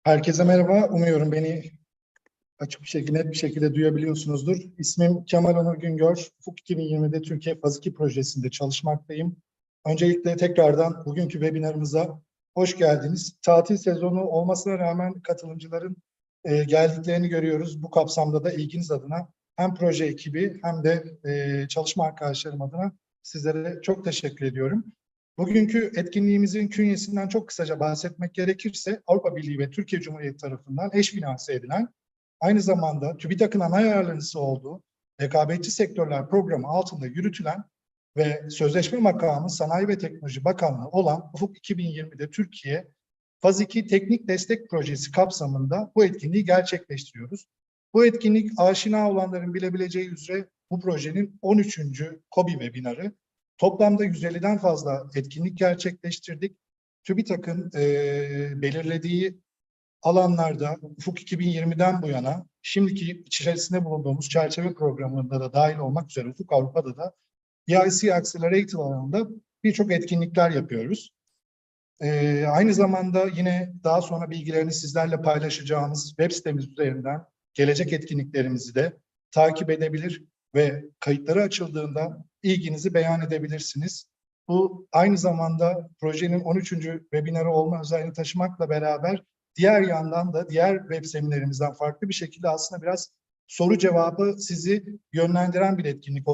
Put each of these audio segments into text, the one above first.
Herkese merhaba. Umuyorum beni açık bir şekilde, net bir şekilde duyabiliyorsunuzdur. İsmim Kemal Onur Güngör. Ufuk 2020'de Türkiye Faz 2 projesinde çalışmaktayım. Öncelikle tekrardan bugünkü webinarımıza hoş geldiniz. Tatil sezonu olmasına rağmen katılımcıların geldiklerini görüyoruz. Bu kapsamda da ilginiz adına hem proje ekibi hem de çalışma arkadaşlarım adına sizlere çok teşekkür ediyorum. Bugünkü etkinliğimizin künyesinden çok kısaca bahsetmek gerekirse Avrupa Birliği ve Türkiye Cumhuriyeti tarafından eş finanse edilen, aynı zamanda TÜBİTAK'ın ana yararlanıcısı olduğu rekabetçi sektörler programı altında yürütülen ve sözleşme makamı Sanayi ve Teknoloji Bakanlığı olan Ufuk 2020'de Türkiye Faz 2 Teknik Destek Projesi kapsamında bu etkinliği gerçekleştiriyoruz. Bu etkinlik aşina olanların bilebileceği üzere bu projenin 13. KOBİ webinarı. Toplamda 150'den fazla etkinlik gerçekleştirdik. TÜBİTAK'ın belirlediği alanlarda Ufuk 2020'den bu yana şimdiki içerisinde bulunduğumuz çerçeve programında da dahil olmak üzere Ufuk Avrupa'da da EIC Accelerator alanında birçok etkinlikler yapıyoruz. Aynı zamanda yine daha sonra bilgilerini sizlerle paylaşacağımız web sitemiz üzerinden gelecek etkinliklerimizi de takip edebilir ve kayıtları açıldığında ilginizi beyan edebilirsiniz. Bu aynı zamanda projenin 13. webinarı olma özelliğini taşımakla beraber diğer yandan da diğer web seminerimizden farklı bir şekilde aslında biraz soru cevabı sizi yönlendiren bir etkinlik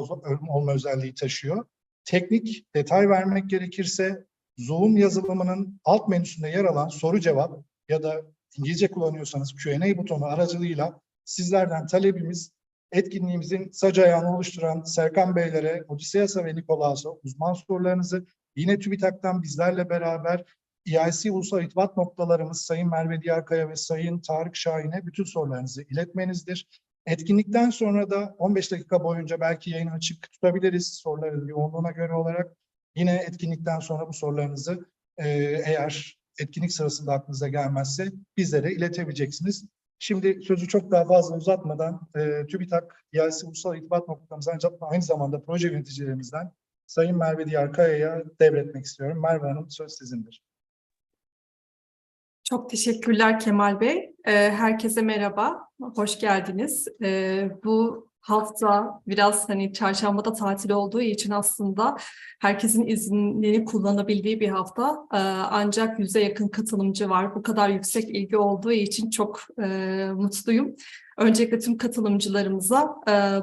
olma özelliği taşıyor. Teknik detay vermek gerekirse Zoom yazılımının alt menüsünde yer alan soru cevap ya da İngilizce kullanıyorsanız Q&A butonu aracılığıyla sizlerden talebimiz etkinliğimizin sac ayağını oluşturan Serkan Beylere, Odysseas'a ve Nikolaos'a uzman sorularınızı yine TÜBİTAK'tan bizlerle beraber EIC Ulusal İrtibat Noktalarımız Sayın Merve Diyarkaya ve Sayın Tarık Şahin'e bütün sorularınızı iletmenizdir. Etkinlikten sonra da 15 dakika boyunca belki yayını açık tutabiliriz soruların yoğunluğuna göre olarak. Yine etkinlikten sonra bu sorularınızı eğer etkinlik sırasında aklınıza gelmezse bizlere iletebileceksiniz. Şimdi sözü çok daha fazla uzatmadan TÜBİTAK, EIC Ulusal İrtibat Noktamız aynı zamanda proje yöneticilerimizden Sayın Merve Diyarkaya'ya devretmek istiyorum. Merve Hanım söz sizindir. Çok teşekkürler Kemal Bey. Herkese merhaba, hoş geldiniz. Bu hafta biraz çarşambada tatil olduğu için aslında herkesin iznini kullanabildiği bir hafta. Ancak 100'e yakın katılımcı var. Bu kadar yüksek ilgi olduğu için çok mutluyum. Öncelikle tüm katılımcılarımıza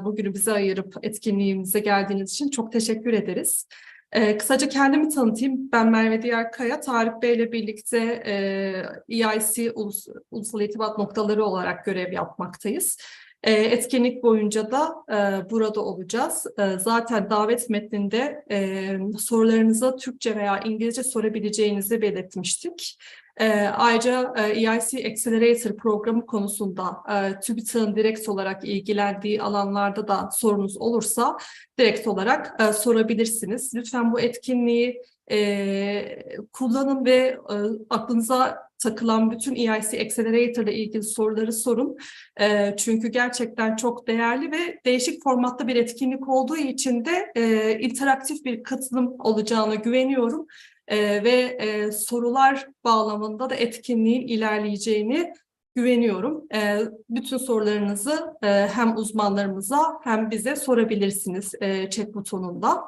bugünü bize ayırıp etkinliğimize geldiğiniz için çok teşekkür ederiz. Kısaca kendimi tanıtayım. Ben Merve Diyarkaya, Tarık Bey ile birlikte EIC Ulusal İrtibat Noktaları olarak görev yapmaktayız. Etkinlik boyunca da burada olacağız. Zaten davet metninde sorularınızı Türkçe veya İngilizce sorabileceğinizi belirtmiştik. Ayrıca EIC Accelerator programı konusunda TÜBİTAK'ın direkt olarak ilgilendiği alanlarda da sorunuz olursa direkt olarak sorabilirsiniz. Lütfen bu etkinliği kullanın ve aklınıza takılan bütün EIC Accelerator ile ilgili soruları sorun. Çünkü gerçekten çok değerli ve değişik formatta bir etkinlik olduğu için de interaktif bir katılım olacağına güveniyorum. Ve sorular bağlamında da etkinliğin ilerleyeceğini güveniyorum. Bütün sorularınızı hem uzmanlarımıza hem bize sorabilirsiniz chat butonunda.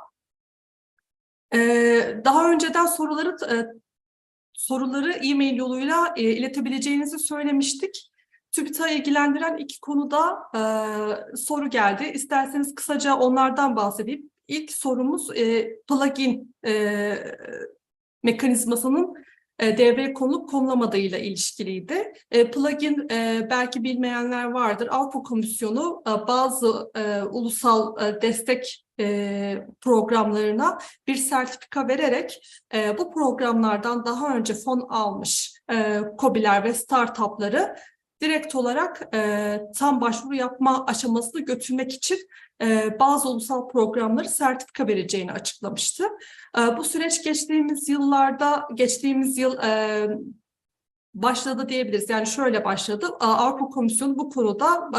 Daha önceden soruları e-mail yoluyla iletebileceğinizi söylemiştik. TÜBİTAK'ı ilgilendiren iki konuda soru geldi. İsterseniz kısaca onlardan bahsedeyim. İlk sorumuz plugin mekanizmasının devreye konulup konulamadığıyla ilişkiliydi. Plugin belki bilmeyenler vardır. Avrupa Komisyonu bazı ulusal destek programlarına bir sertifika vererek bu programlardan daha önce fon almış KOBİ'ler ve startupları direkt olarak tam başvuru yapma aşamasını götürmek için bazı ulusal programları sertifika vereceğini açıklamıştı. Bu süreç geçtiğimiz yıl başladı diyebiliriz. Yani şöyle başladı. Avrupa Komisyonu bu konuda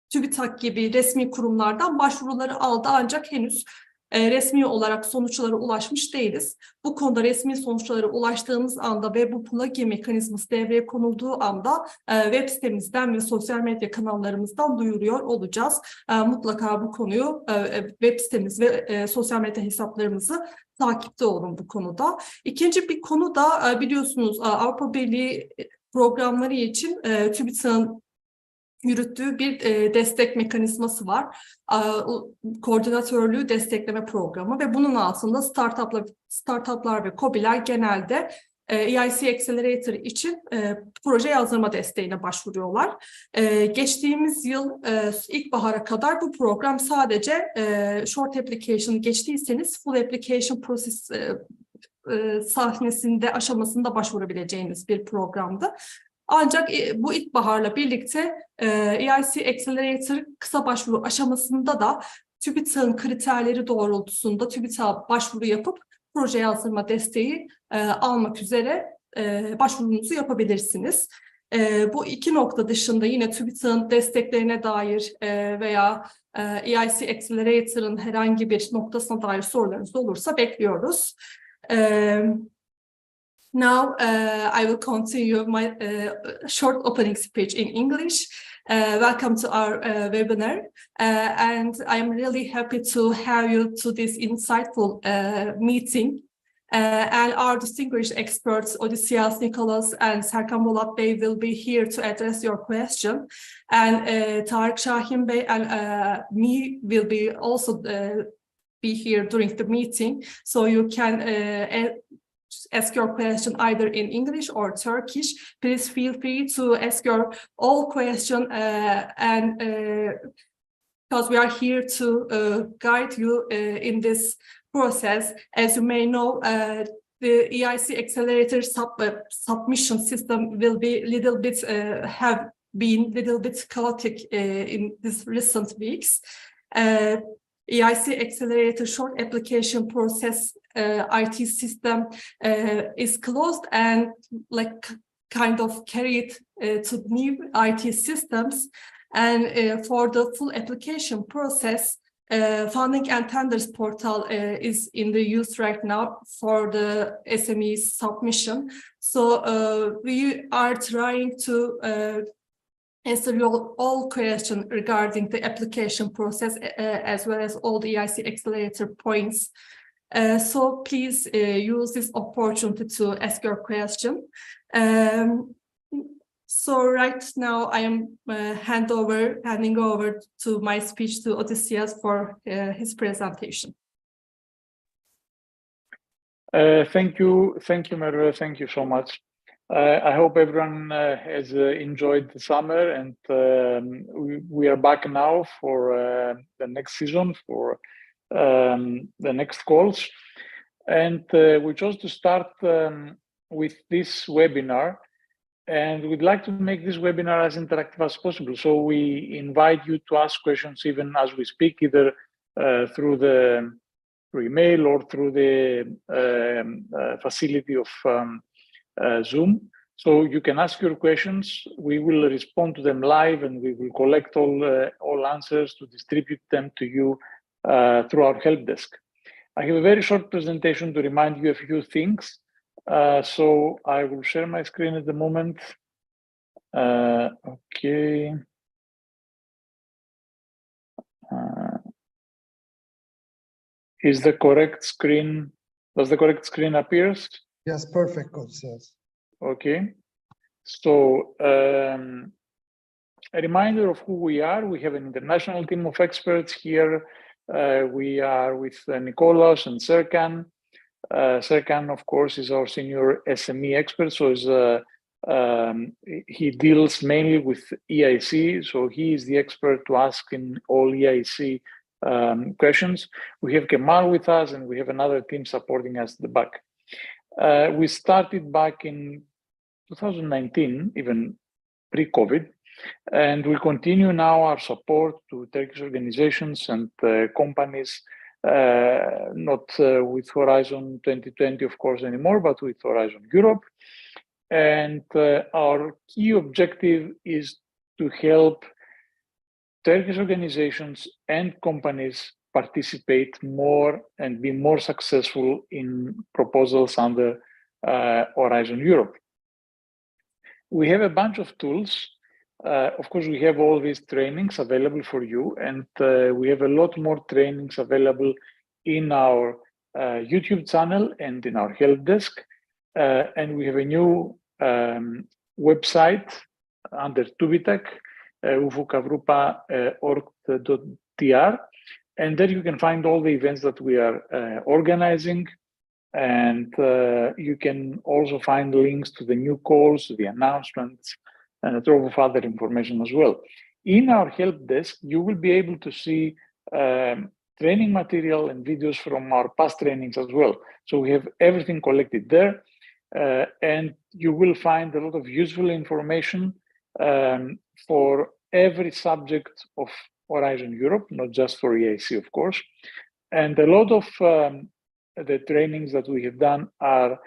TÜBİTAK gibi resmi kurumlardan başvuruları aldı ancak henüz resmi olarak sonuçlara ulaşmış değiliz. Bu konuda resmi sonuçlara ulaştığımız anda ve bu plugin mekanizması devreye konulduğu anda web sitemizden ve sosyal medya kanallarımızdan duyuruyor olacağız. Mutlaka bu konuyu web sitemiz ve sosyal medya hesaplarımızı takipte olun bu konuda. İkinci bir konu da biliyorsunuz Avrupa Birliği programları için TÜBİTAK'ın yürüttüğü bir destek mekanizması var. Koordinatörlüğü destekleme programı ve bunun altında startuplar ve KOBİ'ler genelde EIC Accelerator için proje yazdırma desteğine başvuruyorlar. Geçtiğimiz yıl ilkbahara kadar bu program sadece short application geçtiyseniz full application process sahnesinde, aşamasında başvurabileceğiniz bir programdı. Ancak bu ilkbaharla birlikte EIC Accelerator kısa başvuru aşamasında da TÜBİTAK'ın kriterleri doğrultusunda TÜBİTAK'a başvuru yapıp proje yazdırma desteği almak üzere başvurunuzu yapabilirsiniz. Bu iki nokta dışında yine TÜBİTAK'ın desteklerine dair veya EIC Accelerator'ın herhangi bir noktasına dair sorularınız olursa bekliyoruz. Now, I will continue my short opening speech in English. Welcome to our webinar, and I'm really happy to have you to this insightful meeting. And our distinguished experts, Odysseas, Nicholas, and Serkan Bolat Bey will be here to address your question. And Tarık Şahin Bey and me will be also be here during the meeting, so you can ask your question either in English or Turkish. Please feel free to ask your all question and because we are here to guide you in this process. As you may know, the EIC Accelerator submission system will be little bit have been little bit chaotic in these recent weeks. EIC Accelerator short application process IT system is closed and like kind of carried to new IT systems. And for the full application process, funding and tenders portal is in the use right now for the SME submission. So we are trying to answer your all questions regarding the application process as well as all the EIC Accelerator points. So please use this opportunity to ask your question. So right now I am handing over to my speech to Odysseas for his presentation. Thank you, Merve. Thank you so much. I hope everyone has enjoyed the summer, and we are back now for the next season, for the next calls. And we chose to start with this webinar, and we'd like to make this webinar as interactive as possible. So we invite you to ask questions even as we speak, either through email or through the facility of Zoom. So you can ask your questions. We will respond to them live, and we will collect all answers to distribute them to you through our help desk. I have a very short presentation to remind you a few things. So I will share my screen at the moment. Okay. Is the correct screen? Does the correct screen appears? Yes, perfect, Odysseas. Okay. So a reminder of who we are. We have an international team of experts here. We are with Nicholas and Serkan. Serkan, of course, is our senior SME expert. So he deals mainly with EIC. So he is the expert to ask in all EIC questions. We have Kemal with us, and we have another team supporting us at the back. We started back in 2019, even pre-COVID, and we continue now our support to Turkish organizations and companies, not with Horizon 2020, of course, anymore, but with Horizon Europe. And our key objective is to help Turkish organizations and companies participate more and be more successful in proposals under Horizon Europe. We have a bunch of tools. Of course, we have all these trainings available for you, and we have a lot more trainings available in our YouTube channel and in our help desk. And we have a new website under TÜBİTAK, ufukavrupa.org.tr, and there you can find all the events that we are organizing, and you can also find links to the new calls, the announcements, and a trove of other information as well. In our help desk, you will be able to see training material and videos from our past trainings as well. So we have everything collected there, and you will find a lot of useful information for every subject of Horizon Europe, not just for EIC, of course. And a lot of the trainings that we have done are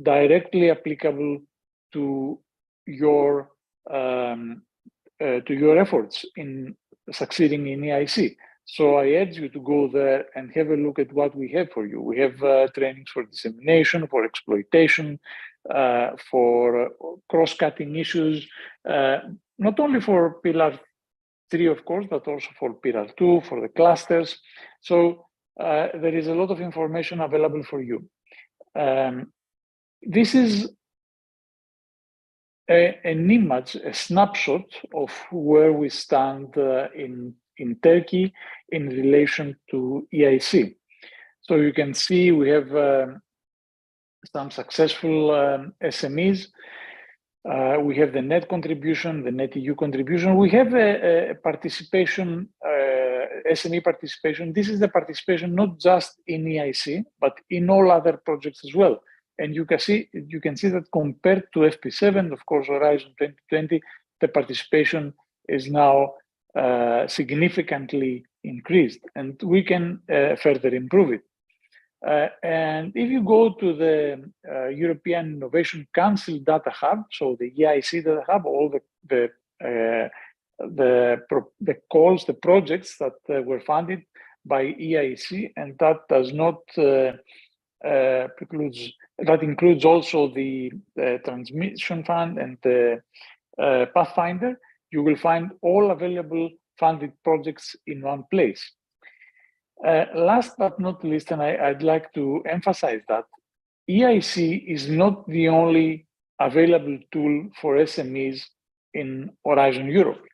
directly applicable to your efforts in succeeding in EIC. So I urge you to go there and have a look at what we have for you. We have trainings for dissemination, for exploitation, for cross-cutting issues, not only for Pillar 3, of course, but also for Pillar 2, for the clusters. So there is a lot of information available for you. This is an image, a snapshot of where we stand in Turkey in relation to EIC. So you can see we have some successful SMEs. We have the net contribution, the net EU contribution. We have a participation, SME participation. This is the participation not just in EIC, but in all other projects as well. And you can see that compared to FP7, of course, Horizon 2020, the participation is now significantly increased, and we can further improve it. And if you go to the European Innovation Council Data Hub, so the EIC Data Hub, all the calls, the projects that were funded by EIC, and that does not that includes also the Transmission Fund and the Pathfinder. You will find all available funded projects in one place. Last but not least, and I'd like to emphasize that EIC is not the only available tool for SMEs in Horizon Europe.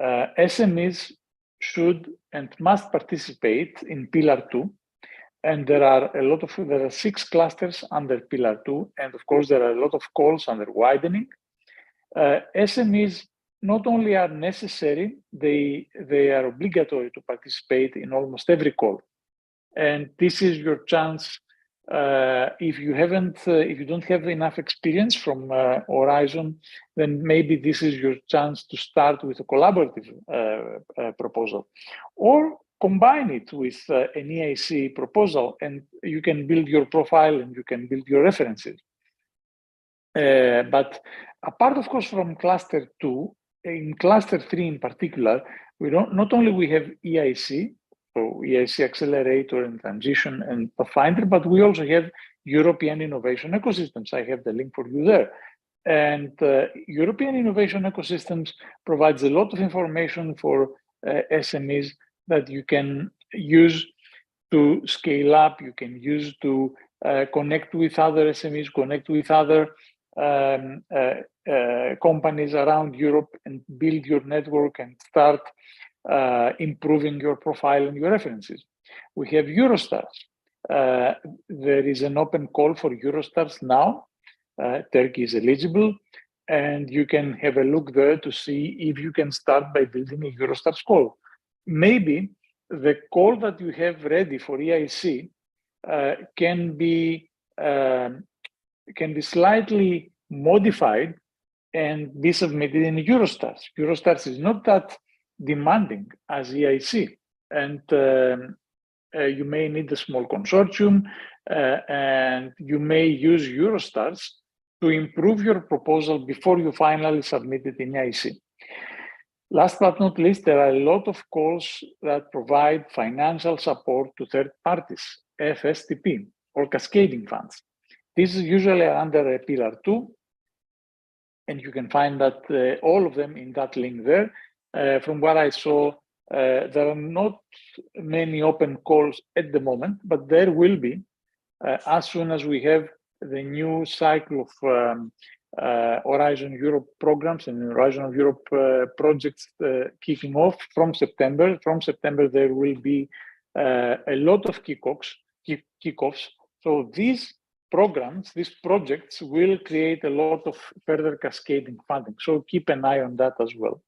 SMEs should and must participate in Pillar 2, and there are 6 clusters under Pillar 2, and of course there are a lot of calls under widening. SMEs not only are necessary, they are obligatory to participate in almost every call. And this is your chance. If you don't have enough experience from Horizon, then maybe this is your chance to start with a collaborative proposal, or combine it with an EIC proposal, and you can build your profile and you can build your references. But apart, of course, from Cluster 2, in Cluster 3 in particular, not only we have EIC, so EIC Accelerator and Transition and Pathfinder, but we also have European Innovation Ecosystems. I have the link for you there. And European Innovation Ecosystems provides a lot of information for SMEs that you can use to scale up, you can use to connect with other SMEs, connect with other companies around Europe, and build your network and start improving your profile and your references. We have Eurostars. There is an open call for Eurostars now. Turkey is eligible, and you can have a look there to see if you can start by building a Eurostars call. Maybe the call that you have ready for EIC can be slightly modified and be submitted in Eurostars. Eurostars is not that demanding as EIC, and you may need a small consortium, and you may use Eurostars to improve your proposal before you finally submit it in EIC. Last but not least, there are a lot of calls that provide financial support to third parties, FSTP, or cascading funds. This is usually under a Pillar 2, and you can find that all of them in that link there. From what I saw, there are not many open calls at the moment, but there will be as soon as we have the new cycle of Horizon Europe programs and Horizon Europe projects kicking off from September. From September, there will be a lot of kickoffs. So these programs, these projects will create a lot of further cascading funding. So keep an eye on that as well.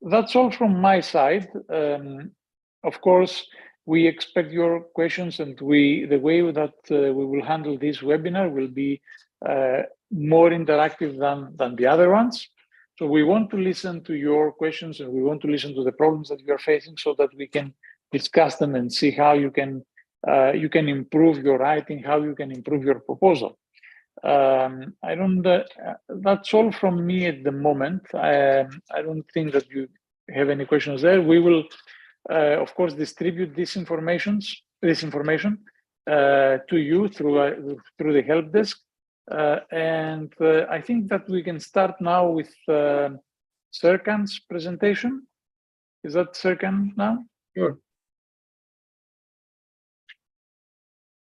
That's all from my side. Of course, we expect your questions, and the way that we will handle this webinar will be more interactive than the other ones. So we want to listen to your questions, and we want to listen to the problems that you are facing, so that we can discuss them and see how you can improve your writing, how you can improve your proposal. That's all from me at the moment. I don't think that you have any questions there. We will, of course, distribute this information to you through the help desk. And I think that we can start now with Serkan's presentation. Is that Serkan now? Sure.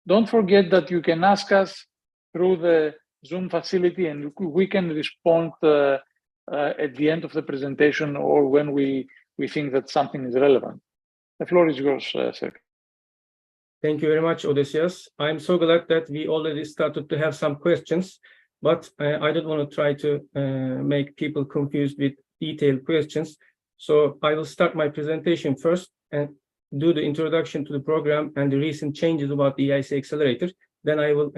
Don't forget that you can ask us through the Zoom facility, and we can respond at the end of the presentation or when we think that something is relevant. The floor is yours, Serkan. Thank you very much, Odysseus. I'm so glad that we already started to have some questions, but I don't want to try to make people confused with detailed questions. So I will start my presentation first and do the introduction to the program and the recent changes about the EIC Accelerator. Then I will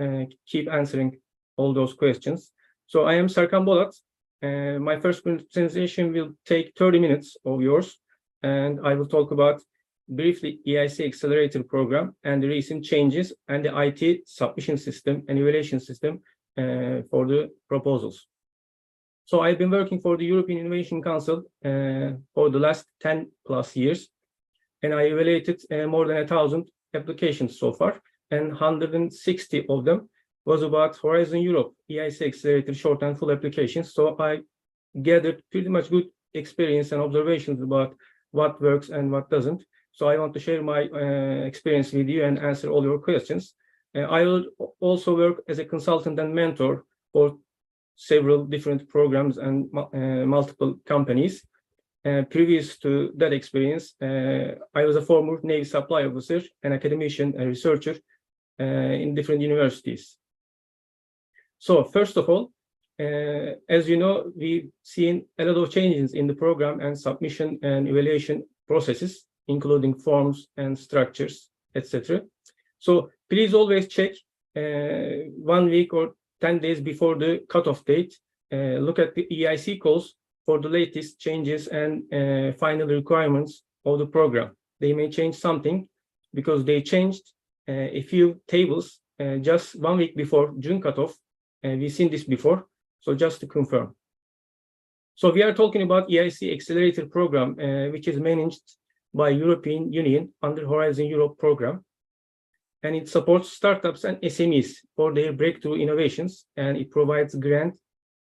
keep answering all those questions. So I am Serkan Bolat. My first presentation will take 30 minutes of yours, and I will talk about briefly EIC Accelerator program and the recent changes and the IT submission system and evaluation system for the proposals. So I've been working for the European Innovation Council for the last 10 plus years, and I evaluated more than 1,000 applications so far, and 160 of them was about Horizon Europe EIC Accelerator short and full applications. So I gathered pretty much good experience and observations about what works and what doesn't. So I want to share my experience with you and answer all your questions. I will also work as a consultant and mentor for several different programs and multiple companies. Previous to that experience, I was a former Navy supply officer, an academician, a researcher in different universities. So first of all, as you know, we've seen a lot of changes in the program and submission and evaluation processes, including forms and structures, etc. So please always check 1 week or 10 days before the cutoff date. Look at the EIC calls for the latest changes and final requirements of the program. They may change something because they changed a few tables just 1 week before June cutoff. We've seen this before, so just to confirm. So we are talking about EIC Accelerator program, which is managed by European Union under Horizon Europe program. And it supports startups and SMEs for their breakthrough innovations, and it provides grant,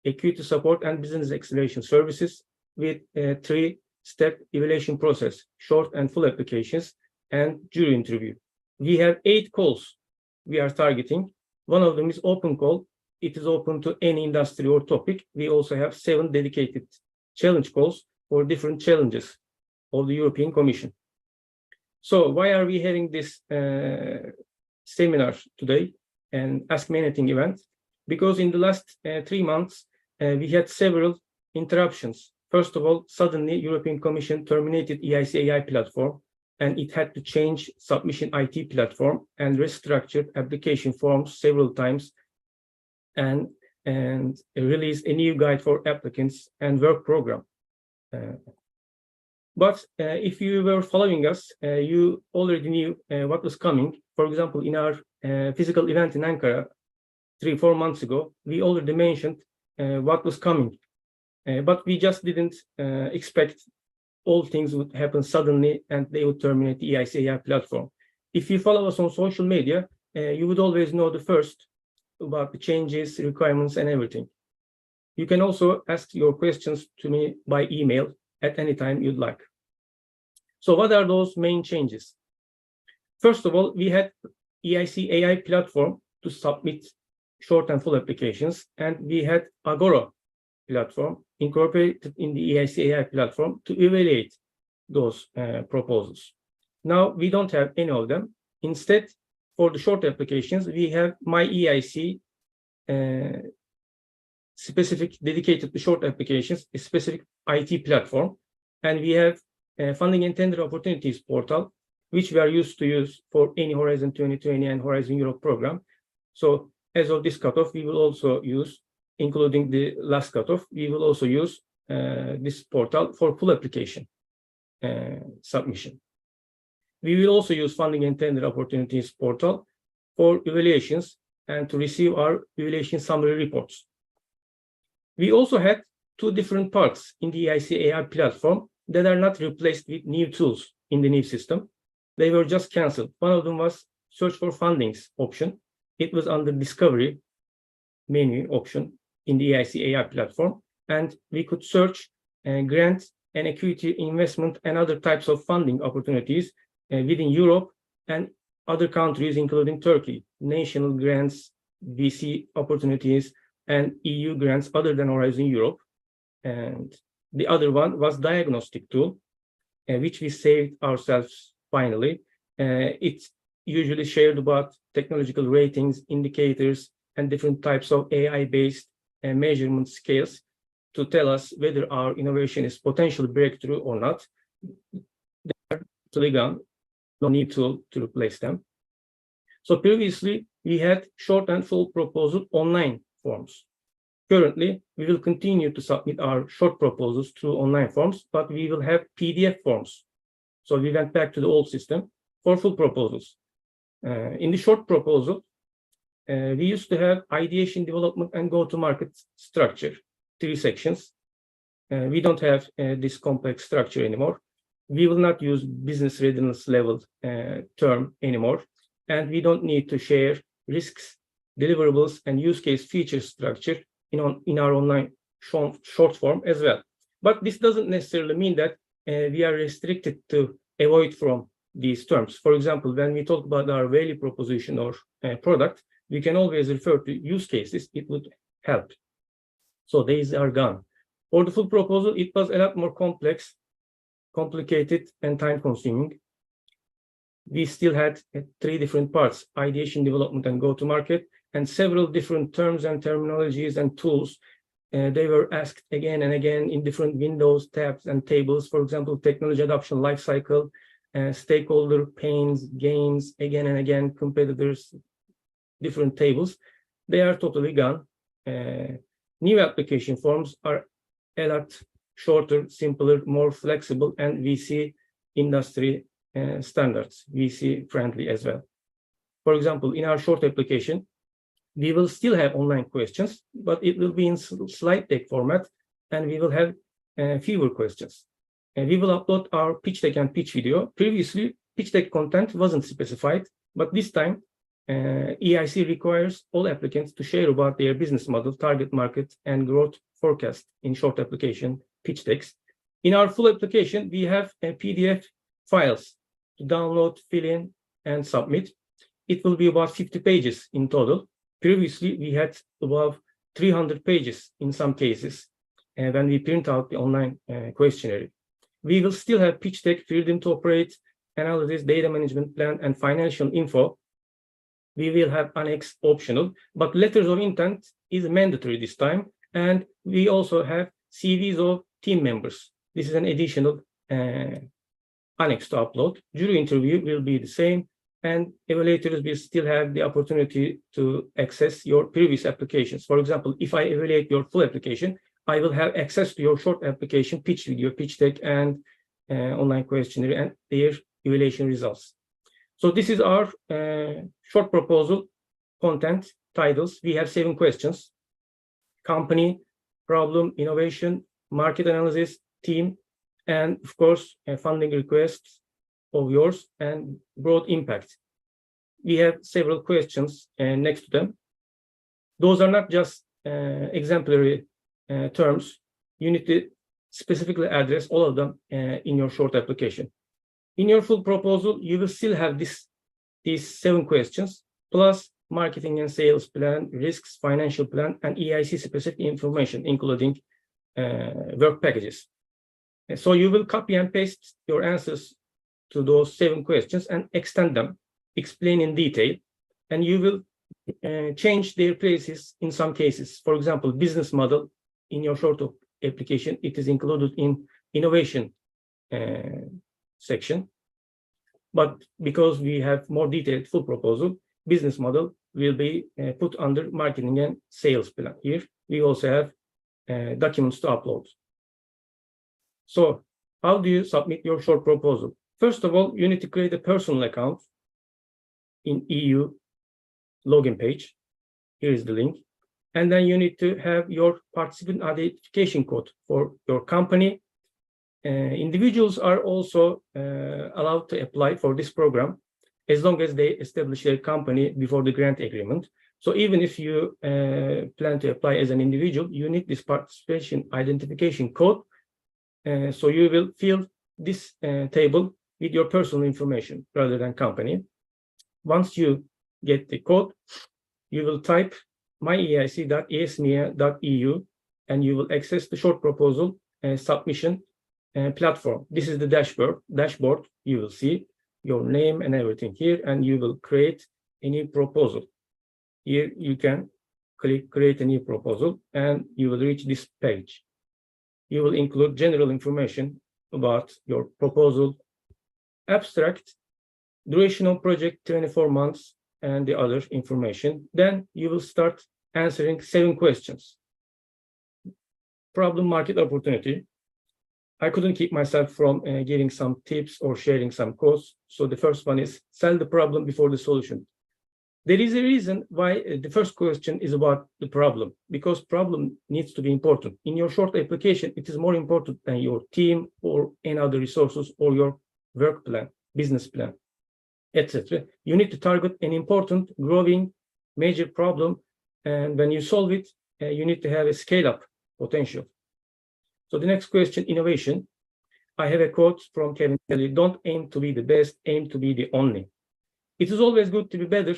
equity support, and business acceleration services with a 3-step evaluation process, short and full applications, and jury interview. We have 8 calls we are targeting. One of them is open call. It is open to any industry or topic. We also have 7 dedicated challenge calls for different challenges of the European Commission. So why are we having this seminar today and Ask Me Anything event? Because in the last 3 months, we had several interruptions. First of all, suddenly European Commission terminated EIC AI platform, and it had to change submission IT platform and restructured application forms several times, and release a new guide for applicants and work program. But if you were following us, you already knew what was coming. For example, in our physical event in Ankara 3-4 months ago, we already mentioned what was coming. But we just didn't expect all things would happen suddenly and they would terminate the EIC AI platform. If you follow us on social media, you would always know the first about the changes, requirements, and everything. You can also ask your questions to me by email at any time you'd like. So what are those main changes? First of all, we had EIC AI platform to submit short and full applications, and we had Agora platform incorporated in the EIC AI platform to evaluate those proposals. Now we don't have any of them. Instead, for the short applications, we have My EIC specific dedicated to short applications, a specific IT platform, and we have funding and tender opportunities portal, which we are used to use for any Horizon 2020 and Horizon Europe program. So as of this cutoff, we will also use, including the last cutoff, we will also use this portal for full application submission. We will also use funding and tender opportunities portal for evaluations and to receive our evaluation summary reports. We also had two different parts in the EIC AI platform that are not replaced with new tools in the new system. They were just canceled. One of them was search for fundings option. It was under discovery menu option in the EIC AI platform, and we could search grant and equity investment and other types of funding opportunities within Europe and other countries, including Turkey, national grants, VC opportunities, and EU grants other than Horizon Europe. And the other one was diagnostic tool, which we saved ourselves finally. It's usually shared about technological ratings, indicators, and different types of AI-based measurement scales to tell us whether our innovation is potential breakthrough or not. They're totally gone. No need tool to replace them. So previously, we had short and full proposal online forms. Currently, we will continue to submit our short proposals through online forms, but we will have PDF forms. So we went back to the old system for full proposals. In the short proposal, we used to have ideation, development, and go-to-market structure, 3 sections. We don't have this complex structure anymore. We will not use business readiness level term anymore, and we don't need to share risks, deliverables, and use case feature structure in our online short form as well. But this doesn't necessarily mean that we are restricted to avoid from these terms. For example, when we talk about our value proposition or product, we can always refer to use cases. It would help. So these are gone. For the full proposal, it was a lot more complex, complicated, and time-consuming. We still had 3 different parts: ideation, development, and go-to-market, and several different terms and terminologies and tools. They were asked again and again in different windows, tabs, and tables. For example, technology adoption lifecycle, stakeholder pains, gains, again and again, competitors, different tables. They are totally gone. New application forms are a lot shorter, simpler, more flexible, and VC industry standards, VC friendly as well. For example, in our short application, we will still have online questions, but it will be in slide deck format, and we will have fewer questions. And we will upload our pitch deck and pitch video. Previously, pitch deck content wasn't specified, but this time, EIC requires all applicants to share about their business model, target market, and growth forecast in short application pitch decks. In our full application, we have PDF files to download, fill in, and submit. It will be about 50 pages in total. Previously, we had about 300 pages in some cases when we print out the online questionnaire. We will still have pitch deck, freedom to operate, analysis, data management plan, and financial info. We will have annex optional, but letters of intent is mandatory this time. And we also have CVs of team members. This is an additional annex to upload. Jury interview will be the same, and evaluators will still have the opportunity to access your previous applications. For example, if I evaluate your full application, I will have access to your short application, pitch video, pitch deck, and online questionnaire and their evaluation results. So this is our short proposal content titles. We have 7 questions: company, problem, innovation, market analysis, team, and of course, funding requests of yours and broad impact. We have several questions next to them. Those are not just exemplary terms. You need to specifically address all of them in your short application. In your full proposal, you will still have these 7 questions, plus marketing and sales plan, risks, financial plan, and EIC specific information, including work packages. And so you will copy and paste your answers to those 7 questions and extend them, explain in detail, and you will change their places in some cases. For example, business model in your short application, it is included in innovation section. But because we have more detailed full proposal, business model will be put under marketing and sales plan. Here, we also have documents to upload. So how do you submit your short proposal? First of all, you need to create a personal account in EU login page. Here is the link. And then you need to have your participant identification code for your company. Individuals are also allowed to apply for this program as long as they establish their company before the grant agreement. So even if you plan to apply as an individual, you need this participation identification code. So you will fill this table with your personal information rather than company. Once you get the code, you will type myeic.esmea.eu and you will access the short proposal submission platform. This is the dashboard. You will see your name and everything here, and you will create a new proposal. Here you can click create a new proposal and you will reach this page. You will include general information about your proposal, abstract, duration of project 24 months, and the other information. Then you will start answering 7 questions. Problem, market, opportunity. I couldn't keep myself from giving some tips or sharing some codes. So the first one is sell the problem before the solution. There is a reason why the first question is about the problem, because problem needs to be important. In your short application, it is more important than your team or any other resources or your work plan, business plan, etc. You need to target an important, growing, major problem. And when you solve it, you need to have a scale-up potential. So the next question, innovation. I have a quote from Kevin Kelly: don't aim to be the best, aim to be the only. It is always good to be better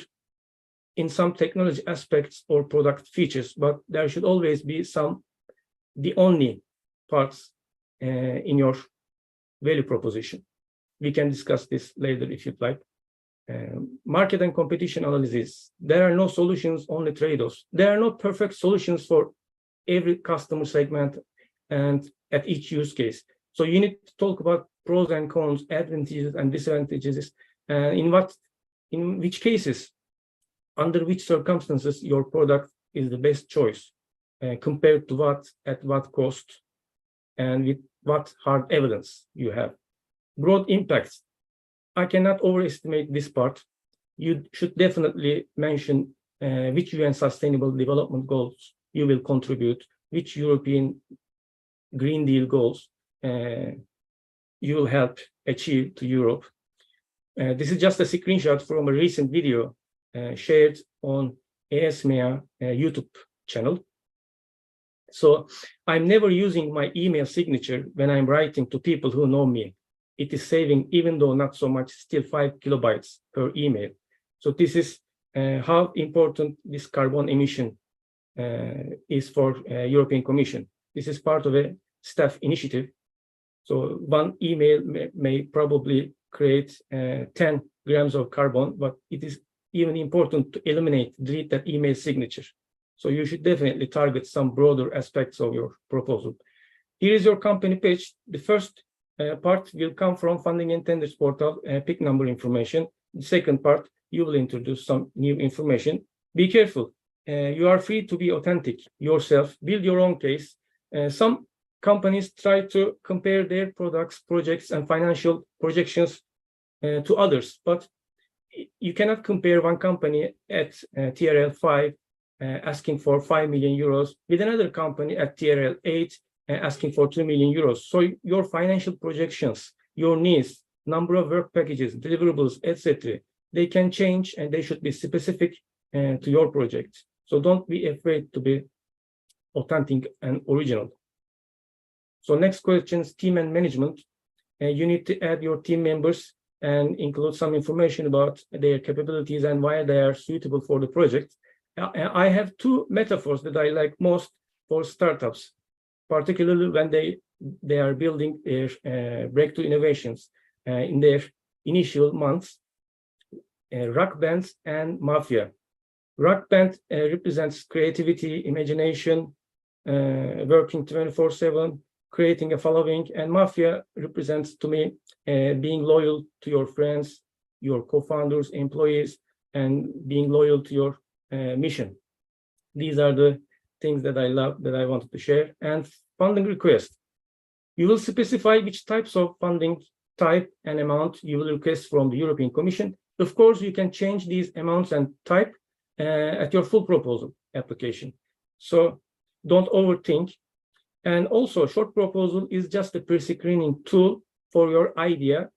in some technology aspects or product features, but there should always be the only parts in your value proposition. We can discuss this later if you'd like. Market and competition analysis. There are no solutions, only trade-offs. There are no perfect solutions for every customer segment and at each use case. So you need to talk about pros and cons, advantages and disadvantages, in which cases, under which circumstances your product is the best choice, compared to what, at what cost, and with what hard evidence you have. Broad impacts. I cannot overestimate this part. You should definitely mention which UN Sustainable Development Goals you will contribute, which European Green Deal goals you will help achieve to Europe. This is just a screenshot from a recent video shared on ESMEA YouTube channel. So I'm never using my email signature when I'm writing to people who know me. It is saving, even though not so much, still 5 kilobytes per email. So this is how important this carbon emission is for European Commission. This is part of a staff initiative. So one email may probably create 10 grams of carbon, but it is even important to delete that email signature. So you should definitely target some broader aspects of your proposal. Here is your company page. The first part will come from funding and tenders portal, PIC number information. The second part, you will introduce some new information. Be careful. You are free to be authentic yourself, build your own case. Some companies try to compare their products, projects, and financial projections to others, but you cannot compare one company at TRL 5 asking for 5 million euros with another company at TRL 8 asking for 2 million euros. So your financial projections, your needs, number of work packages, deliverables, etc., they can change and they should be specific to your project. So don't be afraid to be authentic and original. So next question is team and management. You need to add your team members and include some information about their capabilities and why they are suitable for the project. I have two metaphors that I like most for startups, particularly when they are building their breakthrough innovations in their initial months. Rock bands and mafia. Rock band represents creativity, imagination, working 24/7, creating a following, and mafia represents to me being loyal to your friends, your co-founders, employees, and being loyal to your mission. These are the things that I love, that I wanted to share. And funding request. You will specify which types of funding type and amount you will request from the European Commission. Of course, you can change these amounts and type at your full proposal application. So don't overthink. And also, short proposal is just a pre-screening tool for your idea,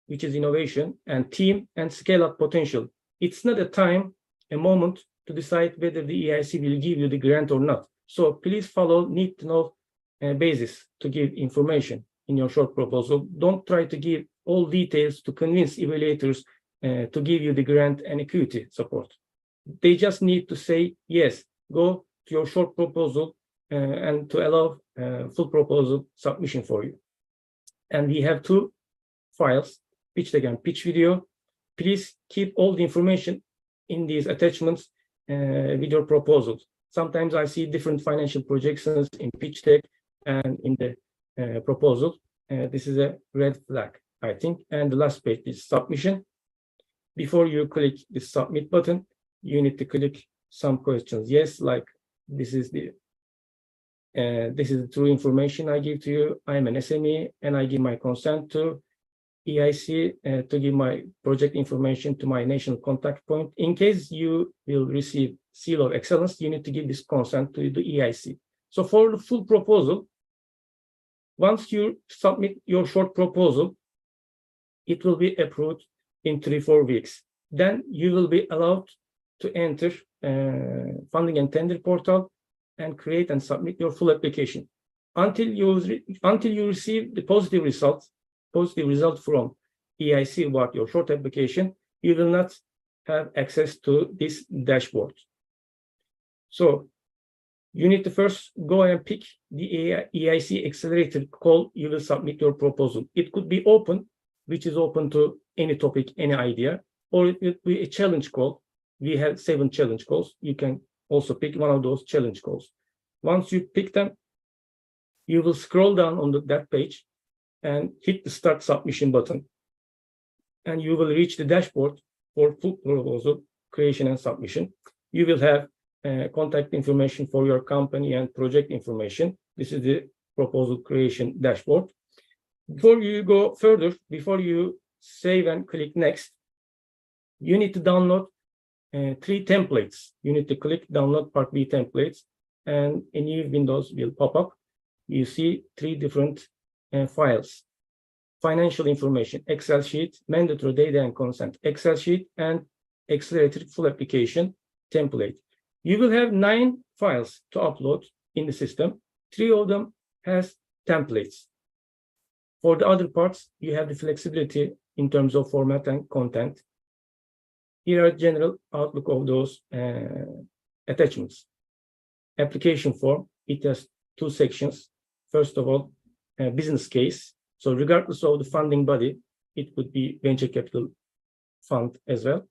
which is innovation, and team and scale-up potential. It's not a moment to decide whether the EIC will give you the grant or not. So please follow need-to-know basis to give information in your short proposal. Don't try to give all details to convince evaluators to give you the grant and equity support. They just need to say, yes, go to your short proposal and to allow full proposal submission for you. And we have two files, pitch deck and pitch video. Please keep all the information in these attachments with your proposals. Sometimes I see different financial projections in pitch deck and in the proposal. This is a red flag, I think. And the last page is submission. Before you click the submit button, you need to click some questions. Yes, like this is the true information I give to you. I'm an SME and I give my consent to EIC to give my project information to my national contact point. In case you will receive seal of excellence, you need to give this consent to the EIC. So for the full proposal, once you submit your short proposal, it will be approved in 3-4 weeks. Then you will be allowed to enter funding and tender portal and create and submit your full application. Until you receive the positive result from EIC about your short application, you will not have access to this dashboard. So you need to first go and pick the EIC Accelerator call you will submit your proposal. It could be open, which is open to any topic, any idea, or it could be a challenge call. We have 7 challenge calls. You can also pick one of those challenge calls. Once you pick them, you will scroll down on that page and hit the start submission button. And you will reach the dashboard for full proposal creation and submission. You will have contact information for your company and project information. This is the proposal creation dashboard. Before you go further, before you save and click next, you need to download 3 templates. You need to click download part B templates, and a new Windows will pop up. You see 3 different files: financial information, Excel sheet, mandatory data and consent, Excel sheet, and Accelerator full application template. You will have 9 files to upload in the system. 3 of them has templates. For the other parts, you have the flexibility in terms of format and content. Here are general outlook of those attachments. Application form, it has 2 sections. First of all, business case. So regardless of the funding body, it could be venture capital fund as well.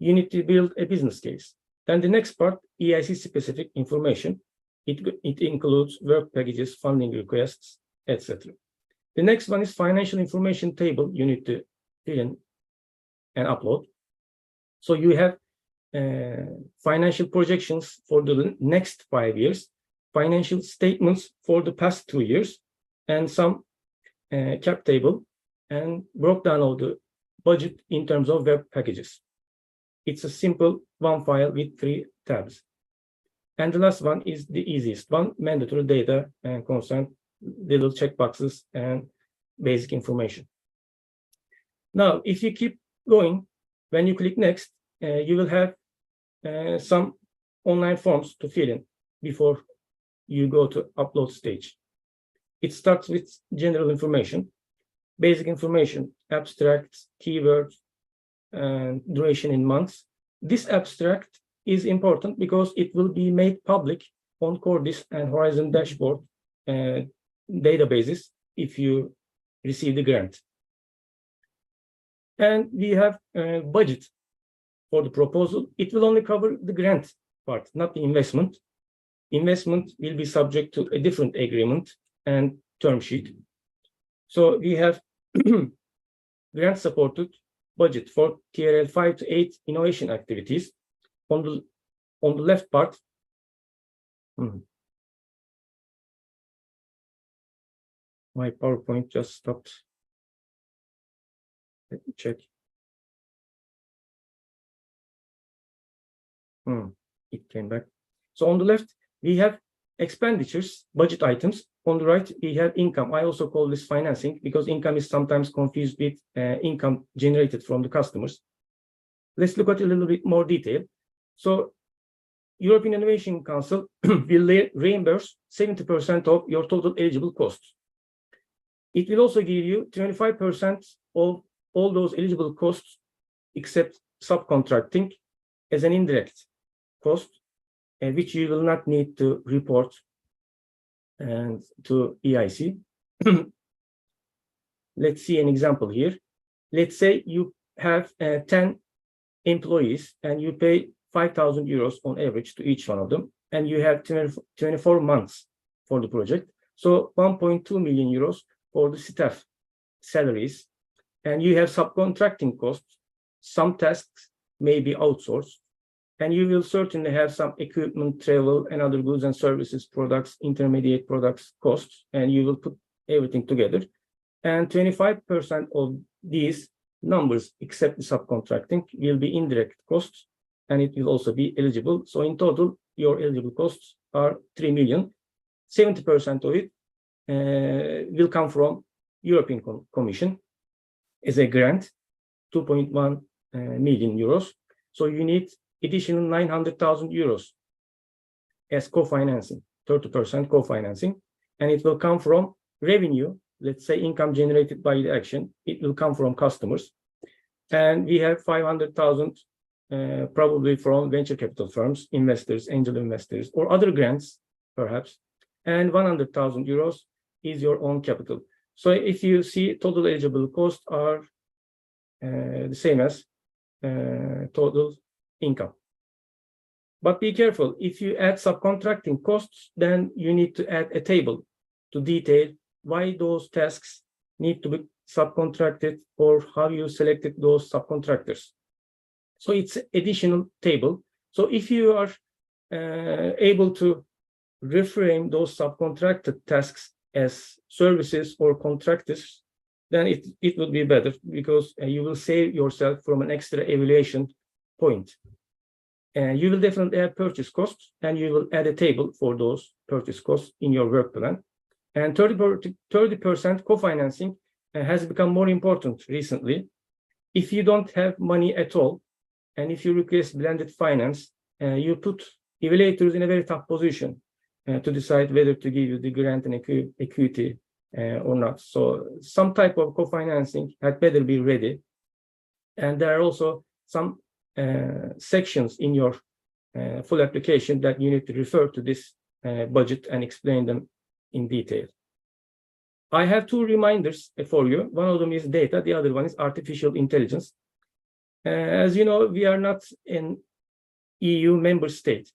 You need to build a business case. Then the next part, EIC specific information. It includes work packages, funding requests, etc. The next one is financial information table. You need to fill in and upload. So you have financial projections for the next 5 years, financial statements for the past 2 years, and some cap table and broke down of the budget in terms of web packages. It's a simple one file with 3 tabs. And the last one is the easiest one, mandatory data and consent, little checkboxes and basic information. Now, if you keep going, when you click next, you will have some online forms to fill in before you go to upload stage. It starts with general information, basic information, abstracts, keywords, and duration in months. This abstract is important because it will be made public on Cordis and Horizon dashboard databases if you receive the grant. And we have a budget for the proposal. It will only cover the grant part, not the investment. Investment will be subject to a different agreement and term sheet. So we have grant supported budget for TRL 5 to 8 innovation activities. On the left part, my PowerPoint just stopped. Let me check. It came back. So on the left, we have expenditures, budget items. On the right, we have income. I also call this financing because income is sometimes confused with income generated from the customers. Let's look at a little bit more detail. So European Innovation Council will reimburse 70% of your total eligible costs. It will also give you 25% of all those eligible costs except subcontracting as an indirect cost, which you will not need to report to EIC. Let's see an example here. Let's say you have 10 employees and you pay 5,000 euros on average to each one of them, and you have 24 months for the project. So 1.2 million euros for the staff salaries, and you have subcontracting costs. Some tasks may be outsourced, and you will certainly have some equipment, travel, and other goods and services, products, intermediate products costs, and you will put everything together. And 25% of these numbers, except the subcontracting, will be indirect costs, and it will also be eligible. So in total, your eligible costs are 3 million. 70% of it will come from European Commission as a grant, 2.1 million euros. So you need additional 900,000 euros as co-financing, 30% co-financing, and it will come from revenue, let's say income generated by the action. It will come from customers. And we have 500,000 probably from venture capital firms, investors, angel investors, or other grants, perhaps. And 100,000 euros is your own capital. So if you see total eligible costs are the same as total income. But be careful, if you add subcontracting costs, then you need to add a table to detail why those tasks need to be subcontracted or how you selected those subcontractors. So it's an additional table. So if you are able to reframe those subcontracted tasks as services or contractors, then it will be better because you will save yourself from an extra evaluation point. And you will definitely add purchase costs, and you will add a table for those purchase costs in your work plan. And 30% co-financing has become more important recently. If you don't have money at all, and if you request blended finance, you put evaluators in a very tough position to decide whether to give you the grant and equity or not. So some type of co-financing had better be ready. And there are also some sections in your full application that you need to refer to this budget and explain them in detail. I have two reminders for you. One of them is data, the other one is artificial intelligence. As you know, we are not an EU member state.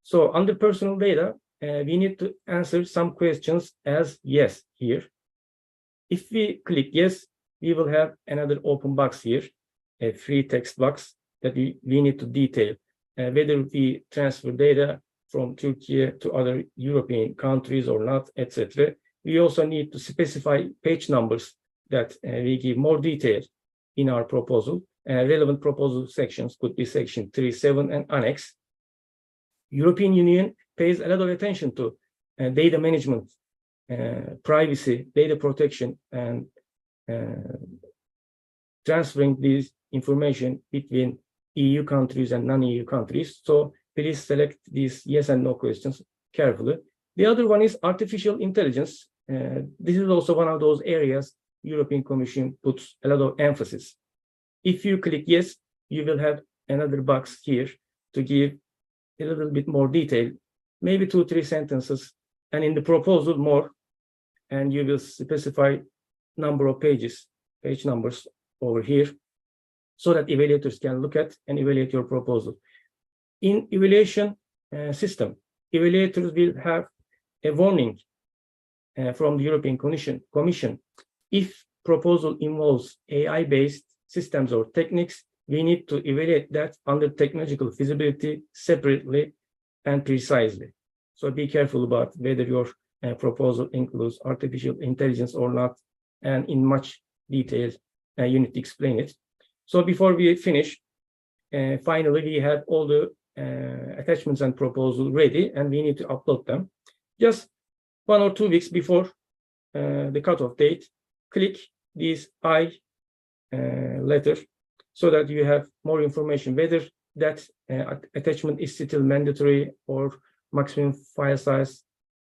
So under personal data, we need to answer some questions as yes here. If we click yes, we will have another open box here, a free text box that we need to detail whether we transfer data from Turkey to other European countries or not, etc. We also need to specify page numbers that we give more detail in our proposal. Relevant proposal sections could be section 3.7 and annex. European Union pays a lot of attention to data management, privacy, data protection, and transferring this information between EU countries and non-EU countries. So please select these yes and no questions carefully. The other one is artificial intelligence. This is also one of those areas European Commission puts a lot of emphasis. If you click yes, you will have another box here to give a little bit more detail, maybe 2-3 sentences, and in the proposal more, and you will specify number of pages, page numbers over here, so that evaluators can look at and evaluate your proposal. In evaluation system, evaluators will have a warning from the European Commission. If proposal involves AI-based systems or techniques, we need to evaluate that under technological feasibility separately and precisely. So be careful about whether your proposal includes artificial intelligence or not, and in much detail, you need to explain it. So before we finish, finally, we have all the attachments and proposal ready, and we need to upload them. Just 1 or 2 weeks before the cutoff date, click this I letter so that you have more information, whether that attachment is still mandatory or maximum file size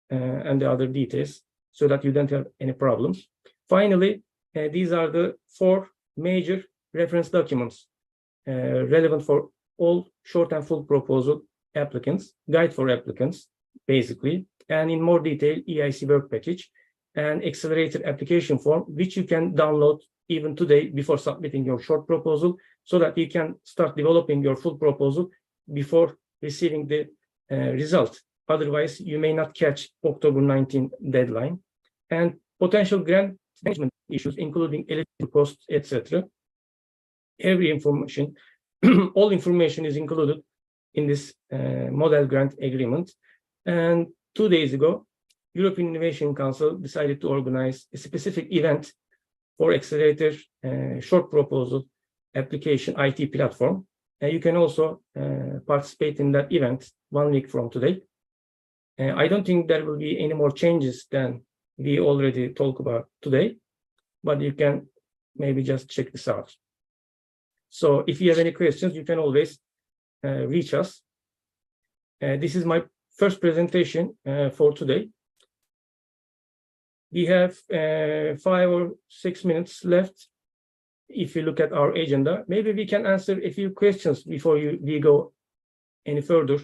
and the other details, so that you don't have any problems. Finally, these are the 4 major reference documents relevant for all short and full proposal applicants, guide for applicants, basically, and in more detail, EIC work package and Accelerator application form, which you can download even today before submitting your short proposal, so that you can start developing your full proposal before receiving the result. Otherwise, you may not catch October 19 deadline. And potential grant management issues, including eligibility costs, etc. Every information, all information is included in this model grant agreement. And 2 days ago, European Innovation Council decided to organize a specific event for Accelerator short proposal application IT platform. And you can also participate in that event 1 week from today. I don't think there will be any more changes than we already talked about today, but you can maybe just check this out. So if you have any questions, you can always reach us. This is my first presentation for today. We have 5 or 6 minutes left. If you look at our agenda, maybe we can answer a few questions before we go any further.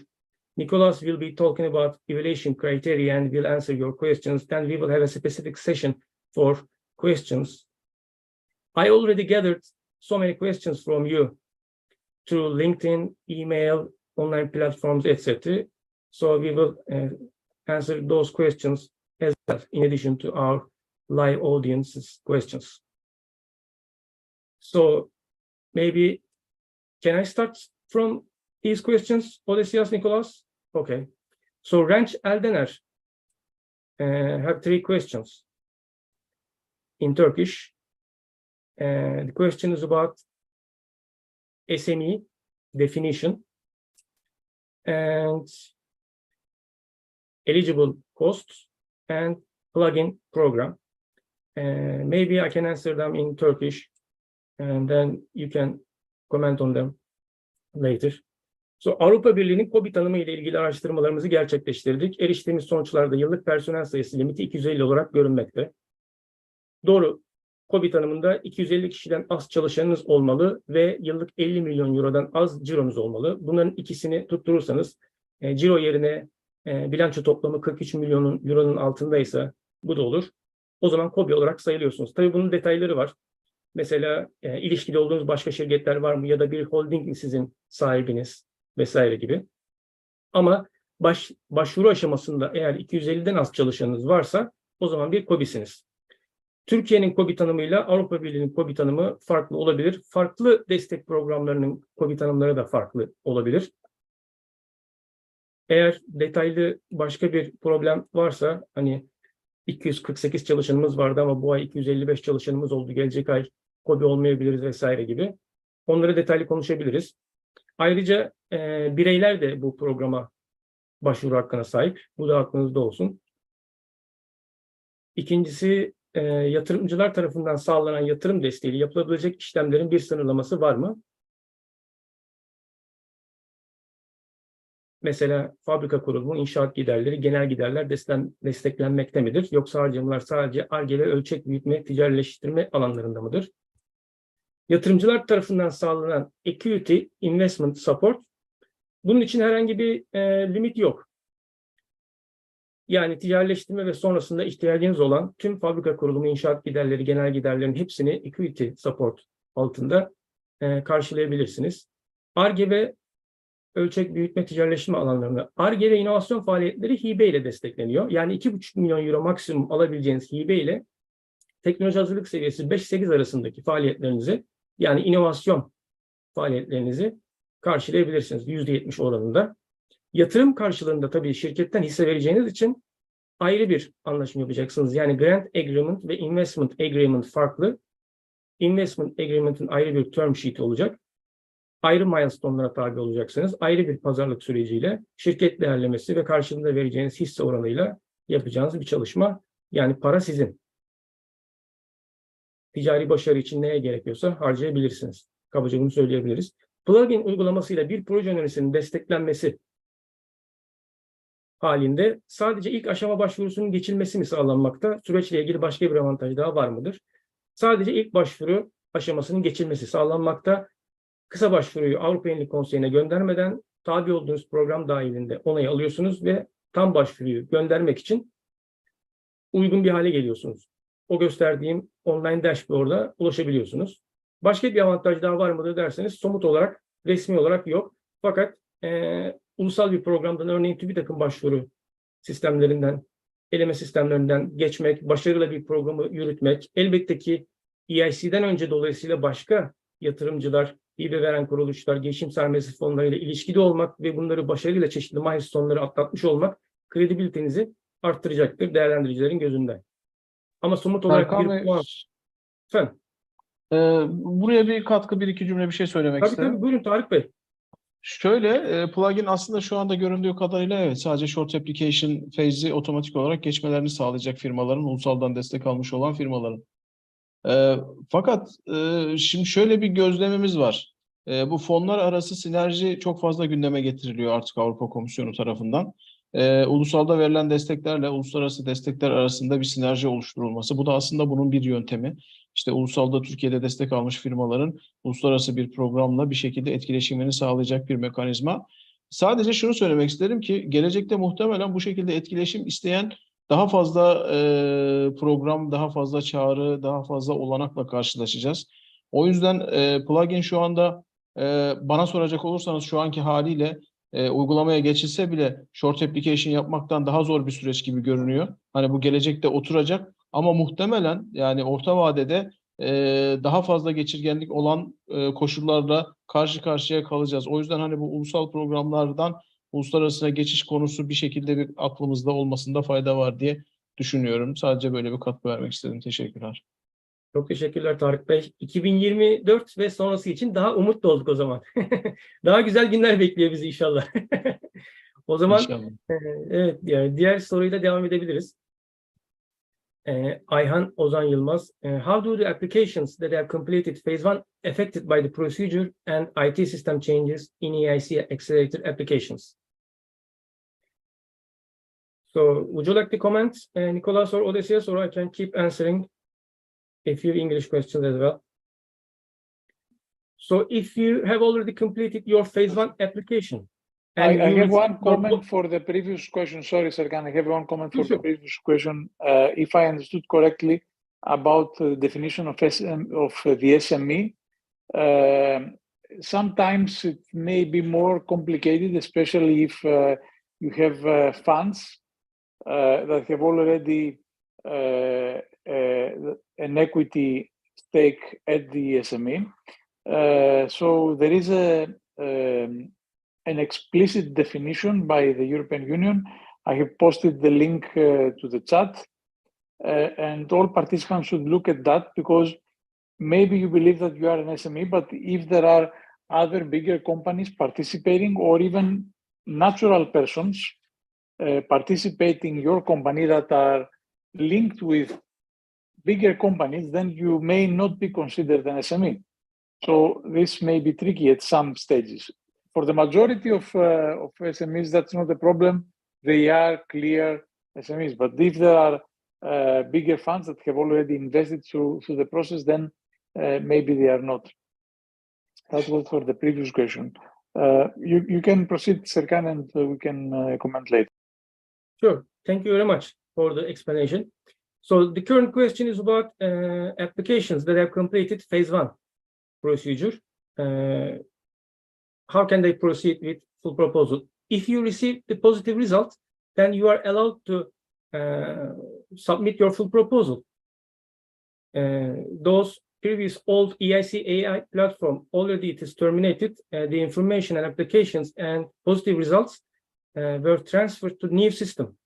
Nicolas will be talking about evaluation criteria and will answer your questions. Then we will have a specific session for questions. I already gathered so many questions from you through LinkedIn, email, online platforms, etc. So we will answer those questions as well, in addition to our live audience's questions. So maybe, can I start from these questions, Odysseus, Nicolas? Okay. So Renç Eldener have 3 questions in Turkish. The question is about SME definition and eligible costs and plugin program. Maybe I can answer them in Turkish, and then you can comment on them later. So, Avrupa Birliği'nin KOBİ tanımı ile ilgili araştırmalarımızı gerçekleştirdik. Eriştiğimiz sonuçlarda yıllık personel sayısı limiti 250 olarak görünmekte. Doğru. KOBİ tanımında 250 kişiden az çalışanınız olmalı ve yıllık 50 milyon eurodan az cironuz olmalı. Bunların ikisini tutturursanız ciro yerine bilanço toplamı 43 milyon euronun altındaysa bu da olur. O zaman KOBİ olarak sayılıyorsunuz. Tabii bunun detayları var. Mesela ilişkili olduğunuz başka şirketler var mı, ya da bir holding mi sizin sahibiniz vesaire gibi. Ama başvuru aşamasında eğer 250'den az çalışanınız varsa o zaman bir KOBİ'siniz. Türkiye'nin KOBİ tanımıyla Avrupa Birliği'nin KOBİ tanımı farklı olabilir. Farklı destek programlarının KOBİ tanımları da farklı olabilir. Eğer detaylı başka bir problem varsa, hani 248 çalışanımız vardı ama bu ay 255 çalışanımız oldu, gelecek ay KOBİ olmayabiliriz vesaire gibi, onları detaylı konuşabiliriz. Ayrıca bireyler de bu programa başvuru hakkına sahip. Bu da aklınızda olsun. İkincisi, yatırımcılar tarafından sağlanan yatırım desteğiyle yapılabilecek işlemlerin bir sınırlaması var mı? Mesela fabrika kurulumu, inşaat giderleri, genel giderler desteklenmekte midir? Yoksa harcamalar sadece Ar-Ge ve ölçek büyütme, ticarileştirme alanlarında mıdır? Yatırımcılar tarafından sağlanan equity investment support, bunun için herhangi bir limit yok. Yani ticarileştirme ve sonrasında ihtiyacınız olan tüm fabrika kurulumu, inşaat giderleri, genel giderlerin hepsini equity support altında karşılayabilirsiniz. Ar-Ge ve ölçek büyütme, ticarileştirme alanlarında Ar-Ge ve inovasyon faaliyetleri hibe ile destekleniyor. Yani 2,5 milyon euro maksimum alabileceğiniz hibe ile teknoloji hazırlık seviyesi 5-8 arasındaki faaliyetlerinizi, yani inovasyon faaliyetlerinizi karşılayabilirsiniz %70 oranında. Yatırım karşılığında tabii şirketten hisse vereceğiniz için ayrı bir anlaşma yapacaksınız. Yani Grant Agreement ve Investment Agreement farklı. Investment Agreement'ın ayrı bir term sheet olacak. Ayrı milestone'lara tabi olacaksınız. Ayrı bir pazarlık süreciyle, şirket değerlemesi ve karşılığında vereceğiniz hisse oranıyla yapacağınız bir çalışma. Yani para sizin. Ticari başarı için neye gerekiyorsa harcayabilirsiniz. Kabaca bunu söyleyebiliriz. Plugin uygulamasıyla bir proje önerisinin desteklenmesi halinde sadece ilk aşama başvurusunun geçilmesi mi sağlanmakta? Süreçle ilgili başka bir avantaj daha var mıdır? Sadece ilk başvuru aşamasının geçilmesi sağlanmakta. Kısa başvuruyu Avrupa Yenilik Konseyi'ne göndermeden tabi olduğunuz program dahilinde onayı alıyorsunuz ve tam başvuruyu göndermek için uygun bir hale geliyorsunuz. O gösterdiğim online dashboard'a ulaşabiliyorsunuz. Başka bir avantaj daha var mıdır derseniz somut olarak, resmi olarak yok. Fakat ulusal bir programdan, örneğin TÜBİTAK'ın başvuru sistemlerinden, eleme sistemlerinden geçmek, başarıyla bir programı yürütmek, elbette ki EIC'den önce dolayısıyla başka yatırımcılar, hibe veren kuruluşlar, girişim sermayesi fonlarıyla ilişkili olmak ve bunları başarıyla çeşitli milestone'ları atlatmış olmak kredibilitenizi arttıracaktır değerlendiricilerin gözünde. Ama somut olarak Serkan bir Bey, puan. Efendim? buraya bir katkı, bir iki cümle bir şey söylemek isterim. Tabii, buyurun Tarık Bey. Şöyle, plugin aslında şu anda göründüğü kadarıyla evet sadece short application phase'i otomatik olarak geçmelerini sağlayacak firmaların, ulusaldan destek almış olan firmaların. Fakat şimdi şöyle bir gözlemimiz var. Bu fonlar arası sinerji çok fazla gündeme getiriliyor artık Avrupa Komisyonu tarafından. Ulusalda verilen desteklerle uluslararası destekler arasında bir sinerji oluşturulması. Bu da aslında bunun bir yöntemi. İşte ulusalda Türkiye'de destek almış firmaların uluslararası bir programla bir şekilde etkileşimini sağlayacak bir mekanizma. Sadece şunu söylemek isterim ki gelecekte muhtemelen bu şekilde etkileşim isteyen daha fazla program, daha fazla çağrı, daha fazla olanakla karşılaşacağız. O yüzden plugin şu anda bana soracak olursanız şu anki haliyle uygulamaya geçilse bile short application yapmaktan daha zor bir süreç gibi görünüyor. Hani bu gelecekte oturacak ama muhtemelen yani orta vadede daha fazla geçirgenlik olan koşullarla karşı karşıya kalacağız. O yüzden hani bu ulusal programlardan uluslararasına geçiş konusu bir şekilde bir aklımızda olmasında fayda var diye düşünüyorum. Sadece böyle bir katkı vermek istedim. Teşekkürler. Çok teşekkürler Tarık Bey. 2024 ve sonrası için daha umutlu olduk o zaman. Daha güzel günler bekliyor bizi inşallah. O zaman İnşallah. evet, yani diğer soruyla devam edebiliriz. Ayhan Ozan Yılmaz. How do the applications that have completed phase 1 affected by the procedure and IT system changes in EIC Accelerator applications? So would you like to comment, Nicolas or Odysseus, or I can keep answering a few English questions as well. So if you have already completed your phase 1 application, and I have one your comment for the previous question. Sorry, Serkan, I have one comment for Sure. the previous question. If I understood correctly about the definition of the SME, sometimes it may be more complicated, especially if you have funds that have already an equity stake at the SME. So there is an explicit definition by the European Union. I have posted the link to the chat, and all participants should look at that, because maybe you believe that you are an SME, but if there are other bigger companies participating, or even natural persons participate in your company that are linked with bigger companies, then you may not be considered an SME. So this may be tricky at some stages. For the majority of SMEs, that's not a problem. They are clear SMEs. But if there are bigger funds that have already invested through the process, then maybe they are not. That was for the previous question. You can proceed, Serkan, and we can comment later. Sure. Thank you very much for the explanation. So the current question is about applications that have completed phase 1 procedure. How can they proceed with full proposal? If you receive the positive result, then you are allowed to submit your full proposal. Those previous old EIC AI platform, already it is terminated. The information and applications and positive results were transferred to new system,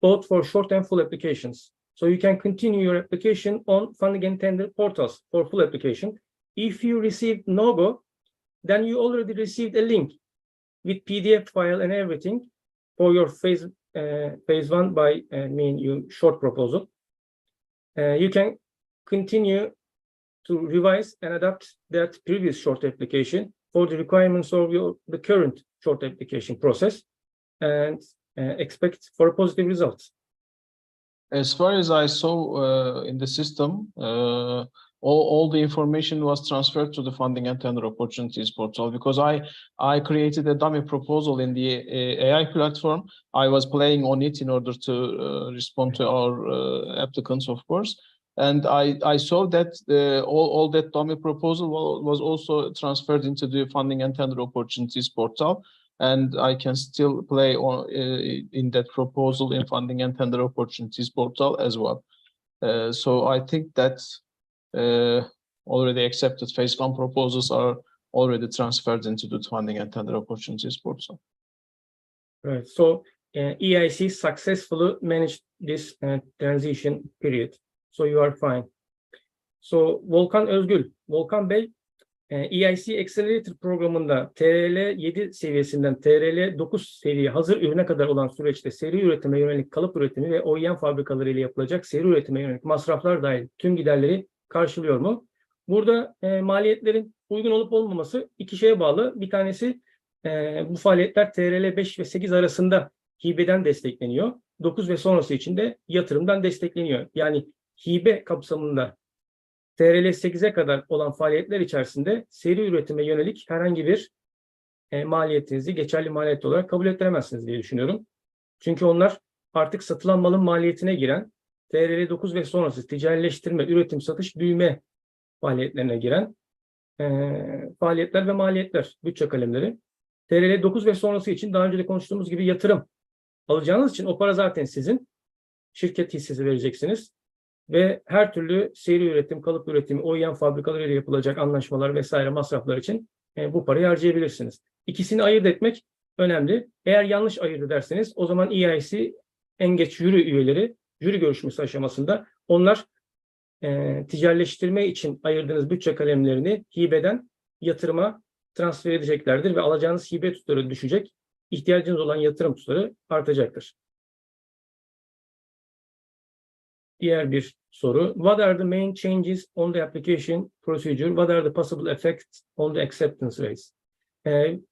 both for short and full applications. So you can continue your application on funding and tender portals for full application. If you received no-go, then you already received a link with PDF file and everything for your phase 1 by your short proposal. You can continue to revise and adapt that previous short application for the requirements of the current short application process and expect for a positive results. As far as I saw in the system, all the information was transferred to the funding and tender opportunities portal, because I created a dummy proposal in the AI platform. I was playing on it in order to respond to our applicants, of course. And I saw that all that dummy proposal was also transferred into the funding and tender opportunities portal. And I can still play on in that proposal in funding and tender opportunities portal as well. So I think that already accepted phase 1 proposals are already transferred into the funding and tender opportunities portal. Right. So EIC successfully managed this transition period. So you are fine. So Volkan Özgül, Volkan Bey, EIC Accelerator programında TRL 7 seviyesinden TRL 9 seviye hazır ürüne kadar olan süreçte seri üretime yönelik kalıp üretimi ve OEM fabrikaları ile yapılacak seri üretime yönelik masraflar dahil tüm giderleri karşılıyor mu? Burada maliyetlerin uygun olup olmaması iki şeye bağlı. Bir tanesi bu faaliyetler TRL 5 ve 8 arasında hibeden destekleniyor. 9 ve sonrası için de yatırımdan destekleniyor. Yani hibe kapsamında TRL 8'e kadar olan faaliyetler içerisinde seri üretime yönelik herhangi bir maliyetinizi geçerli maliyet olarak kabul ettiremezsiniz diye düşünüyorum. Çünkü onlar artık satılan malın maliyetine giren TRL 9 ve sonrası ticarileştirme, üretim, satış, büyüme faaliyetlerine giren faaliyetler ve maliyetler, bütçe kalemleri. TRL 9 ve sonrası için daha önce de konuştuğumuz gibi yatırım alacağınız için o para zaten sizin. Şirket hissesi vereceksiniz. Ve her türlü seri üretim, kalıp üretimi, OEM fabrikalarıyla yapılacak anlaşmalar vesaire masraflar için bu parayı harcayabilirsiniz. İkisini ayırt etmek önemli. Eğer yanlış ayırt ederseniz o zaman EIC en geç jüri üyeleri, jüri görüşmesi aşamasında onlar ticarileştirme için ayırdığınız bütçe kalemlerini hibeden yatırıma transfer edeceklerdir ve alacağınız hibe tutarı düşecek, ihtiyacınız olan yatırım tutarı artacaktır. Diğer bir soru. What are the main changes on the application procedure? What are the possible effects on the acceptance rates?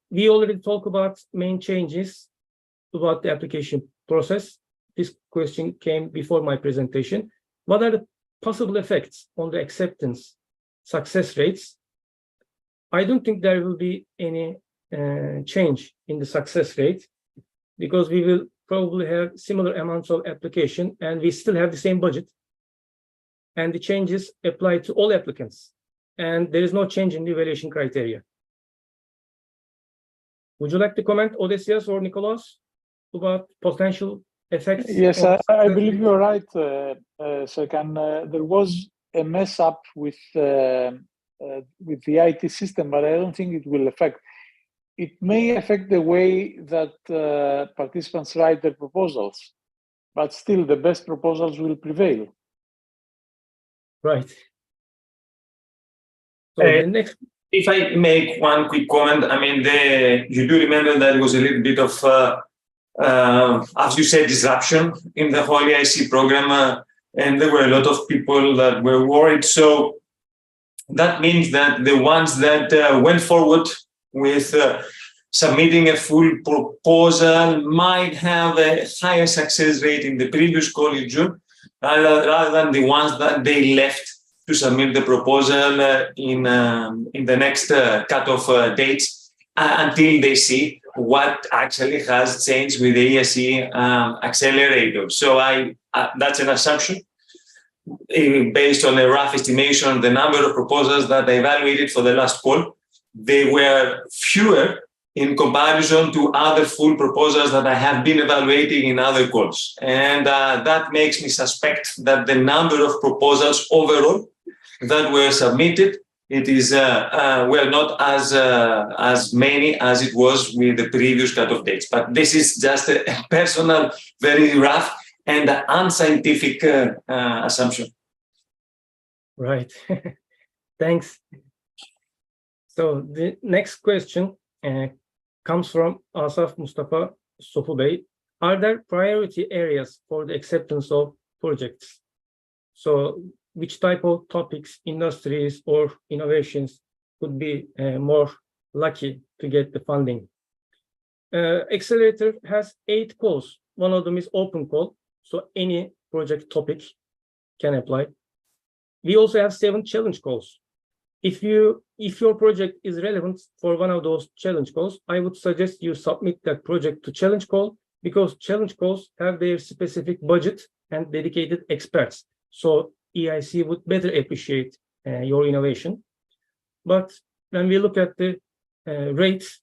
We already talked about main changes about the application process. This question came before my presentation. What are the possible effects on the acceptance success rates? I don't think there will be any change in the success rate because we will probably have similar amounts of application and we still have the same budget. And the changes apply to all applicants. And there is no change in the evaluation criteria. Would you like to comment, Odysseas or Nicholas, about potential effects? Yes, I believe you're right, Serkan. There was a mess up with the IT system, but I don't think it will affect. It may affect the way that participants write their proposals, but still the best proposals will prevail. Right. So the next. If I make one quick comment, I mean, you do remember that it was a little bit of as you said, disruption in the whole EIC program, and there were a lot of people that were worried. So that means that the ones that went forward with submitting a full proposal might have a higher success rate in the previous call in June, rather than the ones that they left to submit the proposal in the next cutoff dates until they see what actually has changed with the EIC accelerator. So that's an assumption based on a rough estimation. The number of proposals that I evaluated for the last call, they were fewer in comparison to other full proposals that I have been evaluating in other calls. And that makes me suspect that the number of proposals overall that were submitted, it is were not as many as it was with the previous cutoff dates. But this is just a personal, very rough and unscientific assumption. Right. Thanks. So the next question comes from Asaf Mustafa Sofu Bey. Are there priority areas for the acceptance of projects? So which type of topics, industries, or innovations could be more lucky to get the funding? Accelerator has 8 calls. One of them is open call, so any project topic can apply. We also have 7 challenge calls. If your project is relevant for one of those challenge calls, I would suggest you submit that project to challenge call, because challenge calls have their specific budget and dedicated experts. So EIC would better appreciate your innovation. But when we look at the rates,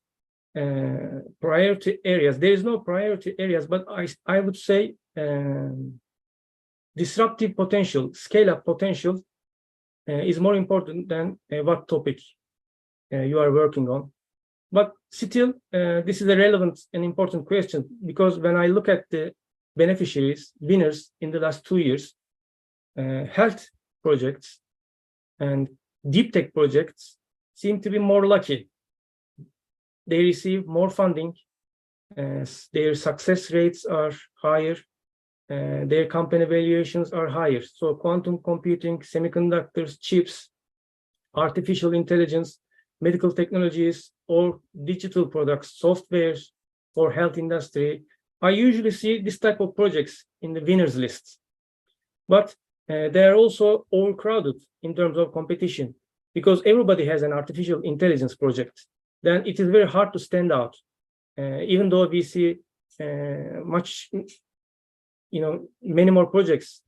priority areas, there is no priority areas, but I would say disruptive potential, scale-up potential is more important than what topic you are working on. But still, this is a relevant and important question, because when I look at the beneficiaries, winners in the last 2 years, health projects and deep tech projects seem to be more lucky. They receive more funding, their success rates are higher, their company valuations are higher. So quantum computing, semiconductors, chips, artificial intelligence, medical technologies, or digital products, software for health industry, I usually see this type of projects in the winners list. But they are also overcrowded in terms of competition, because everybody has an artificial intelligence project. Then it is very hard to stand out. Even though we see many more projects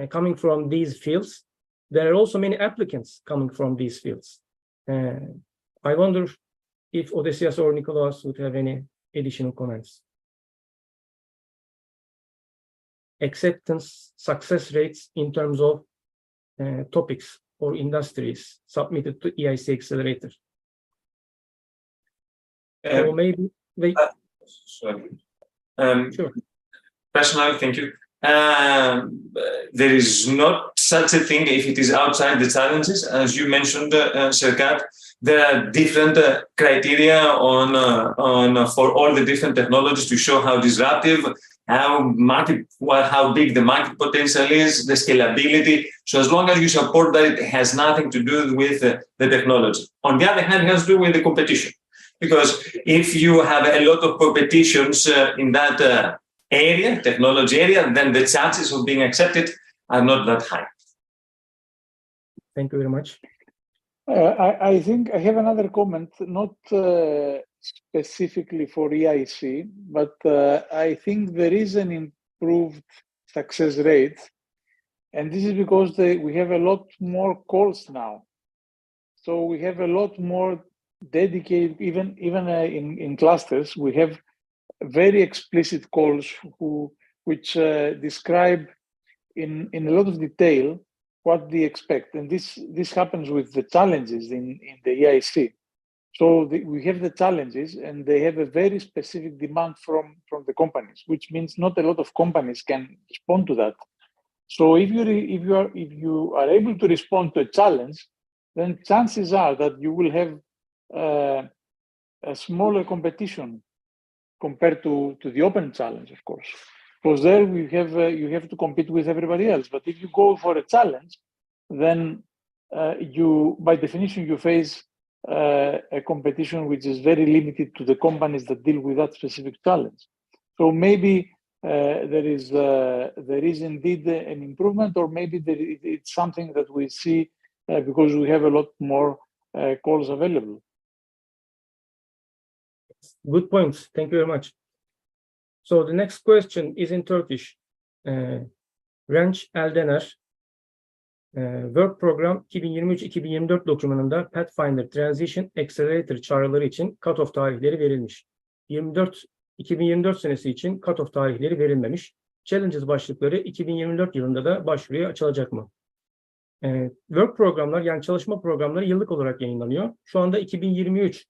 coming from these fields, there are also many applicants coming from these fields. I wonder if Odysseas or Nicholas would have any additional comments. Acceptance, success rates in terms of topics or industries submitted to EIC Accelerator. Or maybe wait. Sorry. Sure. Personally, thank you. There is not such a thing if it is outside the challenges. As you mentioned, Serkat, there are different criteria for all the different technologies to show how disruptive, how big the market potential is, the scalability. So as long as you support that, it has nothing to do with the technology. On the other hand, it has to do with the competition. Because if you have a lot of competitions in that area, technology area, then the chances of being accepted are not that high. Thank you very much. I think I have another comment, not specifically for EIC, but I think there is an improved success rate, and this is because we have a lot more calls now. So we have a lot more dedicated, even in clusters, we have very explicit calls which describe in a lot of detail what they expect, and this happens with the challenges in the EIC. So we have the challenges, and they have a very specific demand from the companies, which means not a lot of companies can respond to that. So if you are able to respond to a challenge, then chances are that you will have a smaller competition compared to the open challenge, of course. Because there you have to compete with everybody else. But if you go for a challenge, then you, by definition, you face a competition which is very limited to the companies that deal with that specific challenge. So maybe there is indeed an improvement, or maybe it's something that we see because we have a lot more calls available. Good points. Thank you very much. So the next question is in Turkish. Renç Eldener, Work Program 2023-2024 dokümanında Pathfinder Transition Accelerator çağrıları için cut-off tarihleri verilmiş. 2024 senesi için cut-off tarihleri verilmemiş. Challenges başlıkları 2024 yılında da başvuruya açılacak mı? Work programlar, yani çalışma programları yıllık olarak yayınlanıyor. Şu anda 2023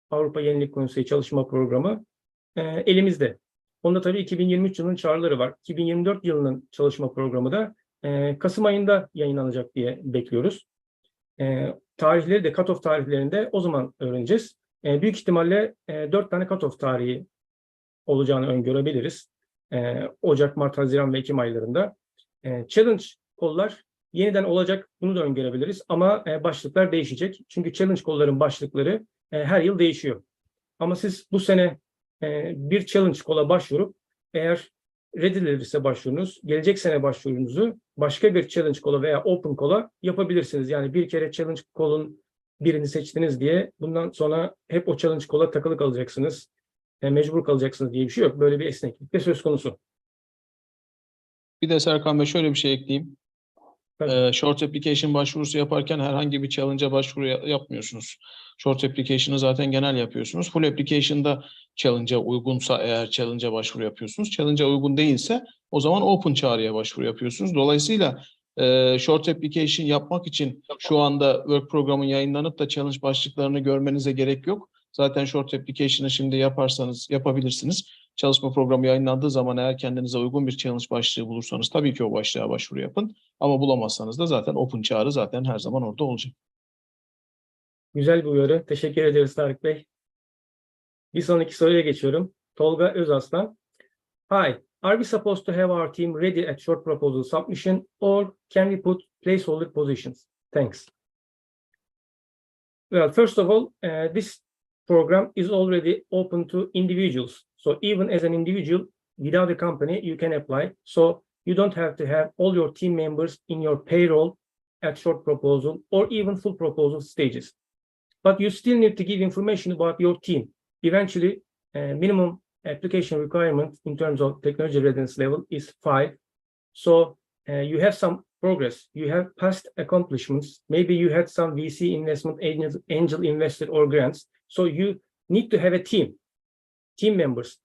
Avrupa Yenilik Konseyi Çalışma Programı elimizde. Onda tabii 2023 yılının çağrıları var. 2024 yılının çalışma programı da Kasım ayında yayınlanacak diye bekliyoruz. Tarihleri de, cut-off tarihlerini de o zaman öğreneceğiz. Büyük ihtimalle 4 tane cut-off tarihi olacağını öngörebiliriz. Ocak, Mart, Haziran ve Ekim aylarında. Challenge kollar yeniden olacak, bunu da öngörebiliriz. Ama başlıklar değişecek. Çünkü challenge kolların başlıkları her yıl değişiyor. Ama siz bu sene bir challenge kola başvurup eğer reddedilirse başvurunuz, gelecek sene başvurunuzu başka bir challenge kola veya open kola yapabilirsiniz. Yani bir kere challenge kolun birini seçtiniz diye bundan sonra hep o challenge kola takılı kalacaksınız, mecbur kalacaksınız diye bir şey yok. Böyle bir esneklik de söz konusu. Bir de Serkan Bey şöyle bir şey ekleyeyim. Short application başvurusu yaparken herhangi bir challenge'a başvuru yapmıyorsunuz. Short application'ı zaten genel yapıyorsunuz. Full application'da challenge'a uygunsa eğer challenge'a başvuru yapıyorsunuz. Challenge'a uygun değilse o zaman open çağrıya başvuru yapıyorsunuz. Dolayısıyla short application yapmak için şu anda work programın yayınlanıp da challenge başlıklarını görmenize gerek yok. Zaten short application'ı şimdi yaparsanız yapabilirsiniz. Çalışma programı yayınlandığı zaman eğer kendinize uygun bir challenge başlığı bulursanız tabii ki o başlığa başvuru yapın. Ama bulamazsanız da zaten open çağrı zaten her zaman orada olacak. Güzel bir uyarı. Teşekkür ederiz Tarık Bey. Bir sonraki soruya geçiyorum. Tolga Özaslan. Hi, are we supposed to have our team ready at short proposal submission or can we put placeholder positions? Thanks. Well, first of all, this program is already open to individuals. So even as an individual without a company, you can apply. So you don't have to have all your team members in your payroll at short proposal or even full proposal stages. But you still need to give information about your team. Eventually, minimum application requirement in terms of technology readiness level is 5. So you have some progress. You have past accomplishments. Maybe you had some VC investment, angel investor or grants. So you need to have a team members,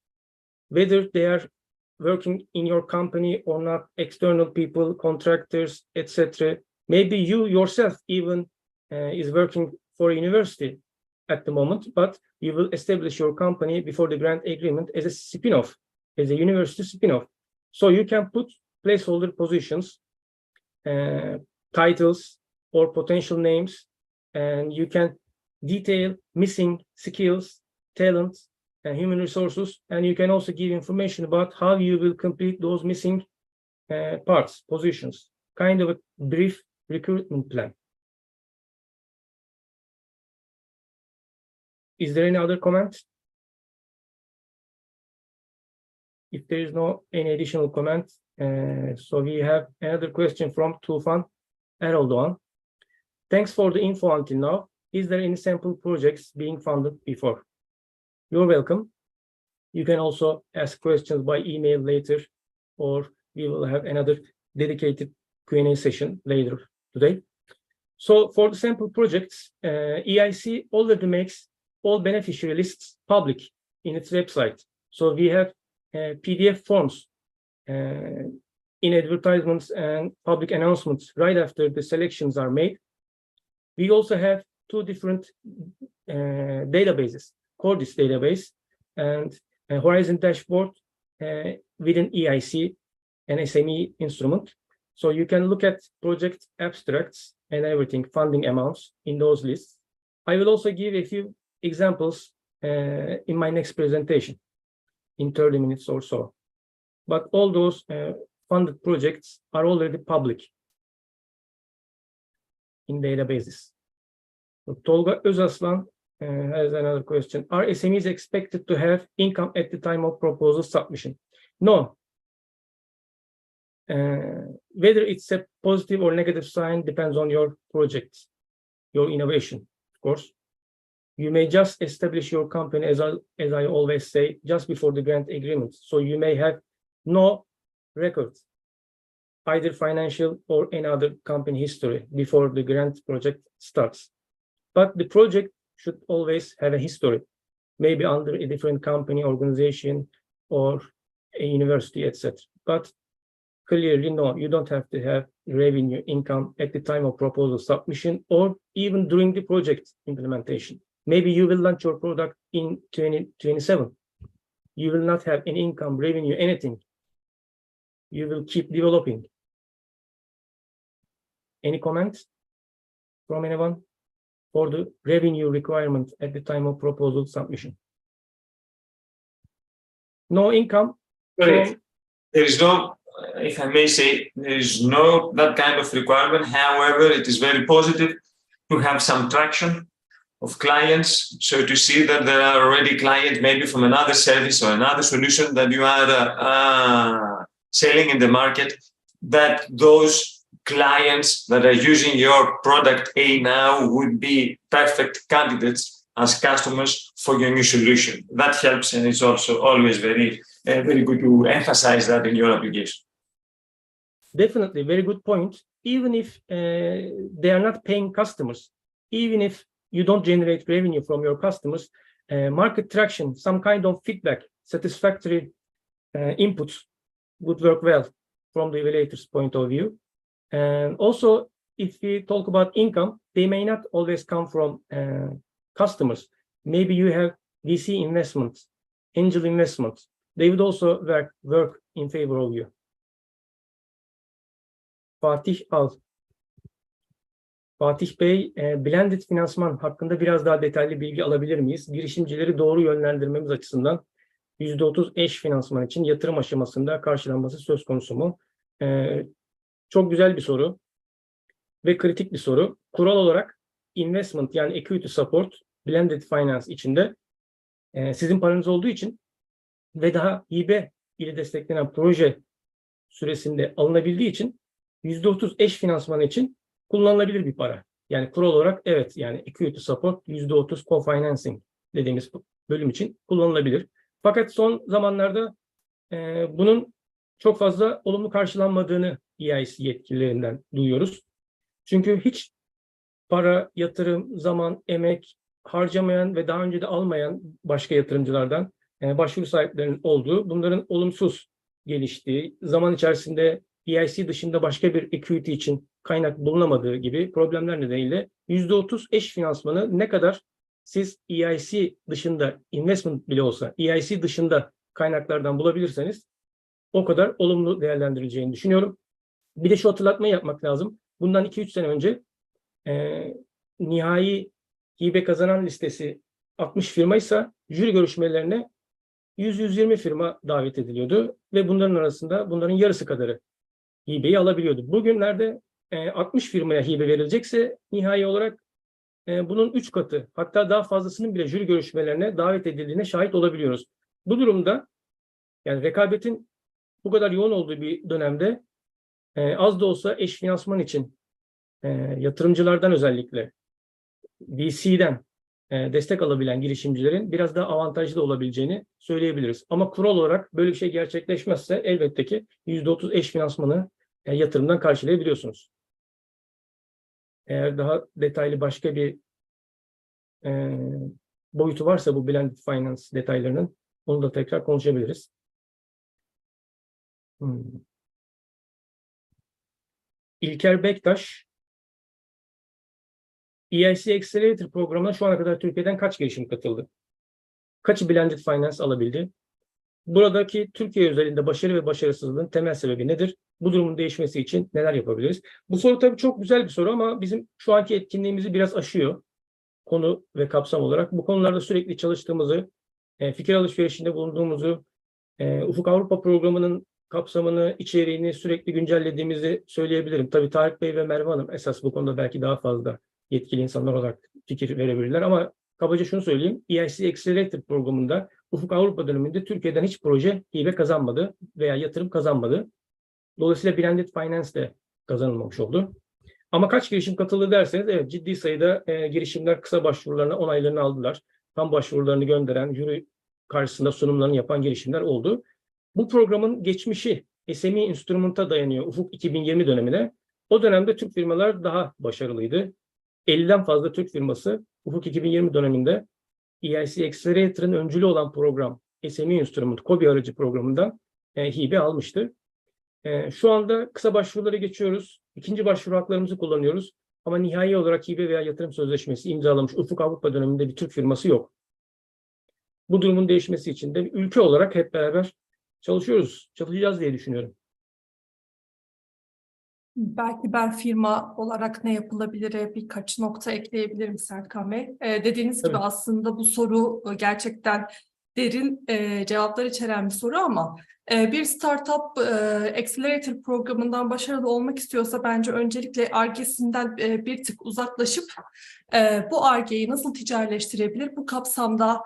whether they are working in your company or not, external people, contractors, etc. Maybe you yourself even is working for a university at the moment, but you will establish your company before the grant agreement as a spin-off, as a university spin-off. So you can put placeholder positions, titles, or potential names, and you can detail missing skills, talents, and human resources, and you can also give information about how you will complete those missing parts, positions, kind of a brief recruitment plan. Is there any other comments? If there is no any additional comments, so we have another question from Tufan Eroldoğan. Thanks for the info until now. Is there any sample projects being funded before? You're welcome. You can also ask questions by email later, or we will have another dedicated Q&A session later today. So for the sample projects, EIC already makes all beneficiary lists public in its website. So we have PDF forms in advertisements and public announcements right after the selections are made. We also have two different databases, Cordis database and Horizon dashboard within EIC, an SME instrument. So you can look at project abstracts and everything, funding amounts in those lists. I will also give a few examples in my next presentation. in 30 minutes or so. But all those funded projects are already public in databases. So Tolga Özaslan has another question. Are SMEs expected to have income at the time of proposal submission? No. Whether it's a positive or negative sign depends on your project, your innovation, of course. You may just establish your company, as I always say, just before the grant agreement. So you may have no records, either financial or any other company history before the grant project starts. But the project should always have a history, maybe under a different company, organization, or a university, etc. But clearly, no, you don't have to have revenue income at the time of proposal submission or even during the project implementation. Maybe you will launch your product in 2027. You will not have any income, revenue, anything. You will keep developing. Any comments from anyone for the revenue requirement at the time of proposal submission? No income. There is no, if I may say, there is no that kind of requirement. However, it is very positive to have some traction of clients. So to see that there are already clients, maybe from another service or another solution that you are selling in the market, that those clients that are using your product A now would be perfect candidates as customers for your new solution. That helps, and it's also always very good to emphasize that in your application. Definitely, very good point. Even if they are not paying customers, even if you don't generate revenue from your customers, market traction, some kind of feedback, satisfactory inputs would work well from the evaluator's point of view. And also, if we talk about income, they may not always come from customers. Maybe you have VC investments, angel investments. They would also work in favor of you. Fatih Al. Fatih Bey, blended finansman hakkında biraz daha detaylı bilgi alabilir miyiz? Girişimcileri doğru yönlendirmemiz açısından %30 eş finansman için yatırım aşamasında karşılanması söz konusu mu? Çok güzel bir soru ve kritik bir soru. Kural olarak investment yani equity support blended finance içinde sizin paranız olduğu için ve daha hibe ile desteklenen proje süresinde alınabildiği için %30 eş finansman için kullanılabilir bir para. Yani kural olarak evet, yani equity support %30 co-financing dediğimiz bölüm için kullanılabilir. Fakat son zamanlarda bunun çok fazla olumlu karşılanmadığını EIC yetkililerinden duyuyoruz. Çünkü hiç para, yatırım, zaman, emek harcamayan ve daha önce de almayan başka yatırımcılardan başvuru sahiplerinin olduğu, bunların olumsuz geliştiği, zaman içerisinde EIC dışında başka bir equity için kaynak bulunamadığı gibi problemler nedeniyle %30 eş finansmanı ne kadar siz EIC dışında, investment bile olsa EIC dışında kaynaklardan bulabilirseniz o kadar olumlu değerlendirileceğini düşünüyorum. Bir de şu hatırlatmayı yapmak lazım. Bundan 2-3 sene önce nihai hibe kazanan listesi 60 firmaysa jüri görüşmelerine 100-120 firma davet ediliyordu ve bunların arasında bunların yarısı kadarı hibeyi alabiliyordu. Bugünlerde 60 firmaya hibe verilecekse nihai olarak bunun 3 katı, hatta daha fazlasının bile jüri görüşmelerine davet edildiğine şahit olabiliyoruz. Bu durumda yani rekabetin bu kadar yoğun olduğu bir dönemde az da olsa eş finansman için yatırımcılardan, özellikle VC'den destek alabilen girişimcilerin biraz daha avantajlı da olabileceğini söyleyebiliriz. Ama kural olarak böyle bir şey gerçekleşmezse elbette ki %30 eş finansmanı yatırımdan karşılayabiliyorsunuz. Eğer daha detaylı başka bir boyutu varsa bu blended finance detaylarının, onu da tekrar konuşabiliriz. İlker Bektaş, EIC Accelerator programına şu ana kadar Türkiye'den kaç girişim katıldı? Kaçı blended finance alabildi? Buradaki Türkiye özelinde başarı ve başarısızlığın temel sebebi nedir? Bu durumun değişmesi için neler yapabiliriz? Bu soru tabii çok güzel bir soru ama bizim şu anki etkinliğimizi biraz aşıyor konu ve kapsam olarak. Bu konularda sürekli çalıştığımızı, fikir alışverişinde bulunduğumuzu, Ufuk Avrupa Programı'nın kapsamını, içeriğini sürekli güncellediğimizi söyleyebilirim. Tabii Tarık Bey ve Merve Hanım esas bu konuda belki daha fazla yetkili insanlar olarak fikir verebilirler ama kabaca şunu söyleyeyim. EIC Accelerator programında Ufuk Avrupa döneminde Türkiye'den hiç proje hibe kazanmadı veya yatırım kazanmadı. Dolayısıyla blended finance de kazanılmamış oldu. Ama kaç girişim katıldı derseniz evet ciddi sayıda girişimler kısa başvurularına onaylarını aldılar. Tam başvurularını gönderen, jüri karşısında sunumlarını yapan girişimler oldu. Bu programın geçmişi SME Instrument'a dayanıyor Ufuk 2020 dönemine. O dönemde Türk firmalar daha başarılıydı. 50'den fazla Türk firması Ufuk 2020 döneminde EIC Accelerator'ın öncülü olan program SME Instrument, KOBİ aracı programından hibe almıştı. Şu anda kısa başvuruları geçiyoruz. İkinci başvuru haklarımızı kullanıyoruz. Ama nihai olarak hibe veya yatırım sözleşmesi imzalamış Ufuk Avrupa döneminde bir Türk firması yok. Bu durumun değişmesi için de ülke olarak hep beraber çalışacağız diye düşünüyorum. Belki ben firma olarak ne yapılabilir birkaç nokta ekleyebilirim Serkan Bey. Dediğiniz gibi Tabii. aslında bu soru gerçekten derin cevaplar içeren bir soru ama bir startup Accelerator programından başarılı olmak istiyorsa bence öncelikle Ar-Ge'sinden bir tık uzaklaşıp bu Ar-Ge'yi nasıl ticarileştirebilir? Bu kapsamda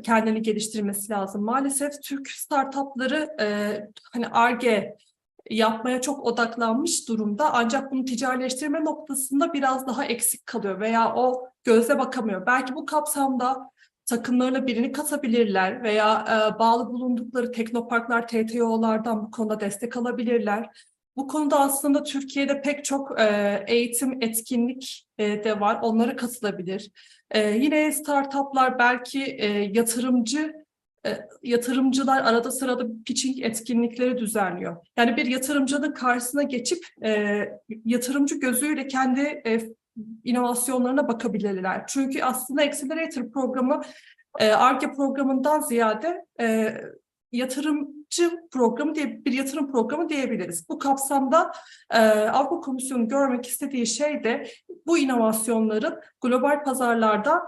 kendini geliştirmesi lazım. Maalesef Türk startupları hani Ar-Ge yapmaya çok odaklanmış durumda ancak bunu ticarileştirme noktasında biraz daha eksik kalıyor veya o gözle bakamıyor. Belki bu kapsamda takımlarına birini katabilirler veya bağlı bulundukları teknoparklar, TTO'lardan bu konuda destek alabilirler. Bu konuda aslında Türkiye'de pek çok eğitim, etkinlik de var. Onlara katılabilir. Yine startuplar belki yatırımcılar arada sırada pitching etkinlikleri düzenliyor. Yani bir yatırımcının karşısına geçip yatırımcı gözüyle kendi inovasyonlarına bakabilirler. Çünkü aslında Accelerator programı Ar-Ge programından ziyade yatırımcı programı diye bir yatırım programı diyebiliriz. Bu kapsamda Avrupa Komisyonu görmek istediği şey de bu inovasyonların global pazarlarda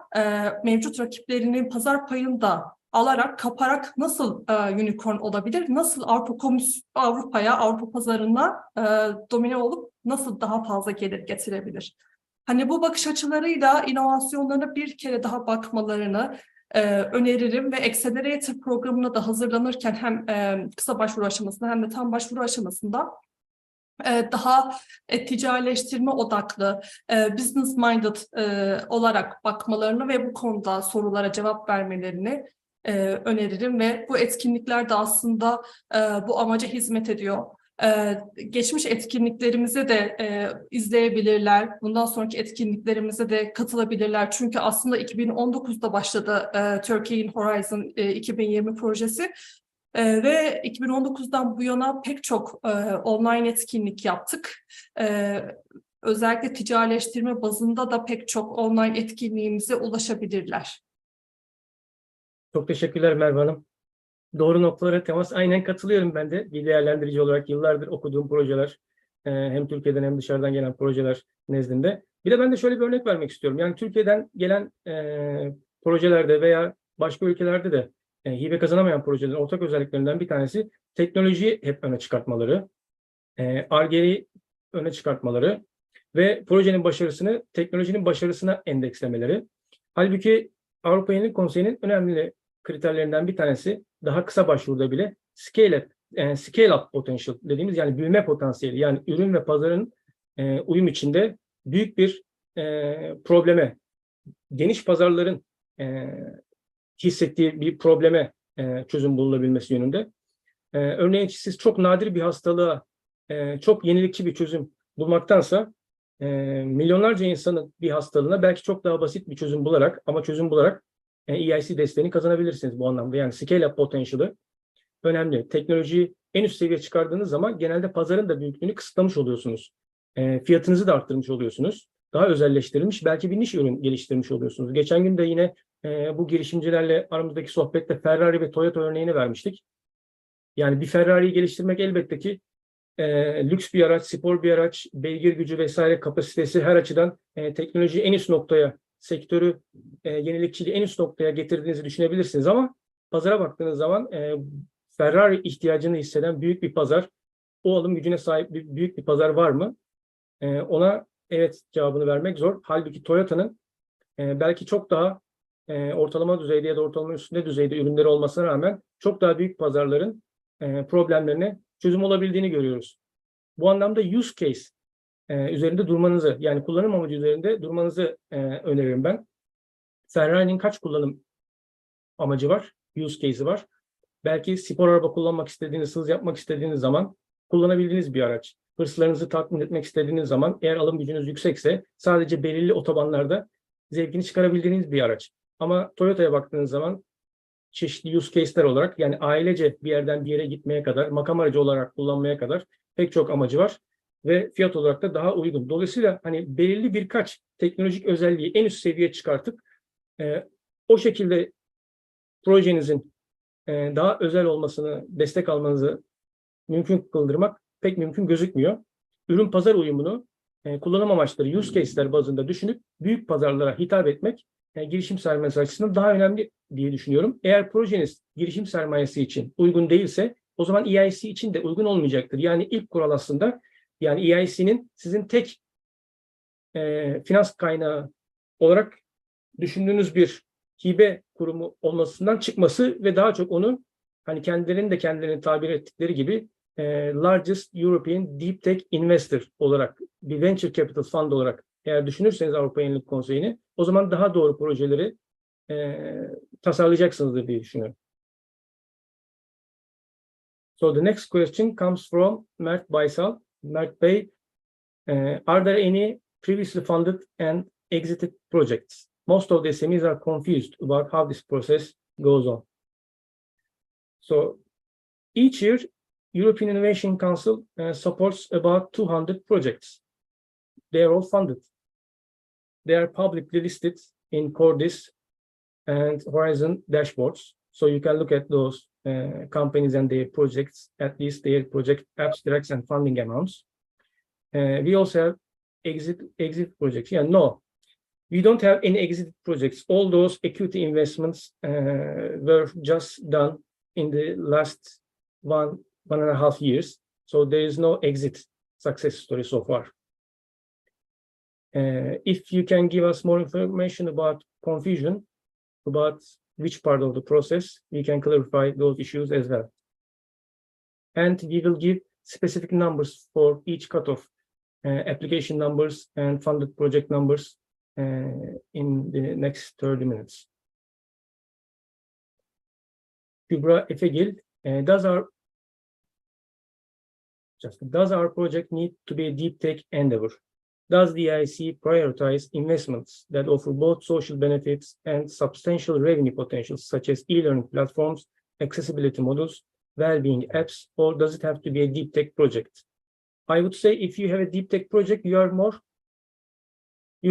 mevcut rakiplerinin pazar payını da alarak, kaparak nasıl unicorn olabilir? Nasıl Avrupa'ya, Avrupa pazarına domine olup nasıl daha fazla gelir getirebilir? Hani bu bakış açılarıyla inovasyonlarına bir kere daha bakmalarını öneririm ve Accelerator programına da hazırlanırken hem kısa başvuru aşamasında hem de tam başvuru aşamasında daha ticarileştirme odaklı, business minded olarak bakmalarını ve bu konuda sorulara cevap vermelerini öneririm ve bu etkinlikler de aslında bu amaca hizmet ediyor. Geçmiş etkinliklerimize de izleyebilirler. Bundan sonraki etkinliklerimize de katılabilirler. Çünkü aslında 2019'da başladı Turkey in Horizon 2020 projesi. Ve 2019'dan bu yana pek çok online etkinlik yaptık. Özellikle ticarileştirme bazında da pek çok online etkinliğimize ulaşabilirler. Çok teşekkürler Merve Hanım. Doğru noktalara temas. Aynen katılıyorum ben de. Bir değerlendirici olarak yıllardır okuduğum projeler, hem Türkiye'den hem dışarıdan gelen projeler nezdinde. Bir de ben de şöyle bir örnek vermek istiyorum. Yani Türkiye'den gelen projelerde veya başka ülkelerde de hibe kazanamayan projelerin ortak özelliklerinden bir tanesi teknolojiyi hep öne çıkartmaları, Ar-Ge'yi öne çıkartmaları ve projenin başarısını teknolojinin başarısına endekslemeleri. Halbuki Avrupa Yenilik Konseyi'nin önemli kriterlerinden bir tanesi daha kısa başvuruda bile scale up potential dediğimiz yani büyüme potansiyeli yani ürün ve pazarın uyum içinde büyük bir probleme, geniş pazarların hissettiği bir probleme çözüm bulunabilmesi yönünde. Örneğin siz çok nadir bir hastalığa çok yenilikçi bir çözüm bulmaktansa milyonlarca insanın bir hastalığına belki çok daha basit bir çözüm bularak EIC desteğini kazanabilirsiniz bu anlamda. Yani scale up potential'ı önemli. Teknolojiyi en üst seviyeye çıkardığınız zaman genelde pazarın da büyüklüğünü kısıtlamış oluyorsunuz. Fiyatınızı da arttırmış oluyorsunuz. Daha özelleştirilmiş belki bir niş ürün geliştirmiş oluyorsunuz. Geçen gün de yine bu girişimcilerle aramızdaki sohbette Ferrari ve Toyota örneğini vermiştik. Yani bir Ferrari'yi geliştirmek elbette ki lüks bir araç, spor bir araç, beygir gücü vesaire kapasitesi her açıdan teknolojiyi en üst noktaya, sektörü, yenilikçiliği en üst noktaya getirdiğinizi düşünebilirsiniz ama pazara baktığınız zaman Ferrari ihtiyacını hisseden büyük bir pazar, o alım gücüne sahip büyük bir pazar var mı? Ona evet cevabını vermek zor. Halbuki Toyota'nın belki çok daha ortalama düzeyde ya da ortalama üstünde düzeyde ürünleri olmasına rağmen çok daha büyük pazarların problemlerine çözüm olabildiğini görüyoruz. Bu anlamda use case üzerinde durmanızı, yani kullanım amacı üzerinde durmanızı öneririm ben. Ferrari'nin kaç kullanım amacı var? Use case'i var. Belki spor araba kullanmak istediğiniz, hız yapmak istediğiniz zaman kullanabildiğiniz bir araç. Hırslarınızı tatmin etmek istediğiniz zaman, eğer alım gücünüz yüksekse sadece belirli otobanlarda zevkini çıkarabildiğiniz bir araç. Ama Toyota'ya baktığınız zaman çeşitli use case'ler olarak, yani ailece bir yerden bir yere gitmeye kadar, makam aracı olarak kullanmaya kadar pek çok amacı var ve fiyat olarak da daha uygun. Dolayısıyla hani belirli birkaç teknolojik özelliği en üst seviyeye çıkartıp o şekilde projenizin daha özel olmasını, destek almanızı mümkün kıldırmak pek mümkün gözükmüyor. Ürün pazar uyumunu kullanım amaçları, use case'ler bazında düşünüp büyük pazarlara hitap etmek girişim sermayesi açısından daha önemli diye düşünüyorum. Eğer projeniz girişim sermayesi için uygun değilse o zaman EIC için de uygun olmayacaktır. Yani ilk kural aslında, yani EIC'nin sizin tek finans kaynağı olarak düşündüğünüz bir hibe kurumu olmasından çıkması ve daha çok onu, hani kendilerini tabir ettikleri gibi largest European Deep Tech Investor olarak, bir venture capital fund olarak eğer düşünürseniz Avrupa Yenilik Konseyi'ni, o zaman daha doğru projeleri tasarlayacaksınızdır diye düşünüyorum. So the next question comes from Mert Baysal. Mert Bey, are there any previously funded and exited projects? Most of the SMEs are confused about how this process goes on. So each year, European Innovation Council supports about 200 projects. They are all funded. They are publicly listed in Cordis and Horizon dashboards. So you can look at those companies and their projects, at least their project abstracts and funding amounts. We also have exit projects. Yeah, no, we don't have any exit projects. All those equity investments were just done in the last 1.5 years. So there is no exit success story so far. If you can give us more information about confusion, about which part of the process, we can clarify those issues as well. And we will give specific numbers for each cutoff, application numbers and funded project numbers in the next 30 minutes. Kübra Efegil, does our project need to be a deep tech endeavor? Does the EIC prioritize investments that offer both social benefits and substantial revenue potentials, such as e-learning platforms, accessibility models, well-being apps, or does it have to be a deep tech project? I would say if you have a deep tech project, you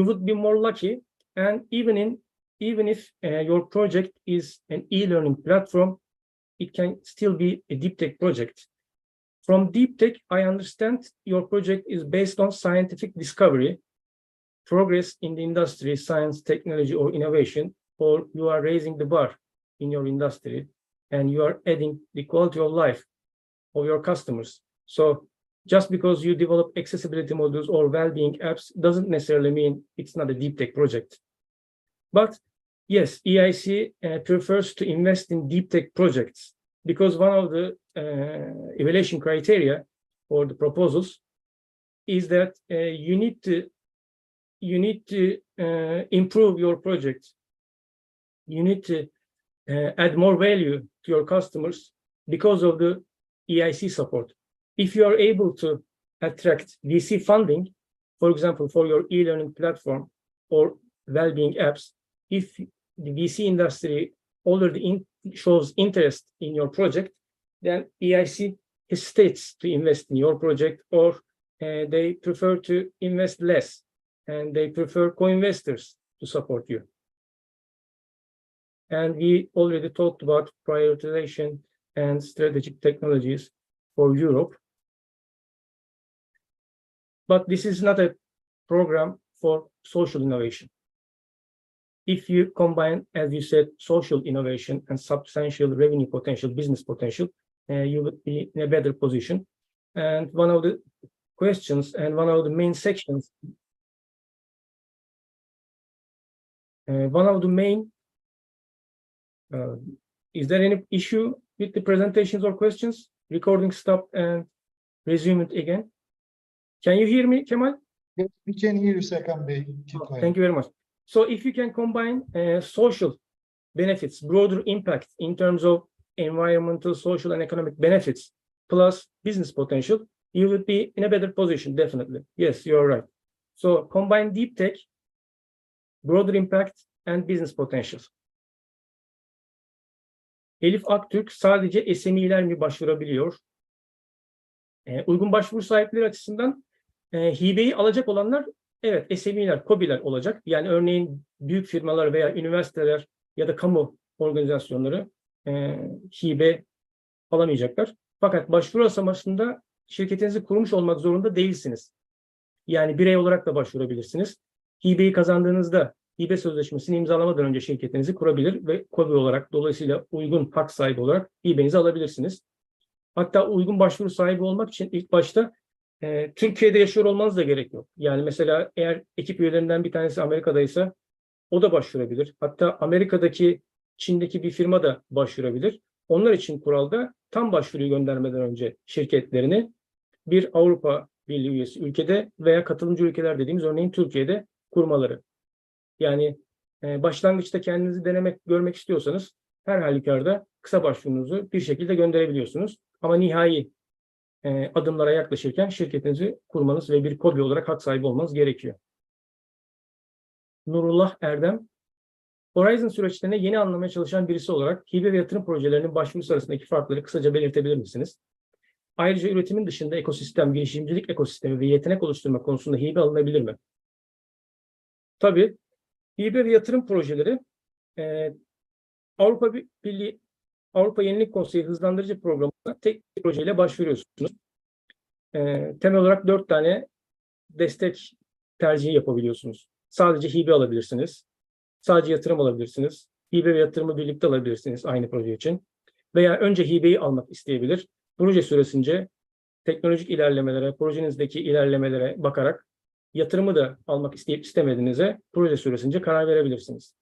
would be more lucky. And even if your project is an e-learning platform, it can still be a deep tech project. From deep tech, I understand your project is based on scientific discovery, progress in the industry, science, technology, or innovation, or you are raising the bar in your industry and you are adding the quality of life of your customers. So just because you develop accessibility modules or well-being apps doesn't necessarily mean it's not a deep tech project. But yes, EIC prefers to invest in deep tech projects because one of the evaluation criteria for the proposals is that you need to improve your project. You need to add more value to your customers because of the EIC support. If you are able to attract VC funding, for example, for your e-learning platform or well-being apps, if the VC industry already shows interest in your project, then EIC hesitates to invest in your project, or they prefer to invest less, and they prefer co-investors to support you. And we already talked about prioritization and strategic technologies for Europe. But this is not a program for social innovation. If you combine, as you said, social innovation and substantial revenue potential, business potential, you would be in a better position. And one of the questions and one of the main sections, is there any issue with the presentations or questions? Recording stopped and resume it again. Can you hear me, Kemal? Yes, we can hear you, Serkan Bey. Keep Oh, going. thank you very much. So if you can combine social benefits, broader impact in terms of environmental, social, and economic benefits, plus business potential, you would be in a better position, definitely. Yes, you're right. So combine deep tech, broader impact, and business potential. Elif Aktürk, sadece SME'ler mi başvurabiliyor? Uygun başvuru sahipleri açısından hibeyi alacak olanlar, evet, SME'ler, KOBİ'ler olacak. Yani örneğin büyük firmalar veya üniversiteler ya da kamu organizasyonları hibe alamayacaklar. Fakat başvuru aşamasında şirketinizi kurmuş olmak zorunda değilsiniz. Yani birey olarak da başvurabilirsiniz. Hibeyi kazandığınızda hibe sözleşmesini imzalamadan önce şirketinizi kurabilir ve KOBİ olarak, dolayısıyla uygun hak sahibi olarak hibenizi alabilirsiniz. Hatta uygun başvuru sahibi olmak için ilk başta Türkiye'de yaşıyor olmanız da gerek yok. Yani mesela eğer ekip üyelerinden bir tanesi Amerika'daysa o da başvurabilir. Hatta Amerika'daki, Çin'deki bir firma da başvurabilir. Onlar için kuralda tam başvuruyu göndermeden önce şirketlerini bir Avrupa Birliği üyesi ülkede veya katılımcı ülkeler dediğimiz örneğin Türkiye'de kurmaları. Yani başlangıçta kendinizi görmek istiyorsanız her halükarda kısa başvurunuzu bir şekilde gönderebiliyorsunuz. Ama nihai adımlara yaklaşırken şirketinizi kurmanız ve bir KOBİ olarak hak sahibi olmanız gerekiyor. Nurullah Erdem, Horizon süreçlerine yeni anlamaya çalışan birisi olarak hibe ve yatırım projelerinin başvurusu arasındaki farkları kısaca belirtebilir misiniz? Ayrıca üretimin dışında ekosistem, girişimcilik ekosistemi ve yetenek oluşturma konusunda hibe alınabilir mi? Tabii, hibe ve yatırım projeleri Avrupa Birliği, Avrupa Yenilik Konseyi Hızlandırıcı Programı'na tek bir projeyle başvuruyorsunuz. Temel olarak 4 tane destek tercihi yapabiliyorsunuz. Sadece hibe alabilirsiniz. Sadece yatırım alabilirsiniz. Hibe ve yatırımı birlikte alabilirsiniz aynı proje için. Veya önce hibeyi almak isteyebilir. Proje süresince teknolojik ilerlemelere, projenizdeki ilerlemelere bakarak yatırımı da almak isteyip istemediğinize proje süresince karar verebilirsiniz.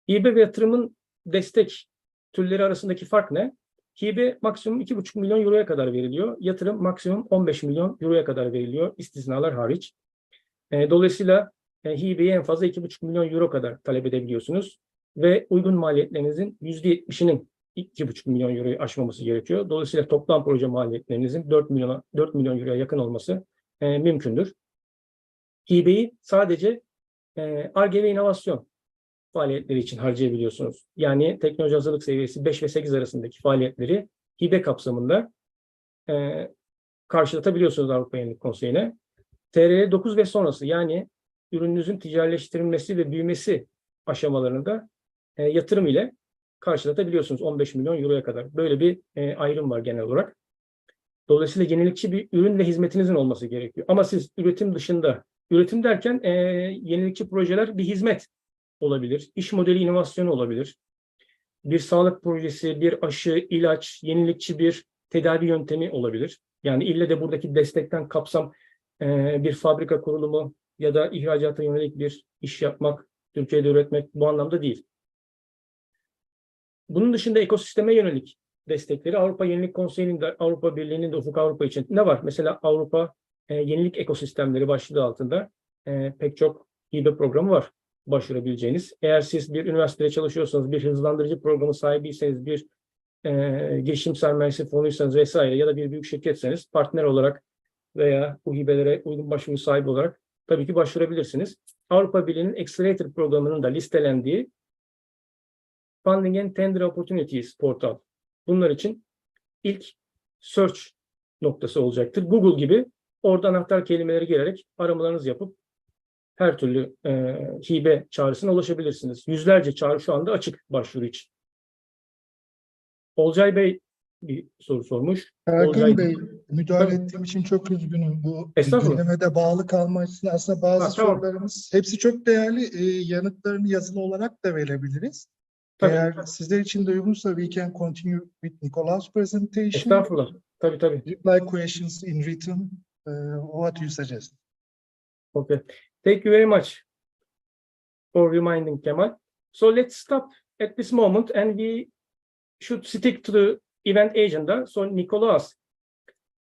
Hibe ve yatırımın destek türleri arasındaki fark ne? Hibe maksimum 2,5 milyon euroya kadar veriliyor. Yatırım maksimum 15 milyon euroya kadar veriliyor, istisnalar hariç. Dolayısıyla hibeyi en fazla 2,5 milyon euro kadar talep edebiliyorsunuz. Ve uygun maliyetlerinizin %70'inin 2,5 milyon euroyu aşmaması gerekiyor. Dolayısıyla toplam proje maliyetlerinizin 4 milyon euroya yakın olması mümkündür. Hibeyi sadece Ar-Ge ve inovasyon faaliyetleri için harcayabiliyorsunuz. Yani teknoloji hazırlık seviyesi 5 ve 8 arasındaki faaliyetleri hibe kapsamında karşılatabiliyorsunuz Avrupa Yenilik Konseyi'ne. TR 9 ve sonrası, yani ürününüzün ticaretleştirilmesi ve büyümesi aşamalarında yatırım ile karşılatabiliyorsunuz 15 milyon euroya kadar. Böyle bir ayrım var genel olarak. Dolayısıyla yenilikçi bir ürün ve hizmetinizin olması gerekiyor. Ama siz üretim dışında, üretim derken yenilikçi projeler bir hizmet olabilir, iş modeli inovasyonu olabilir, bir sağlık projesi, bir aşı, ilaç, yenilikçi bir tedavi yöntemi olabilir. Yani ille de buradaki destekten kapsam bir fabrika kurulumu ya da ihracata yönelik bir iş yapmak, Türkiye'de üretmek bu anlamda değil. Bunun dışında ekosisteme yönelik destekleri Avrupa Yenilik Konseyi'nin de, Avrupa Birliği'nin de Ufuk Avrupa için ne var? Mesela Avrupa Yenilik Ekosistemleri başlığı altında pek çok hibe programı var başvurabileceğiniz. Eğer siz bir üniversitede çalışıyorsanız, bir hızlandırıcı programı sahibiyseniz, bir girişim sermayesi fonuysanız vesaire ya da bir büyük şirketseniz partner olarak veya bu hibelere uygun başvuru sahibi olarak tabii ki başvurabilirsiniz. Avrupa Birliği'nin Accelerator programının da listelendiği Funding and Tender Opportunities portal. Bunlar için ilk search noktası olacaktır. Google gibi orada anahtar kelimeleri girerek aramalarınızı yapıp her türlü hibe çağrısına ulaşabilirsiniz. Yüzlerce çağrı şu anda açık başvuru için. Olcay Bey bir soru sormuş. Erkan Bey, müdahale ettiğim için çok üzgünüm. Bu Estağfurullah. gündeme de bağlı kalmak için aslında bazı Tamam. sorularımız hepsi çok değerli. Yanıtlarını yazılı olarak da verebiliriz. Tabii. Eğer sizler için de uygunsa we can continue with Nikolaus' presentation. Estağfurullah. Tabii. Reply questions in written. What do you suggest? Okay. Thank you very much for reminding Kemal. So let's stop at this moment and we should stick to the event agenda. So Nikolaus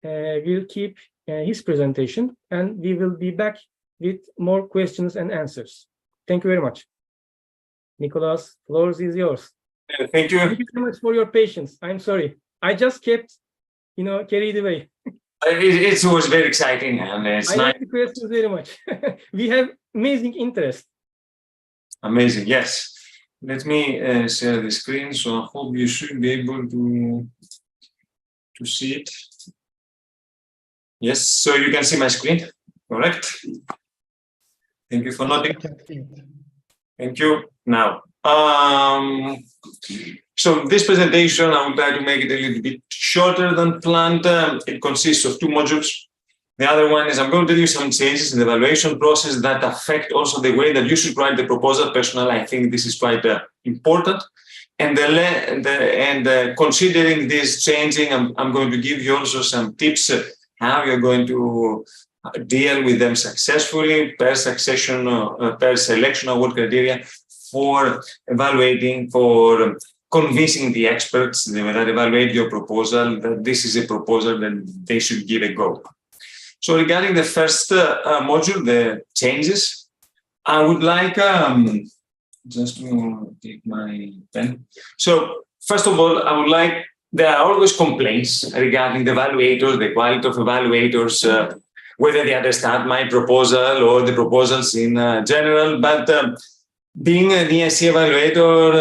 will keep his presentation and we will be back with more questions and answers. Thank you very much. Nikolaus, floor is yours. Thank you. Thank you so much for your patience. I'm sorry. I just kept, carried away. It was very exciting and it's I nice. like the questions very much. We have amazing interest. Amazing, yes. Let me share the screen, so I hope you should be able to see it. Yes, so you can see my screen, correct? Thank you for nodding. I can see it. Thank you. Now, so this presentation, I will try to make it a little bit shorter than planned. It consists of two modules. The other one is I'm going to do some changes in the evaluation process that affect also the way that you should write the proposal. Personally, I think this is quite important. And considering this changing, I'm going to give you also some tips how you're going to deal with them successfully per selection award criteria for evaluating, for convincing the experts that evaluate your proposal that this is a proposal that they should give a go. So regarding the first module, the changes, I would like just to take my pen. So first of all, I would like, there are always complaints regarding the evaluators, the quality of evaluators, whether they understand my proposal or the proposals in general, but being an EIC evaluator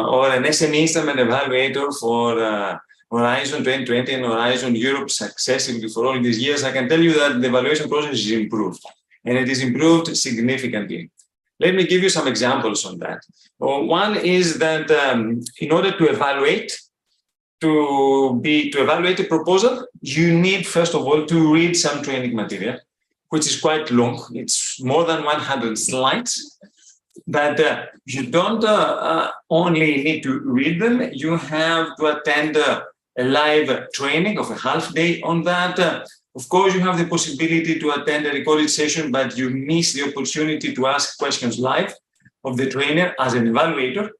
or an SME instrument evaluator for Horizon 2020 and Horizon Europe successively for all these years, I can tell you that the evaluation process is improved, and it is improved significantly. Let me give you some examples on that. One is that in order to evaluate a proposal, you need, first of all, to read some training material, which is quite long. It's more than 100 slides. But you don't only need to read them, you have to attend a live training of a half day on that. Of course, you have the possibility to attend a recorded session, but you miss the opportunity to ask questions live of the trainer as an evaluator.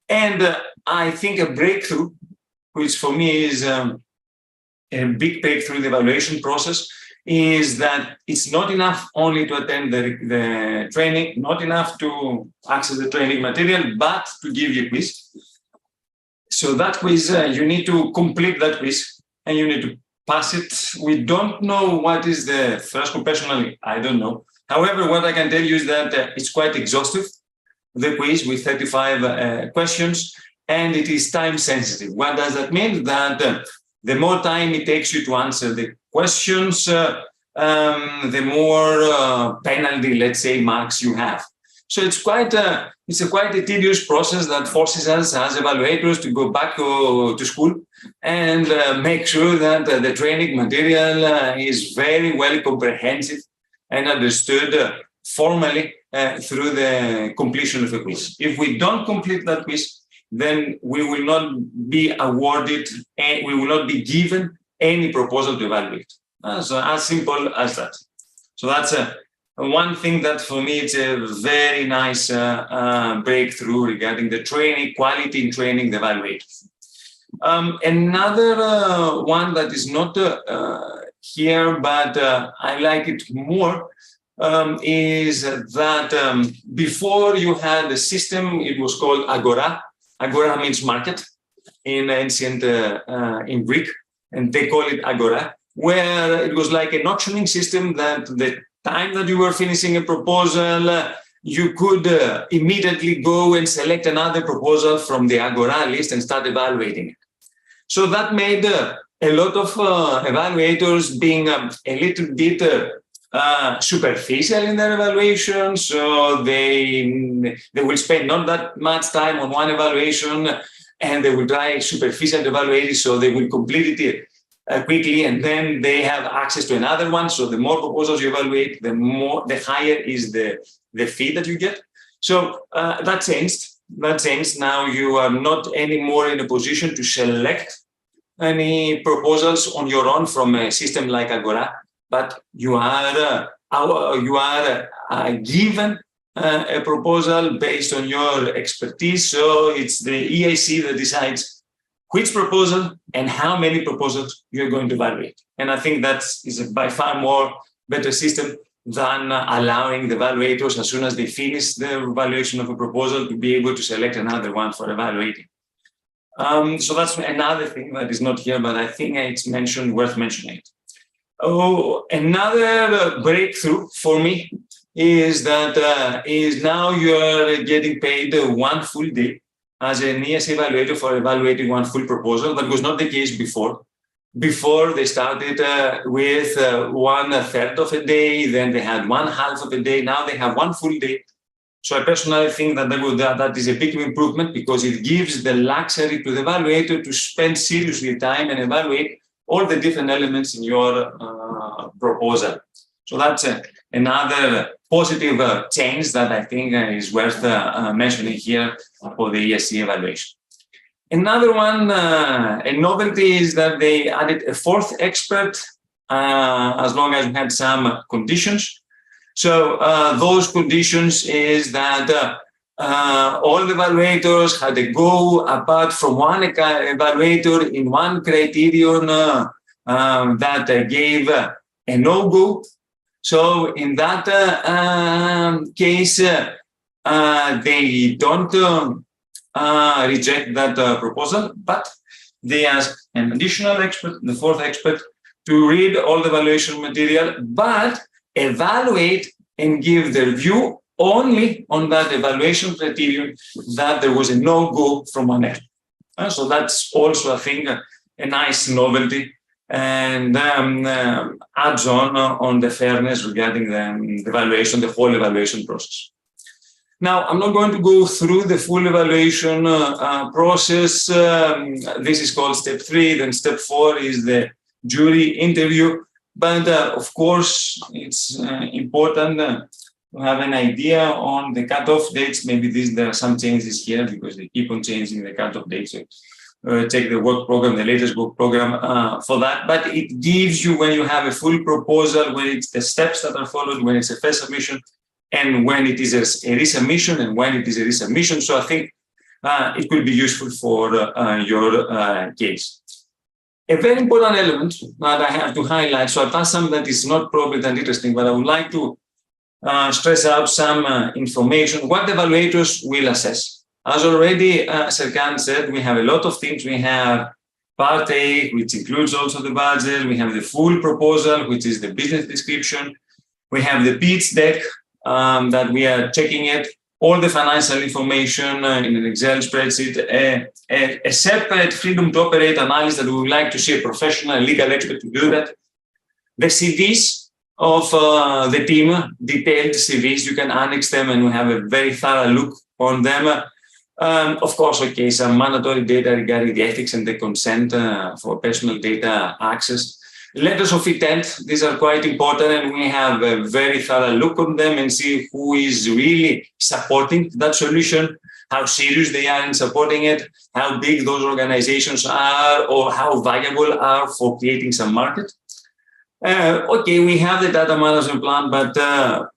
And I think a breakthrough, which for me is a big breakthrough in the evaluation process, is that it's not enough only to attend the training, not enough to access the training material, but to give you a quiz. So that quiz, you need to complete that quiz and you need to pass it. We don't know what is the threshold. Personally, I don't know. However, what I can tell you is that it's quite exhaustive, the quiz with 35 questions, and it is time sensitive. What does that mean? That the more time it takes you to answer the questions, the more penalty, let's say, marks you have. So it's quite a tedious process that forces us as evaluators to go back to school and make sure that the training material is very well comprehensive and understood formally through the completion of a quiz. If we don't complete that quiz, then we will not be awarded and we will not be given any proposal to evaluate. So as simple as that. So that's one thing that for me it's a very nice breakthrough regarding the training, quality in training the evaluators. Another one that is not here, but I like it more, is that before you had a system, it was called Agora. Agora means market in ancient in Greek, and they call it Agora, where it was like an auctioning system that the time that you were finishing a proposal, you could immediately go and select another proposal from the Agora list and start evaluating it. So that made a lot of evaluators being a little bit superficial in their evaluation. So they will spend not that much time on one evaluation and they will try superficial to evaluate it, so they will complete it quickly, and then they have access to another one. So the more proposals you evaluate, the higher is the fee that you get. So that changed. That means now you are not anymore in a position to select any proposals on your own from a system like Agora, but you are given a proposal based on your expertise. So it's the EIC that decides which proposal and how many proposals you're going to evaluate. And I think that is a by far more better system than allowing the evaluators, as soon as they finish the evaluation of a proposal, to be able to select another one for evaluating. So that's another thing that is not here, but I think it's worth mentioning. Oh, another breakthrough for me is that is now you're getting paid one full day as an EIC evaluator for evaluating one full proposal. That was not the case before. Before they started with 1/3 of a day, then they had 1/2 of a day. Now they have one full day. So I personally think that that is a big improvement, because it gives the luxury to the evaluator to spend seriously time and evaluate all the different elements in your proposal. So that's another positive change that I think is worth mentioning here for the EIC evaluation. Another one, a novelty, is that they added a fourth expert as long as we had some conditions. So those conditions is that all the evaluators had to go apart from one evaluator in one criterion that gave a no-go. So in that case, they don't reject that proposal, but they ask an additional expert, the fourth expert, to read all the evaluation material, but evaluate and give their view only on that evaluation criterion that there was a no-go from one expert. So that's also, I think, a nice novelty, and adds on the fairness regarding the evaluation, the whole evaluation process. Now, I'm not going to go through the full evaluation process. This is called step 3. Then step 4 is the jury interview. But of course, it's important to have an idea on the cutoff dates. Maybe there are some changes here because they keep on changing the cutoff dates. So check the work program, the latest work program for that. But it gives you, when you have a full proposal, when it's the steps that are followed, when it's a first submission, and when it is a resubmission, and when it is a resubmission. So I think it could be useful for your case. A very important element that I have to highlight, so I've done something that is not probably that interesting, but I would like to stress out some information, what the evaluators will assess. As already Serkan said, we have a lot of things. We have part A, which includes also the budget. We have the full proposal, which is the business description. We have the pitch deck that we are checking it, all the financial information in an Excel spreadsheet, a separate freedom to operate analysis that we would like to see a professional legal expert to do that. The CVs of the team, detailed CVs, you can annex them and we have a very thorough look on them. Of course, okay, some mandatory data regarding the ethics and the consent for personal data access. Letters of intent, these are quite important, and we have a very thorough look on them and see who is really supporting that solution, how serious they are in supporting it, how big those organizations are, or how valuable are for creating some market. Okay, we have the data management plan, but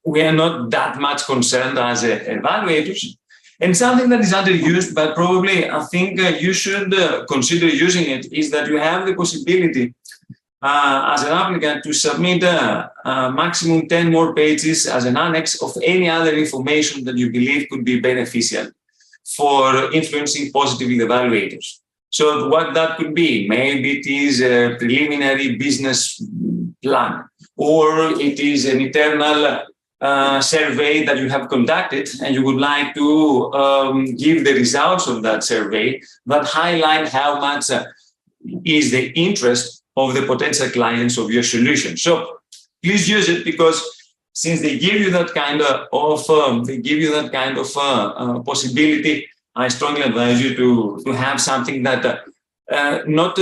we are not that much concerned as evaluators. And something that is underused, but probably I think you should consider using it, is that you have the possibility as an applicant to submit maximum 10 more pages as an annex of any other information that you believe could be beneficial for influencing positively the evaluators. So what that could be, maybe it is a preliminary business plan, or it is an internal survey that you have conducted and you would like to give the results of that survey that highlight how much is the interest of the potential clients of your solution. So please use it, because since they give you that kind of possibility, I strongly advise you to have something that not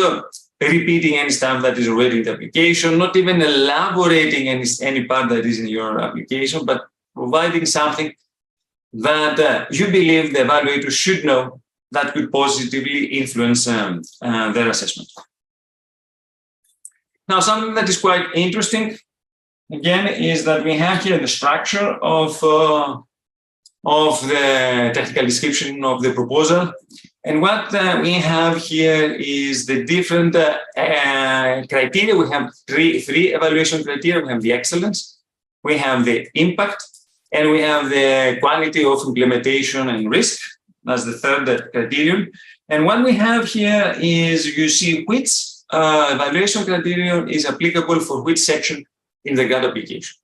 repeating any stuff that is already in the application, not even elaborating any part that is in your application, but providing something that you believe the evaluator should know that could positively influence their assessment. Now, something that is quite interesting, again, is that we have here the structure of the technical description of the proposal. And what we have here is the different criteria. We have three evaluation criteria. We have the excellence, we have the impact, and we have the quality of implementation and risk. That's the third criterion. And what we have here is you see which evaluation criterion is applicable for which section in the grant application.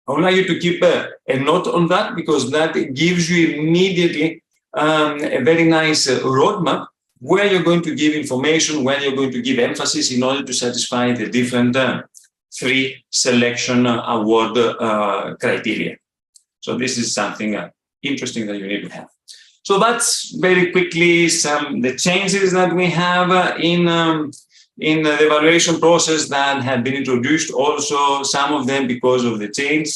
I would like you to keep a note on that, because that gives you immediately a very nice roadmap where you're going to give information, where you're going to give emphasis in order to satisfy the different three selection award criteria. So this is something interesting that you need to have. So that's very quickly the changes that we have in the evaluation process that have been introduced, also some of them because of the change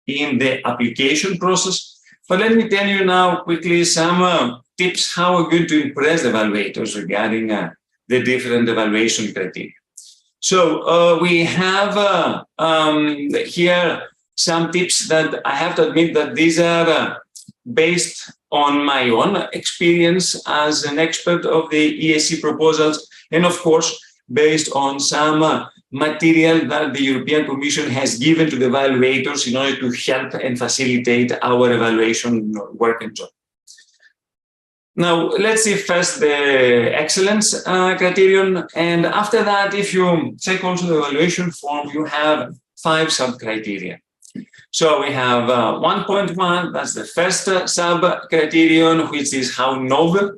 in the application process. But let me tell you now quickly some tips how we're going to impress the evaluators regarding the different evaluation criteria. So we have here some tips that I have to admit that these are based on my own experience as an expert of the EIC proposals, and of course, based on some material that the European Commission has given to the evaluators in order to help and facilitate our evaluation work and job. Now, let's see first the excellence criterion. And after that, if you check also the evaluation form, you have 5 sub-criteria. So we have 1.1, that's the first sub-criterion, which is how novel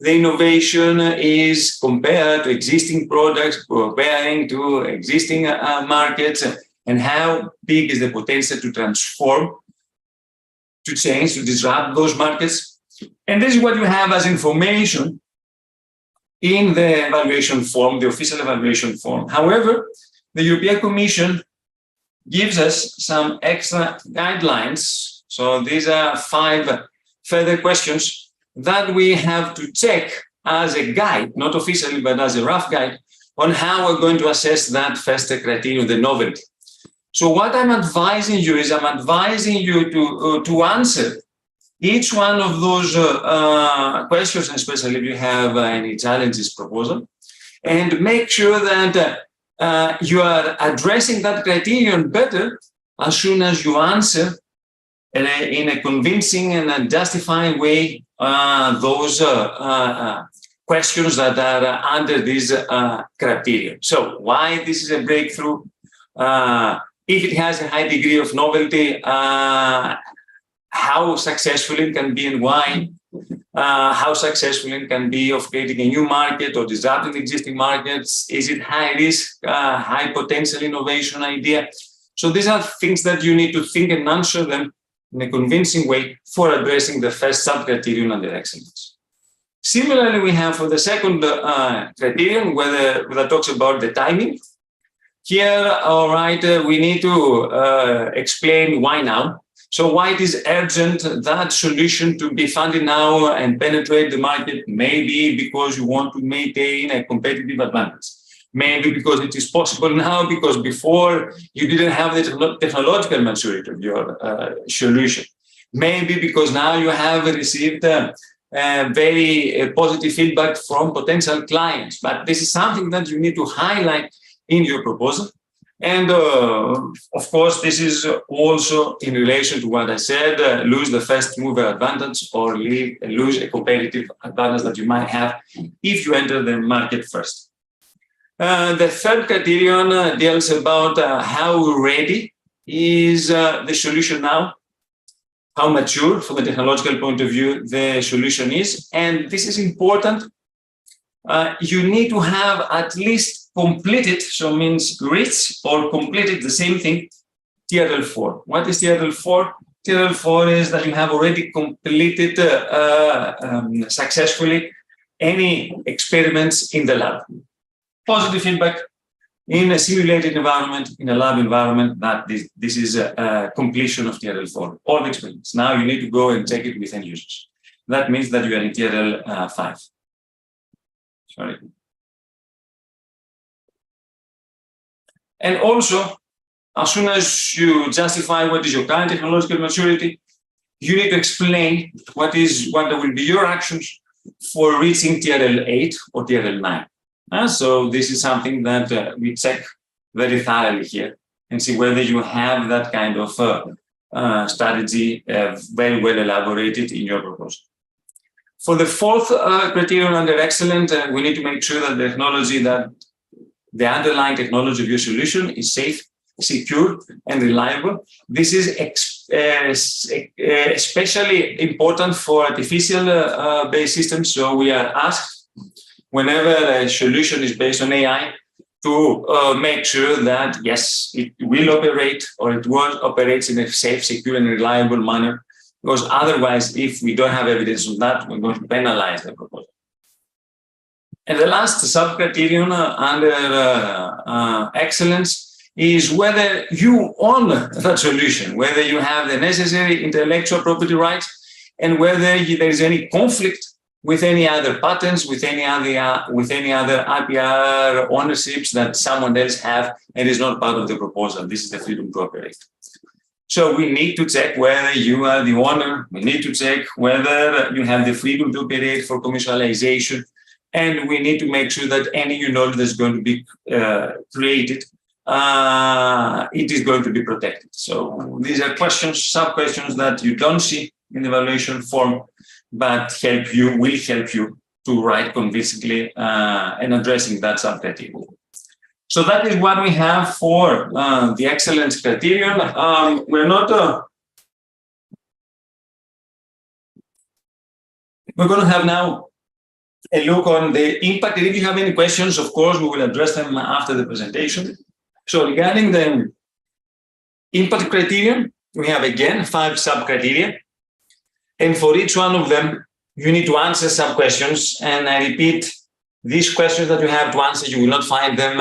the innovation is compared to existing products, comparing to existing markets, and how big is the potential to transform, to change, to disrupt those markets. And this is what you have as information in the evaluation form, the official evaluation form. However, the European Commission gives us some extra guidelines. So these are 5 further questions that we have to check as a guide, not officially, but as a rough guide, on how we're going to assess that first criterion, the novelty. So what I'm advising you is I'm advising you to answer each one of those questions, especially if you have any challenges proposal, and make sure that you are addressing that criterion better as soon as you answer in a convincing and a justifying way those questions that are under this criteria. So why this is a breakthrough? If it has a high degree of novelty, how successful it can be and why? How successful it can be of creating a new market or disrupting existing markets? Is it high risk, high potential innovation idea? So these are things that you need to think and answer them in a convincing way for addressing the first sub-criterion under excellence. Similarly, we have for the second criterion, where that talks about the timing. Here, all right, we need to explain why now. So why it is urgent that solution to be funded now and penetrate the market? Maybe because you want to maintain a competitive advantage. Maybe because it is possible now, because before you didn't have the technological maturity of your solution. Maybe because now you have received very positive feedback from potential clients. But this is something that you need to highlight in your proposal. And of course, this is also in relation to what I said, lose the first mover advantage or lose a competitive advantage that you might have if you enter the market first. The third criterion deals about how ready is the solution now, how mature from a technological point of view the solution is. And this is important. You need to have at least completed, so means reached or completed the same thing, TRL4. What is TRL4? TRL4 is that you have already completed successfully any experiments in the lab. Positive feedback, in a simulated environment, in a lab environment, that this is a completion of TRL4, all the experiments. Now you need to go and check it with end users. That means that you are in TRL5. Sorry. And also, as soon as you justify what is your current technological maturity, you need to explain what will be your actions for reaching TRL8 or TRL9. So this is something that we check very thoroughly here and see whether you have that kind of strategy very well elaborated in your proposal. For the fourth criterion under excellent, we need to make sure that the technology, that the underlying technology of your solution is safe, secure, and reliable. This is especially important for artificial based systems. So we are asked, whenever a solution is based on AI, to make sure that, yes, it will operate or it operates in a safe, secure, and reliable manner. Because otherwise, if we don't have evidence of that, we're going to penalize the proposal. And the last sub-criterion under excellence is whether you own that solution, whether you have the necessary intellectual property rights, and whether there is any conflict with any other patents, with any other IPR ownerships that someone else have and is not part of the proposal. This is the freedom to operate. So we need to check whether you are the owner. We need to check whether you have the freedom to operate for commercialization. And we need to make sure that any new knowledge that's going to be created, it is going to be protected. So these are questions, sub-questions that you don't see in the evaluation form, but will help you to write convincingly and addressing that sub-criteria. So that is what we have for the excellence criterion. We're going to have now a look on the impact. If you have any questions, of course, we will address them after the presentation. So regarding the impact criterion, we have again 5 sub-criteria. And for each one of them, you need to answer some questions. And I repeat, these questions that you have to answer, you will not find them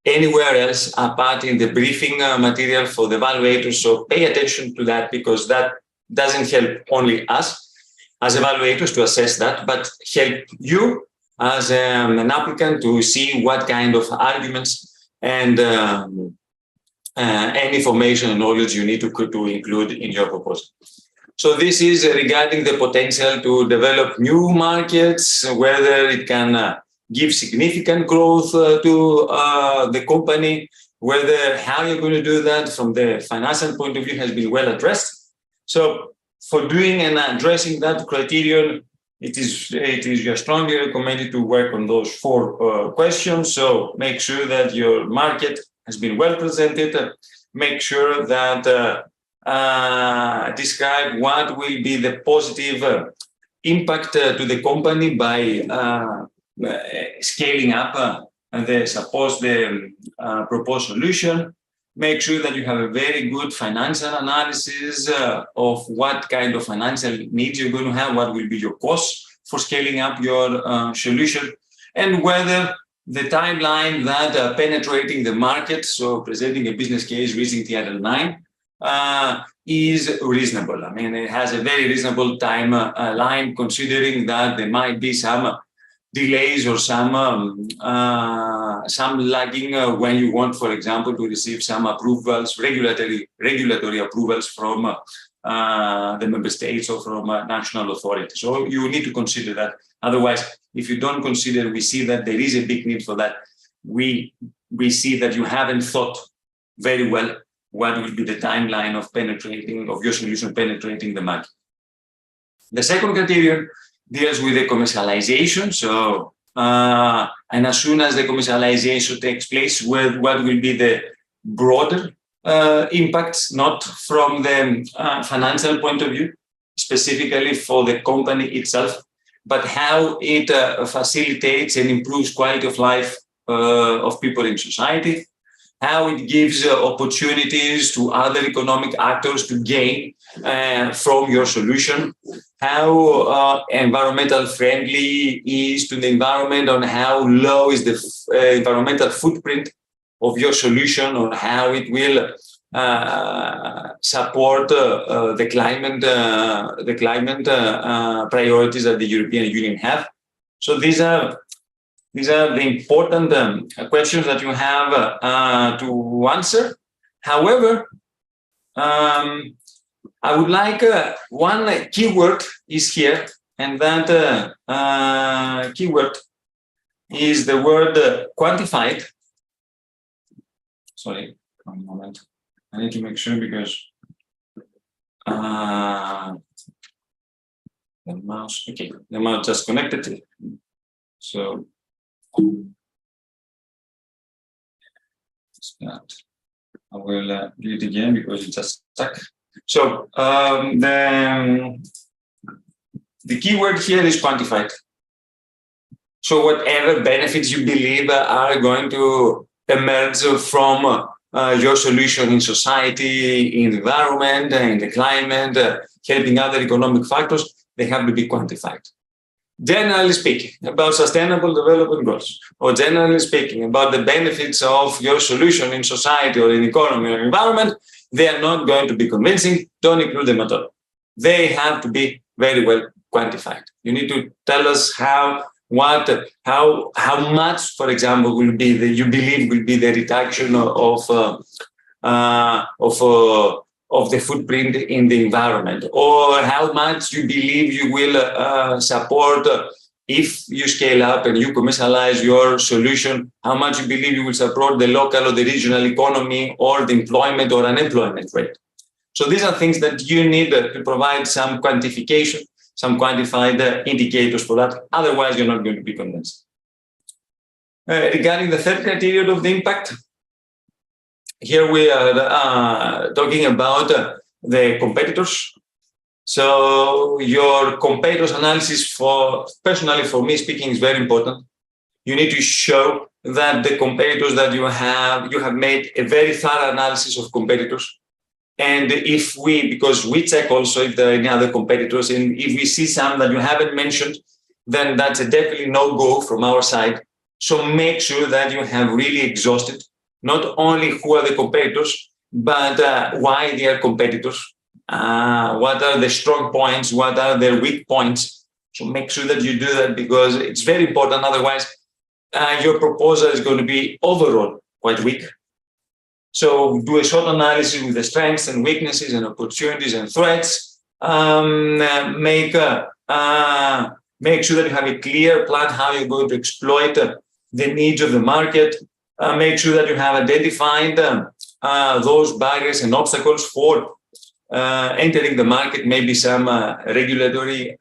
anywhere else apart in the briefing material for the evaluators. So pay attention to that, because that doesn't help only us as evaluators to assess that, but help you as an applicant to see what kind of arguments and information and knowledge you need to include in your proposal. So this is regarding the potential to develop new markets, whether it can give significant growth to the company, how you're going to do that from the financial point of view has been well addressed. So for doing and addressing that criterion, it is strongly recommended to work on those 4 questions. So make sure that your market has been well presented. Make sure that describe what will be the positive impact to the company by scaling up the proposed solution. Make sure that you have a very good financial analysis of what kind of financial needs you're going to have, what will be your costs for scaling up your solution, and whether the timeline that penetrating the market, so presenting a business case, reaching TRL9, is reasonable. I mean, it has a very reasonable timeline, considering that there might be some delays or some lagging when you want, for example, to receive some approvals, regulatory approvals from the member states or from national authorities. So you need to consider that. Otherwise, if you don't consider, we see that there is a big need for that. We see that you haven't thought very well what will be the timeline of your solution penetrating the market. The second criterion deals with the commercialization. So, and as soon as the commercialization takes place, what will be the broader impacts, not from the financial point of view, specifically for the company itself, but how it facilitates and improves quality of life of people in society, how it gives opportunities to other economic actors to gain from your solution, how environmental friendly is to the environment, on how low is the environmental footprint your solution or how it will support the climate priorities that the European Union have. So these are the important questions that you have to answer. However, I would like one keyword is here, and that keyword is the word quantified. Sorry, one moment. I need to make sure because the mouse, okay, the mouse just connected. So I will do it again because it just stuck. So the keyword here is quantified. So whatever benefits you believe are going to emerge from your solution in society, in the environment, in the climate, helping other economic factors, they have to be quantified. Generally speaking, about sustainable development goals, or generally speaking, about the benefits of your solution in society or in economy or environment, they are not going to be convincing. Don't include them at all. They have to be very well quantified. You need to tell us how much, for example, will be you believe will be the reduction of the footprint in the environment, or how much you believe you will support if you scale up and you commercialize your solution, how much you believe you will support the local or the regional economy or the employment or unemployment rate. So these are things that you need to provide some quantification, some quantified indicators for that. Otherwise, you're not going to be convinced. Regarding the third criterion of the impact, here we are talking about the competitors. So your competitors analysis, personally for me speaking, is very important. You need to show that the competitors that you have made a very thorough analysis of competitors. And because we check also if there are any other competitors, and if we see some that you haven't mentioned, then that's a definitely no-go from our side. So make sure that you have really exhausted not only who are the competitors, but why they are competitors, what are the strong points, what are their weak points. So make sure that you do that because it's very important. Otherwise, your proposal is going to be overall quite weak. So do a short analysis with the strengths and weaknesses and opportunities and threats. Make sure that you have a clear plan how you're going to exploit the needs of the market. Make sure that you have identified those barriers and obstacles for entering the market, maybe some regulatory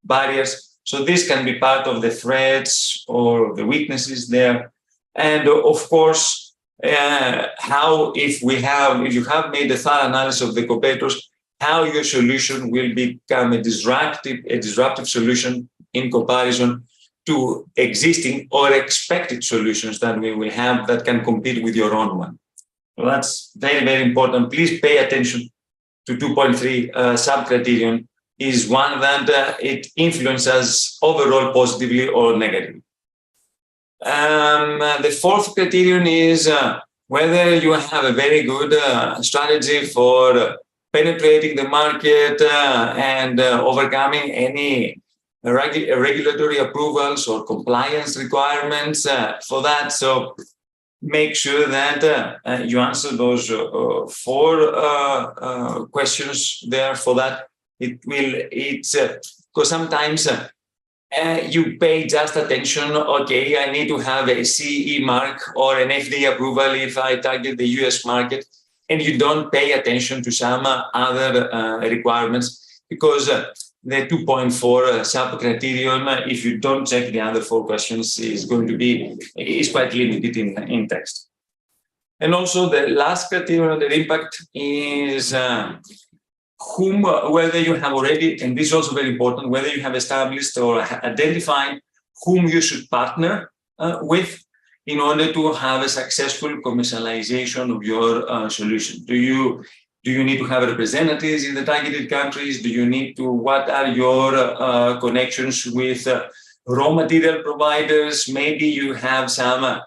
barriers. So this can be part of the threats or the weaknesses there. And of course, if you have made a thorough analysis of the competitors, how your solution will become a disruptive solution in comparison to existing or expected solutions that we will have that can compete with your own one. So that's very, very important. Please pay attention to 2.3 sub-criterion is one that it influences overall positively or negatively. The fourth criterion is whether you have a very good strategy for penetrating the market and overcoming any regulatory approvals or compliance requirements for that. So make sure that you answer those 4 questions there for that. It's because sometimes you pay just attention, okay, I need to have a CE mark or an FDA approval if I target the US market, and you don't pay attention to some other requirements because the 2.4 sub-criterion, if you don't check the other 4 questions, is quite limited in text. And also the last criterion of the impact is whether you have already, and this is also very important, whether you have established or identified whom you should partner with in order to have a successful commercialization of your solution. Do you need to have representatives in the targeted countries? What are your connections with raw material providers? Maybe you have some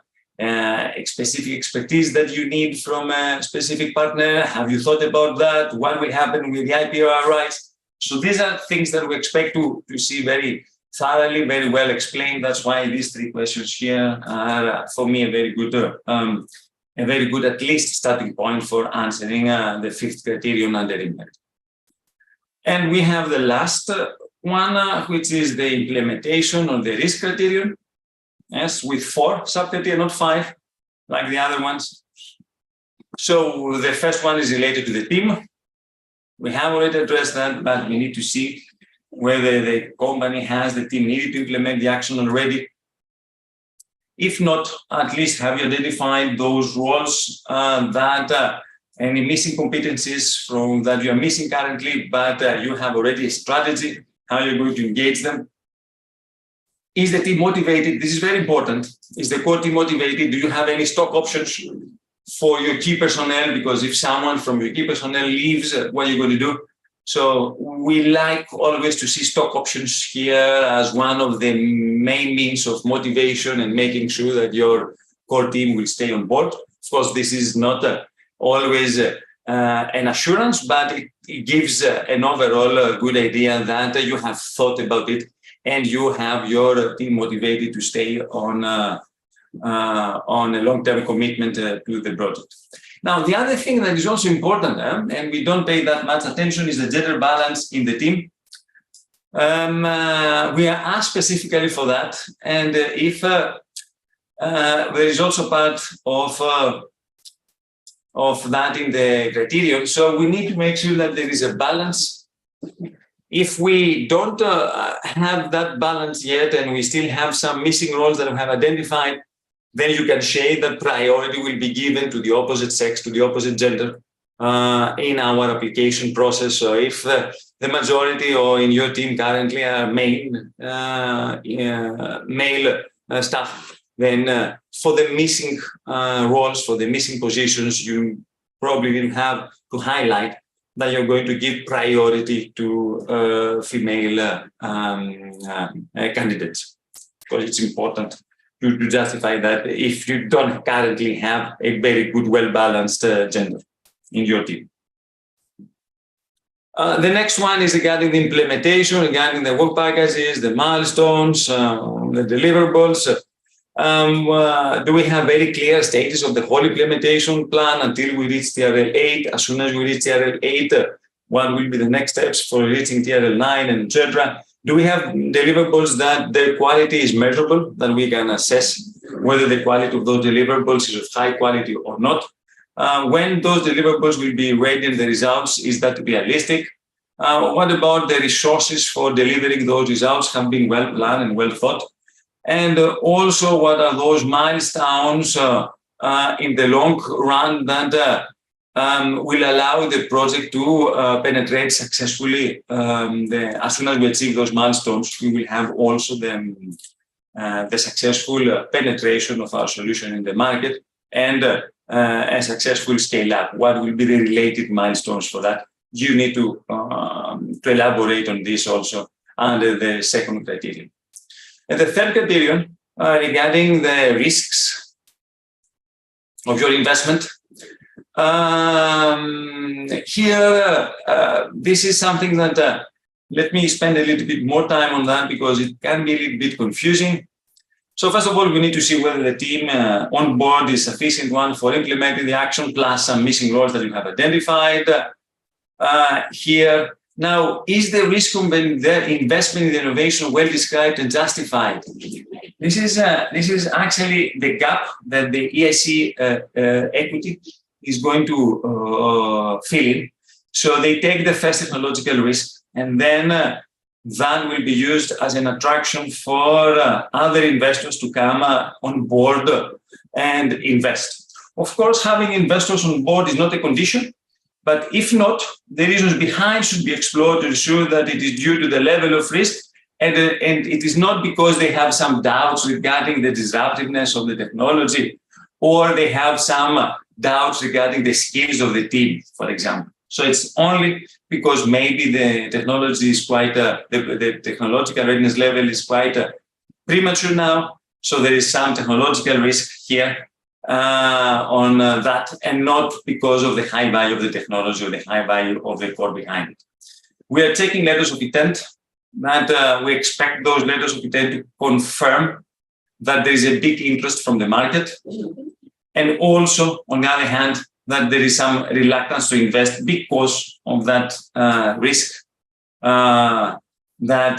specific expertise that you need from a specific partner? Have you thought about that? What will happen with the IPR rights? So these are things that we expect to see very thoroughly, very well explained. That's why these three questions here are, for me, a very good, at least, starting point for answering the fifth criterion under impact. And we have the last one, which is the implementation of the risk criterion. Yes, with 4 sub-criteria, not 5, like the other ones. So the first one is related to the team. We have already addressed that, but we need to see whether the company has the team needed to implement the action already. If not, at least have you identified those roles that any missing competencies from that you are missing currently, but you have already a strategy, how you're going to engage them. Is the team motivated? This is very important. Is the core team motivated? Do you have any stock options for your key personnel? Because if someone from your key personnel leaves, what are you going to do? So we like always to see stock options here as one of the main means of motivation and making sure that your core team will stay on board. Of course, this is not always an assurance, but it gives an overall good idea that you have thought about it and you have your team motivated to stay on a long-term commitment to the project. Now, the other thing that is also important, and we don't pay that much attention, is the gender balance in the team. We are asked specifically for that, and if there is also part of that in the criterion, so we need to make sure that there is a balance. If we don't have that balance yet, and we still have some missing roles that we have identified, then you can say that priority will be given to the opposite sex, to the opposite gender in our application process. So if the majority or in your team currently are male staff, then for the missing roles, for the missing positions, you probably will have to highlight that you're going to give priority to female candidates, because it's important to justify that if you don't currently have a very good, well-balanced gender in your team. The next one is regarding the implementation, regarding the work packages, the milestones, the deliverables. Do we have very clear status of the whole implementation plan until we reach TRL 8? As soon as we reach TRL 8, what will be the next steps for reaching TRL 9, and etc.? Do we have deliverables that their quality is measurable, that we can assess whether the quality of those deliverables is of high quality or not? When those deliverables will be ready and the results, is that realistic? What about the resources for delivering those results have been well planned and well thought? And also, what are those milestones in the long run that will allow the project to penetrate successfully? As soon as we achieve those milestones, we will have also the successful penetration of our solution in the market and a successful scale-up. What will be the related milestones for that? You need to elaborate on this also under the second criterion. And the third criterion regarding the risks of your investment. Here, this is something that let me spend a little bit more time on that because it can be a little bit confusing. So first of all, we need to see whether the team on board is sufficient one for implementing the action plus some missing roles that you have identified here. Now, is the risk of the investment in the innovation well described and justified? This is actually the gap that the EIC equity is going to fill in. So they take the first technological risk, and then that will be used as an attraction for other investors to come on board and invest. Of course, having investors on board is not a condition, but if not, the reasons behind should be explored to ensure that it is due to the level of risk, and it is not because they have some doubts regarding the disruptiveness of the technology, or they have some doubts regarding the skills of the team, for example. So it's only because maybe the technology is quite, the technological readiness level is quite premature now. So there is some technological risk here on that, and not because of the high value of the technology or the high value of the core behind it. We are taking letters of intent that we expect those letters of intent to confirm that there is a big interest from the market, and also, on the other hand, that there is some reluctance to invest because of that risk that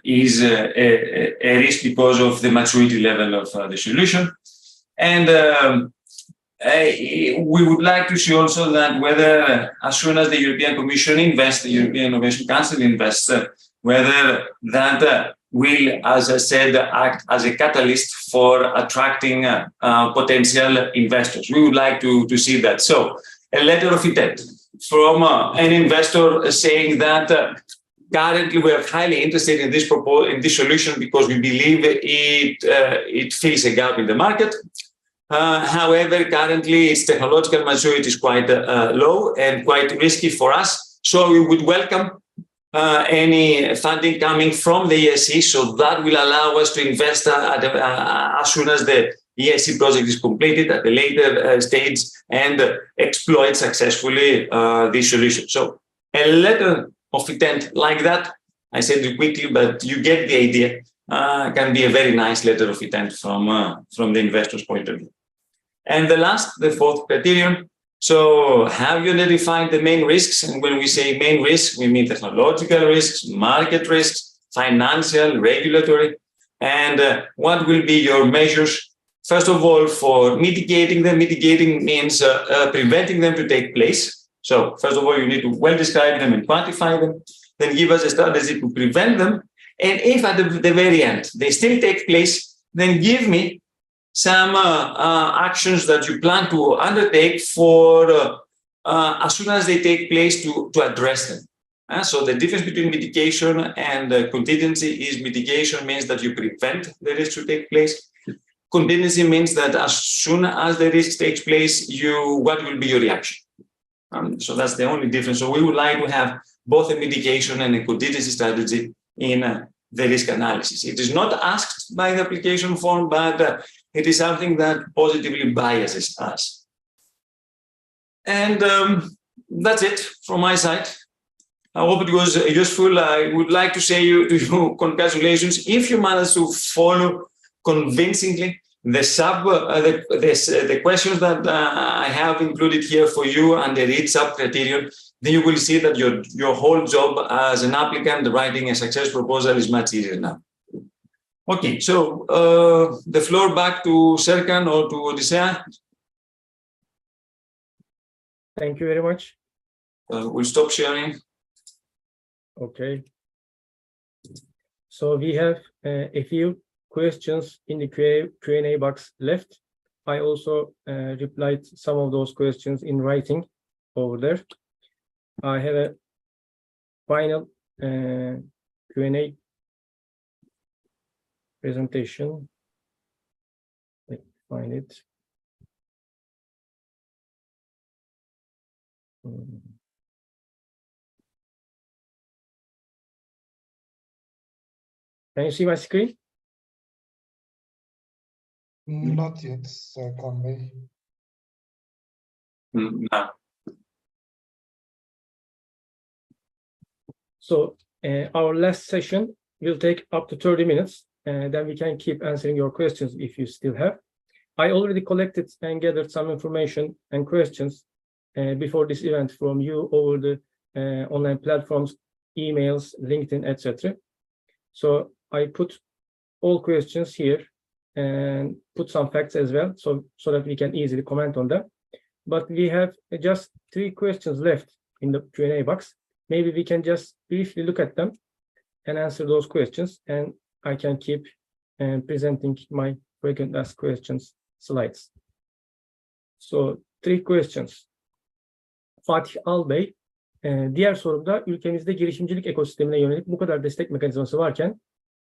is a risk because of the maturity level of the solution. And we would like to see also that whether, as soon as the European Commission invests, the European Innovation Council invests, whether that will, as I said, act as a catalyst for attracting potential investors. We would like to see that. So, a letter of intent from an investor saying that currently we are highly interested in this solution because we believe it fills a gap in the market. However, currently its technological maturity is quite low and quite risky for us. So we would welcome any funding coming from the EIC, so that will allow us to invest as soon as the EIC project is completed at a later stage and exploit successfully this solution. So a letter of intent like that, I said it quickly, but you get the idea, can be a very nice letter of intent from the investor's point of view. And the fourth criterion, so have you identified the main risks? And when we say main risks, we mean technological risks, market risks, financial, regulatory, and what will be your measures? First of all, for mitigating them. Mitigating means preventing them to take place. So first of all, you need to well describe them and quantify them, then give us a strategy to prevent them. And if at the very end they still take place, then give me some actions that you plan to undertake for as soon as they take place to address them. So the difference between mitigation and contingency is mitigation means that you prevent the risk to take place. Contingency means that as soon as the risk takes place, what will be your reaction? So that's the only difference. So we would like to have both a mitigation and a contingency strategy in the risk analysis. It is not asked by the application form, but it is something that positively biases us. And that's it from my side. I hope it was useful. I would like to say to you congratulations if you managed to follow convincingly the questions that I have included here for you and the read sub-criterion. Then you will see that your whole job as an applicant writing a success proposal is much easier now. Okay, so the floor back to Serkan or to Odysseia. Thank you very much. We'll stop sharing. Okay. So we have a few questions in the Q&A box left. I also replied some of those questions in writing over there. I have a final Q&A presentation. Let me find it. Can you see my screen? Not yet, Serkan Bey. No. So our last session will take up to 30 minutes, and then we can keep answering your questions if you still have. I already collected and gathered some information and questions before this event from you over the online platforms, emails, LinkedIn, etc. So I put all questions here and put some facts as well, so that we can easily comment on them. But we have just 3 questions left in the Q&A box. Maybe we can just briefly look at them and answer those questions, and I can keep presenting my frequent asked questions slides. So 3 questions. Fatih Albey, diğer sorumda ülkemizde girişimcilik ekosistemine yönelik bu kadar destek mekanizması varken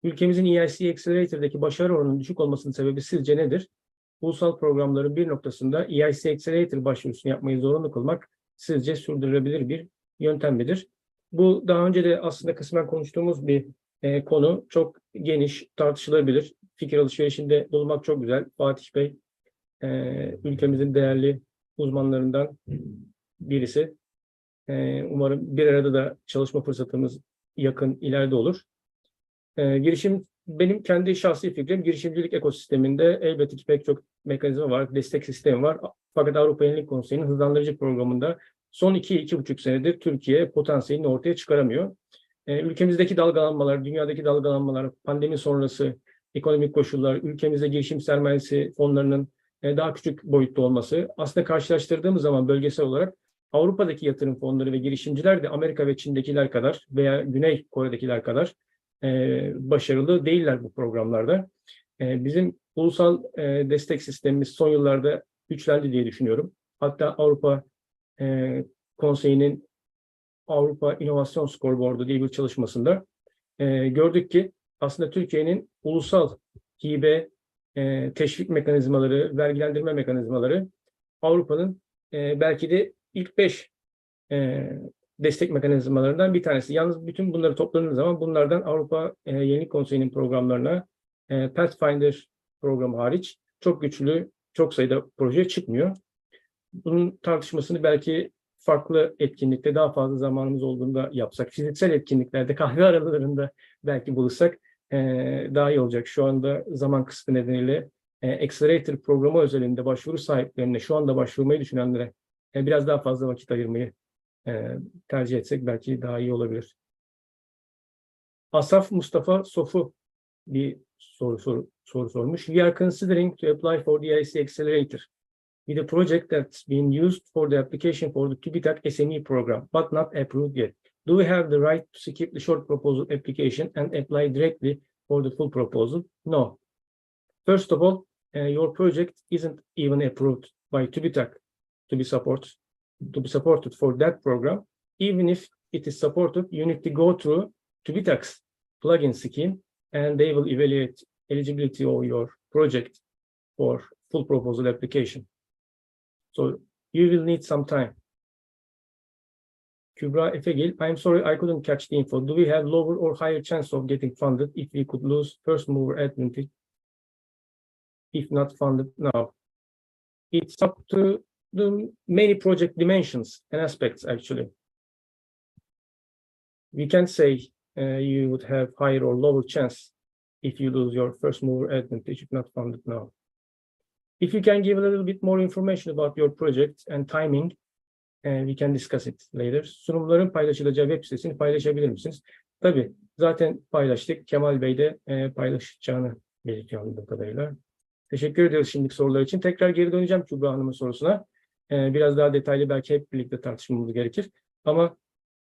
ülkemizin EIC Accelerator'daki başarı oranının düşük olmasının sebebi sizce nedir? Ulusal programların bir noktasında EIC Accelerator başvurusunu yapmayı zorunlu kılmak sizce sürdürülebilir bir yöntem midir? Bu daha önce de aslında kısmen konuştuğumuz bir konu, çok geniş, tartışılabilir. fikir alışverişinde bulunmak çok güzel. Fatih Bey, ülkemizin değerli uzmanlarından birisi. Umarım bir arada da çalışma fırsatımız yakın ileride olur. Benim kendi şahsi fikrim, girişimcilik ekosisteminde elbette ki pek çok mekanizma var, destek sistemi var. Fakat Avrupa Yenilik Konseyi'nin hızlandırıcı programında son 2-2,5 senedir Türkiye potansiyelini ortaya çıkaramıyor. Ülkemizdeki dalgalanmalar, dünyadaki dalgalanmalar, pandemi sonrası ekonomik koşullar, ülkemizde girişim sermayesi fonlarının daha küçük boyutta olması, aslında karşılaştırdığımız zaman bölgesel olarak Avrupa'daki yatırım fonları ve girişimciler de Amerika ve Çin'dekiler kadar veya Güney Kore'dekiler kadar başarılı değiller bu programlarda. Bizim ulusal destek sistemimiz son yıllarda güçlendi diye düşünüyorum. Hatta Avrupa Konseyi'nin Avrupa İnovasyon Scoreboard'u diye bir çalışmasında gördük ki aslında Türkiye'nin ulusal hibe, teşvik mekanizmaları, vergilendirme mekanizmaları Avrupa'nın belki de ilk 5 destek mekanizmalarından bir tanesi. Yalnız bütün bunları topladığınız zaman bunlardan Avrupa Yenilik Konseyi'nin programlarına Pathfinder programı hariç çok güçlü, çok sayıda proje çıkmıyor. Bunun tartışmasını belki farklı etkinlikte daha fazla zamanımız olduğunda yapsak, fiziksel etkinliklerde kahve aralarında belki buluşsak daha iyi olacak. Şu anda zaman kısıtı nedeniyle Accelerator programı özelinde başvuru sahiplerine, şu anda başvurmayı düşünenlere biraz daha fazla vakit ayırmayı tercih etsek belki daha iyi olabilir. Asaf Mustafa Sofu bir soru sormuş. We are considering to apply for the EIC Accelerator with a project that's being used for the application for the TÜBİTAK SME program, but not approved yet. Do we have the right to skip the short proposal application and apply directly for the full proposal? No. First of all, your project isn't even approved by TÜBİTAK to be supported for that program. Even if it is supported, you need to go through TÜBİTAK's plugin scheme, and they will evaluate eligibility of your project for full proposal application. So you will need some time. Kübra Efegil, I'm sorry I couldn't catch the info. Do we have lower or higher chance of getting funded if we could lose first mover advantage if not funded now? It's up to the many project dimensions and aspects, actually. We can't say you would have higher or lower chance if you lose your first mover advantage if not funded now. If you can give a little bit more information about your project and timing, we can discuss it later. Sunumların paylaşılacağı web sitesini paylaşabilir misiniz? Tabii, zaten paylaştık. Kemal Bey de paylaşacağını belirtiyor anladığım kadarıyla. Teşekkür ediyoruz şimdiki sorular için. Tekrar geri döneceğim Kübra Hanım'ın sorusuna. Biraz daha detaylı belki hep birlikte tartışmamız gerekir. Ama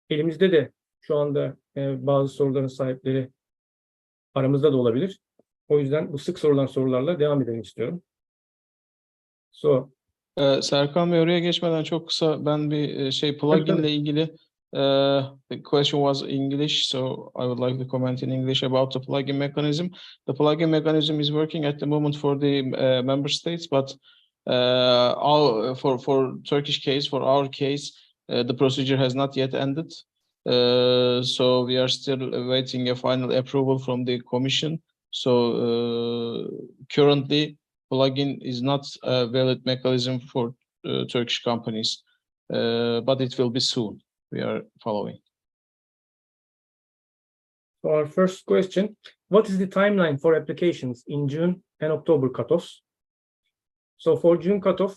elimizde de şu anda bazı soruların sahipleri aramızda da olabilir. O yüzden bu sık sorulan sorularla devam edelim istiyorum. Serkan Bey, oraya geçmeden çok kısa ben bir plugin ile ilgili the question was English, so I would like to comment in English about the plugin mechanism. The plugin mechanism is working at the moment for the member states, but for Turkish case, for our case, the procedure has not yet ended. So we are still awaiting a final approval from the Commission. So currently, plugin is not a valid mechanism for Turkish companies, but it will be soon. We are following. So our first question, what is the timeline for applications in June and October cutoffs? So for June cutoff,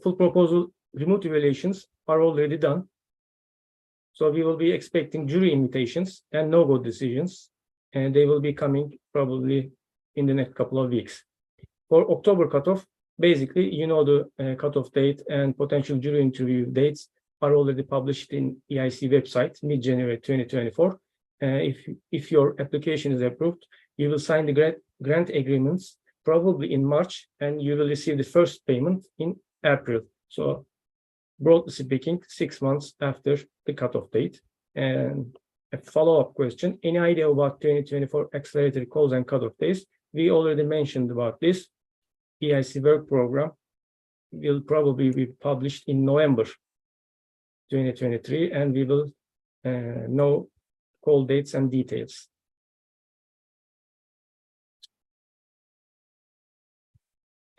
full proposal remote evaluations are already done. So we will be expecting jury invitations and no-go decisions, and they will be coming probably in the next couple of weeks. For October cutoff, basically, you know the cutoff date and potential jury interview dates are already published in EIC website, mid-January 2024. If your application is approved, you will sign the grant agreements probably in March, and you will receive the first payment in April. So broadly speaking, 6 months after the cutoff date. And a follow-up question, any idea about 2024 Accelerator calls and cutoff days? We already mentioned about this. EIC work program will probably be published in November 2023, and we will know call dates and details.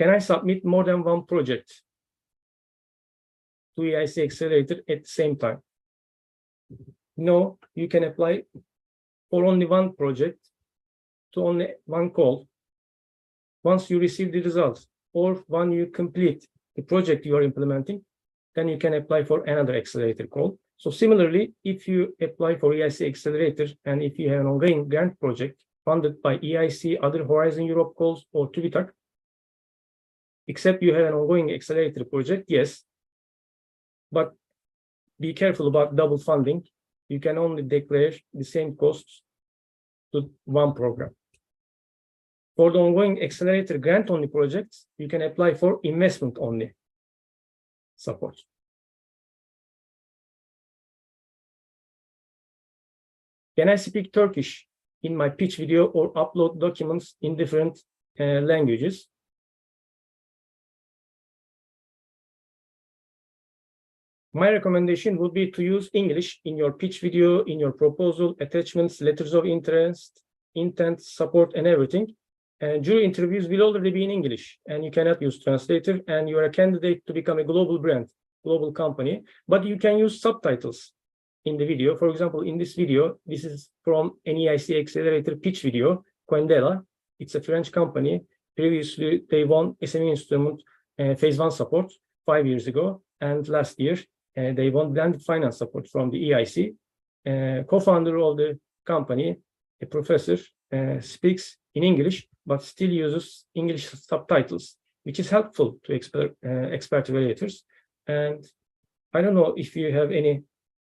Can I submit more than one project to EIC Accelerator at the same time? No, you can apply for only one project to only one call. Once you receive the results or when you complete the project you are implementing, then you can apply for another accelerator call. So similarly, if you apply for EIC Accelerator and if you have an ongoing grant project funded by EIC, other Horizon Europe calls, or TÜBİTAK, except you have an ongoing accelerator project, yes, but be careful about double funding. You can only declare the same costs to one program. For the ongoing accelerator grant-only projects, you can apply for investment-only support. Can I speak Turkish in my pitch video or upload documents in different languages? My recommendation would be to use English in your pitch video, in your proposal, attachments, letters of interest, intent, support, and everything. And jury interviews will already be in English, and you cannot use translator, and you are a candidate to become a global brand, global company, but you can use subtitles in the video. For example, in this video, this is from an EIC Accelerator pitch video, Quendela. It's a French company. Previously, they won SME Instrument Phase 1 support 5 years ago, and last year, they won blended finance support from the EIC. Co-founder of the company, a professor, speaks in English, but still uses English subtitles, which is helpful to expert evaluators. And I don't know if you have any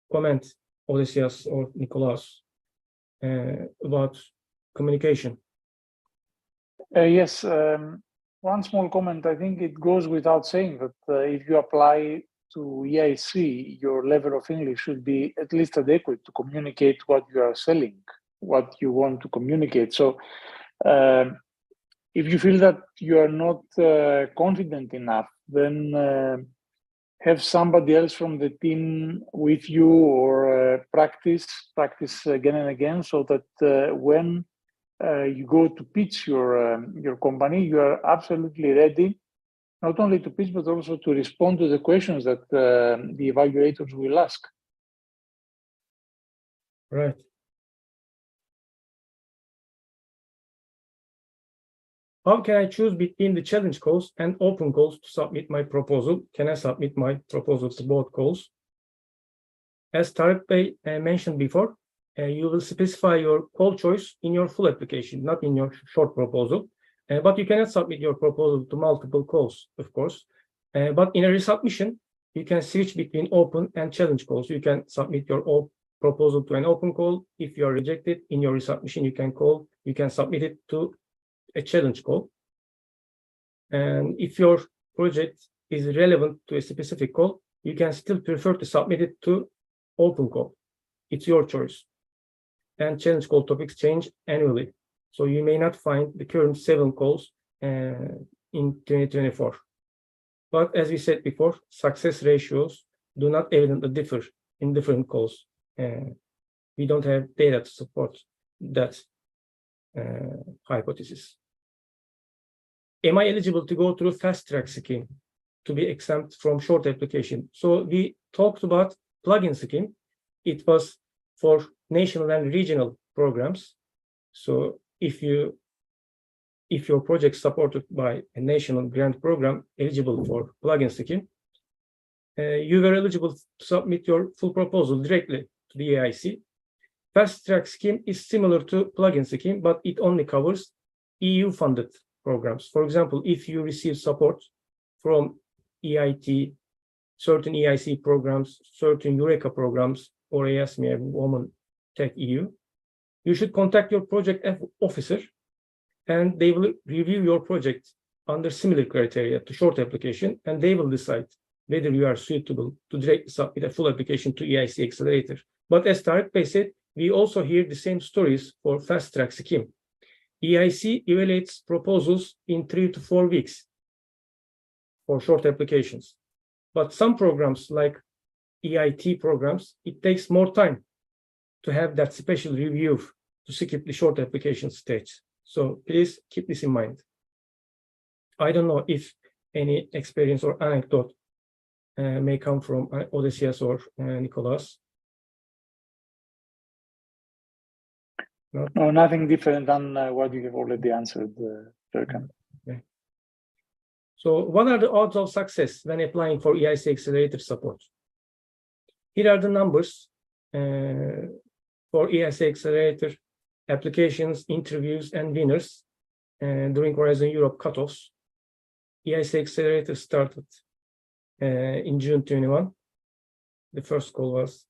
comment, Odysseus or Nicholas, about communication. Yes, one small comment. I think it goes without saying that if you apply to EIC, your level of English should be at least adequate to communicate what you are selling, what you want to communicate. So if you feel that you are not confident enough, then have somebody else from the team with you, or practice again and again, so that when you go to pitch your company, you are absolutely ready, not only to pitch, but also to respond to the questions that the evaluators will ask. Right. How can I choose between the challenge calls and open calls to submit my proposal? Can I submit my proposal to both calls? As Tarık Bey mentioned before, you will specify your call choice in your full application, not in your short proposal. But you cannot submit your proposal to multiple calls, of course. But in a resubmission, you can switch between open and challenge calls. You can submit your proposal to an open call. If you are rejected in your resubmission, you can submit it to a challenge call. And if your project is relevant to a specific call, you can still prefer to submit it to open call. It's your choice. And challenge call topics change annually. So you may not find the current 7 calls in 2024. But as we said before, success ratios do not evidently differ in different calls. We don't have data to support that hypothesis. Am I eligible to go through fast track scheme to be exempt from short application? So we talked about plugin scheme. It was for national and regional programs. So if your project is supported by a national grant program eligible for plugin scheme, you were eligible to submit your full proposal directly to the EIC. Fast track scheme is similar to plugin scheme, but it only covers EU-funded programs. For example, if you receive support from EIT, certain EIC programs, certain Eureka programs, or ASME, Women Tech EU, you should contact your project officer, and they will review your project under similar criteria to short application, and they will decide whether you are suitable to directly submit a full application to EIC Accelerator. But as Tarık Bey said, we also hear the same stories for fast track scheme. EIC evaluates proposals in 3 to 4 weeks for short applications. But some programs like EIT programs, it takes more time to have that special review to skip the short application stage. So please keep this in mind. I don't know if any experience or anecdote may come from Odysseus or Nicholas. No, nothing different than what you have already answered, Turkan. Okay. So what are the odds of success when applying for EIC Accelerator support? Here are the numbers for EIC Accelerator applications, interviews, and winners during Horizon Europe cutoffs. EIC Accelerator started in June 21. The first call was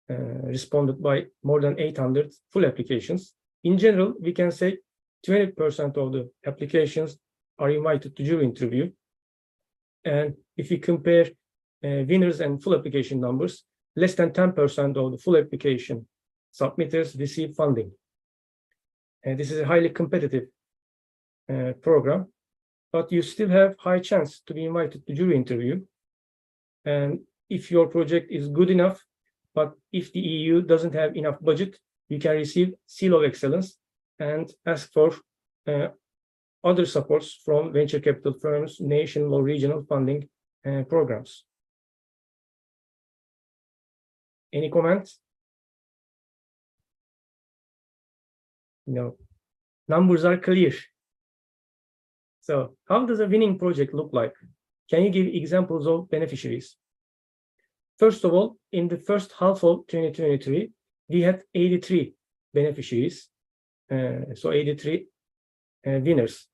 responded by more than 800 full applications. In general, we can say 20% of the applications are invited to jury interview. And if we compare winners and full application numbers, less than 10% of the full application submitters receive funding. And this is a highly competitive program, but you still have high chance to be invited to jury interview. And if your project is good enough, but if the EU doesn't have enough budget, you can receive Seal of Excellence and ask for other supports from venture capital firms, national or regional funding programs. Any comments? No. Numbers are clear. So how does a winning project look like? Can you give examples of beneficiaries? First of all, in the first half of 2023, we had 83 beneficiaries, so 83 winners.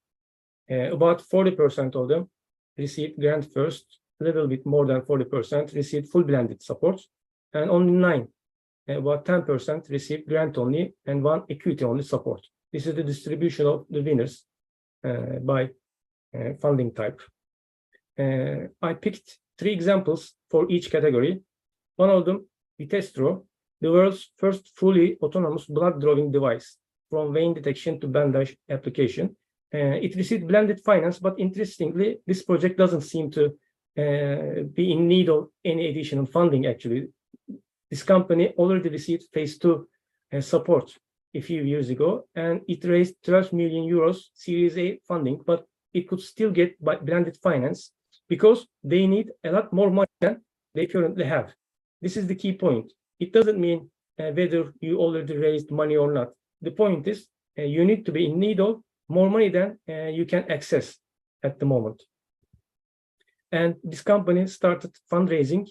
About 40% of them received grant first, a little bit more than 40% received full blended support, and only 9, about 10% received grant only and 1 equity only support. This is the distribution of the winners by funding type. I picked 3 examples for each category. One of them, Vitestro, the world's first fully autonomous blood drawing device from vein detection to bandage application. It received blended finance, but interestingly, this project doesn't seem to be in need of any additional funding, actually. This company already received phase 2 support a few years ago, and it raised 12 million euros Series A funding, but it could still get blended finance because they need a lot more money than they currently have. This is the key point. It doesn't mean whether you already raised money or not. The point is you need to be in need of more money than you can access at the moment. And this company started fundraising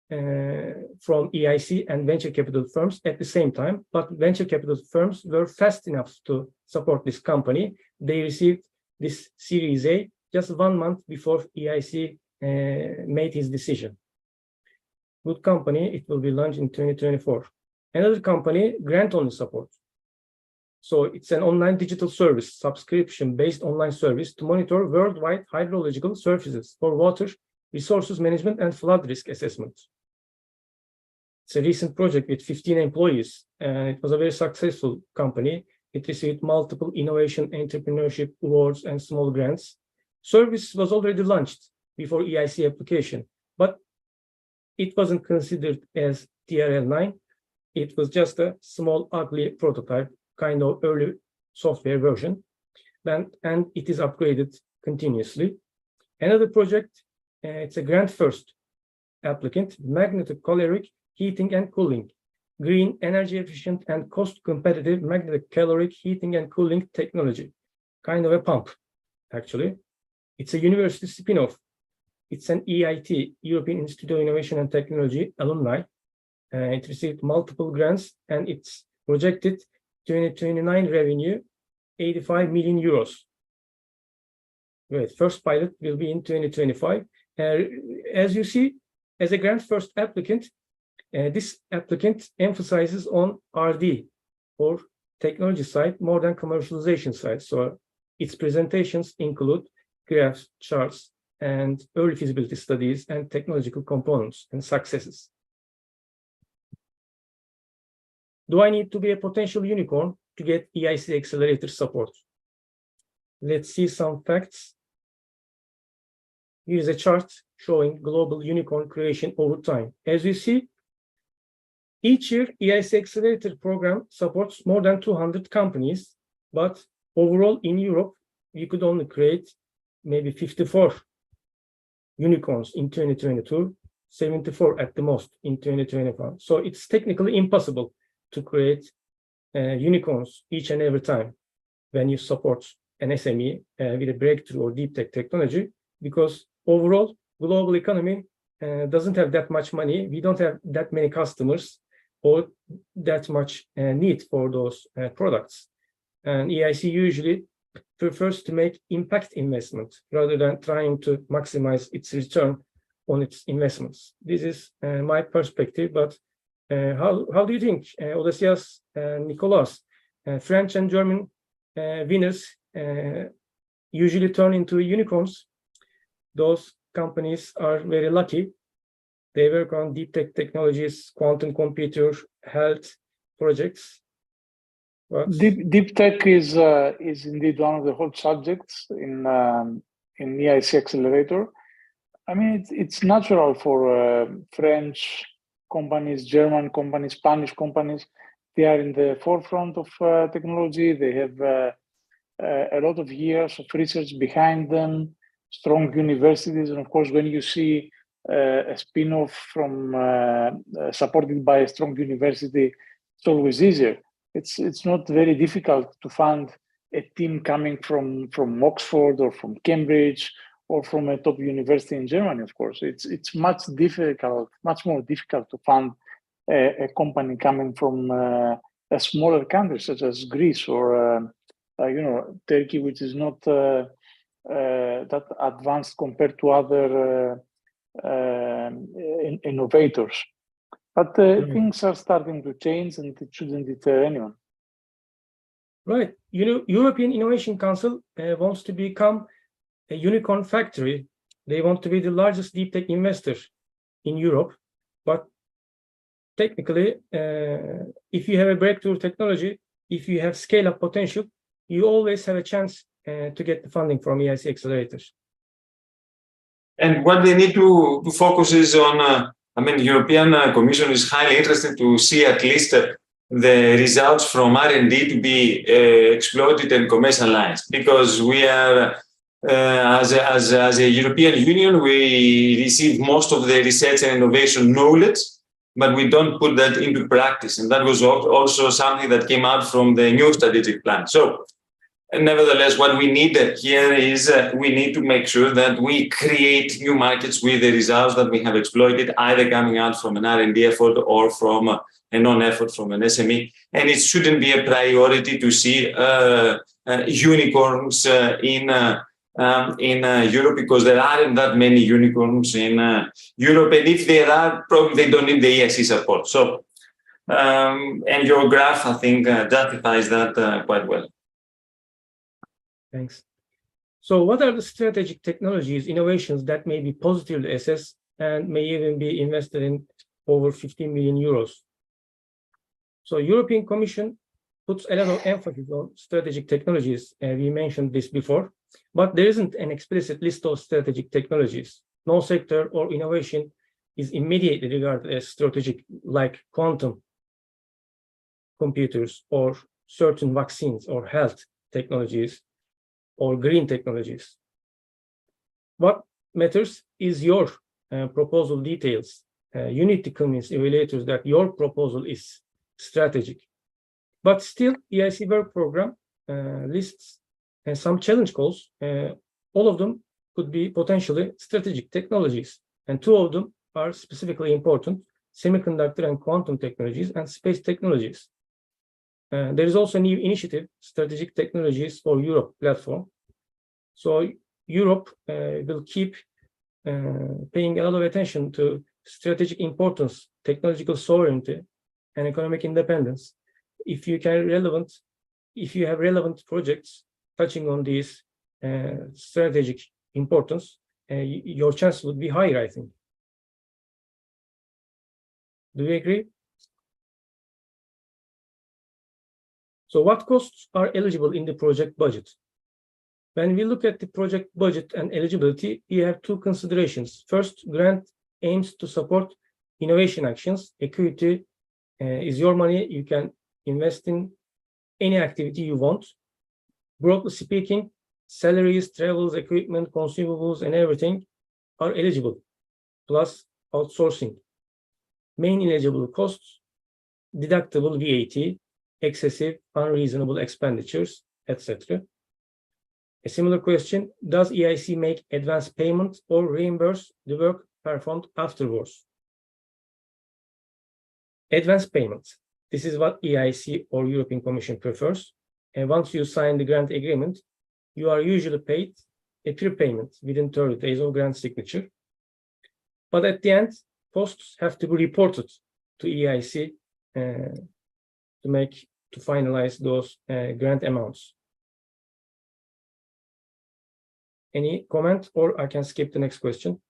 from EIC and venture capital firms at the same time, but venture capital firms were fast enough to support this company. They received this Series A just 1 month before EIC made his decision. Good company, it will be launched in 2024. Another company, grant-only support. So it's an online digital service, subscription-based online service to monitor worldwide hydrological surfaces for water, resources management, and flood risk assessment. It's a recent project with 15 employees, and it was a very successful company. It received multiple innovation entrepreneurship awards and small grants. Service was already launched before EIC application, but it wasn't considered as TRL9. It was just a small, ugly prototype, kind of early software version, and it is upgraded continuously. Another project, it's a grant first applicant, magnetic caloric heating and cooling, green, energy efficient, and cost competitive magnetic caloric heating and cooling technology, kind of a pump, actually. It's a university spin-off. It's an EIT, European Institute of Innovation and Technology alumni. It received multiple grants, and it's projected 2029 revenue, 85 million euros. Great. First pilot will be in 2025. As you see, as a grant first applicant, this applicant emphasizes on R&D or technology side more than commercialization side. So its presentations include graphs, charts, and early feasibility studies and technological components and successes. Do I need to be a potential unicorn to get EIC Accelerator support? Let's see some facts. Here is a chart showing global unicorn creation over time. As you see, each year EIC Accelerator program supports more than 200 companies, but overall in Europe, you could only create maybe 54 unicorns in 2022, 74 at the most in 2021. So it's technically impossible to create unicorns each and every time when you support an SME with a breakthrough or deep tech technology, because overall global economy doesn't have that much money. We don't have that many customers or that much need for those products. And EIC usually prefers to make impact investment rather than trying to maximize its return on its investments. This is my perspective, but how do you think, Odysseas and Nicolas, French and German winners usually turn into unicorns? Those companies are very lucky. They work on deep tech technologies, quantum computer, health projects. But Deep tech is indeed one of the hot subjects in EIC Accelerator. I mean, it's natural for French companies, German companies, Spanish companies. They are in the forefront of technology. They have a lot of years of research behind them, strong universities, and of course, when you see a spin-off from supported by a strong university, it's always easier. It's not very difficult to find a team coming from Oxford or from Cambridge or from a top university in Germany. Of course, it's much more difficult to find a company coming from a smaller country such as Greece or Turkey, which is not that advanced compared to other innovators. But things are starting to change, and it shouldn't deter anyone. right, European Innovation Council wants to become a unicorn factory. They want to be the largest deep tech investor in Europe. But technically, if you have a breakthrough technology, if you have scale-up potential, you always have a chance to get the funding from EIC accelerators. And what they need to focus is on, the European Commission is highly interested to see at least the results from R&D to be exploited and commercialized, because we are, as a European Union, we receive most of the research and innovation knowledge, but we don't put that into practice. And that was also something that came out from the new strategic plan. So, nevertheless, what we need here is we need to make sure that we create new markets with the results that we have exploited, either coming out from an R&D effort or from a non-effort from an SME. And it shouldn't be a priority to see unicorns in Europe, because there aren't that many unicorns in Europe. And if there are, probably they don't need the EIC support. So, and your graph, I think, justifies that quite well. Thanks. So what are the strategic technologies, innovations that may be positively assessed and may even be invested in over 15 million euros? So European Commission puts a lot of emphasis on strategic technologies. We mentioned this before, but there isn't an explicit list of strategic technologies. No sector or innovation is immediately regarded as strategic, like quantum computers or certain vaccines or health technologies or green technologies. What matters is your proposal details. You need to convince evaluators that your proposal is strategic. But still, EIC work program lists some challenge goals. All of them could be potentially strategic technologies, and two of them are specifically important: semiconductor and quantum technologies and space technologies. There is also a new initiative, Strategic Technologies for Europe platform. So Europe will keep paying a lot of attention to strategic importance, technological sovereignty, and economic independence. If you have relevant projects touching on these strategic importance, your chance would be higher, I think. Do you agree? So what costs are eligible in the project budget? When we look at the project budget and eligibility, we have two considerations. First, grant aims to support innovation actions. Equity is your money. You can invest in any activity you want. Broadly speaking, salaries, travels, equipment, consumables, and everything are eligible, plus outsourcing. Main eligible costs, deductible VAT, excessive, unreasonable expenditures, etc. A similar question, does EIC make advance payment or reimburse the work performed afterwards? Advance payment. This is what EIC or European Commission prefers. And once you sign the grant agreement, you are usually paid a prepayment within 30 days of grant signature. But at the end, costs have to be reported to EIC to finalize those grant amounts. Any comment, or I can skip the next question?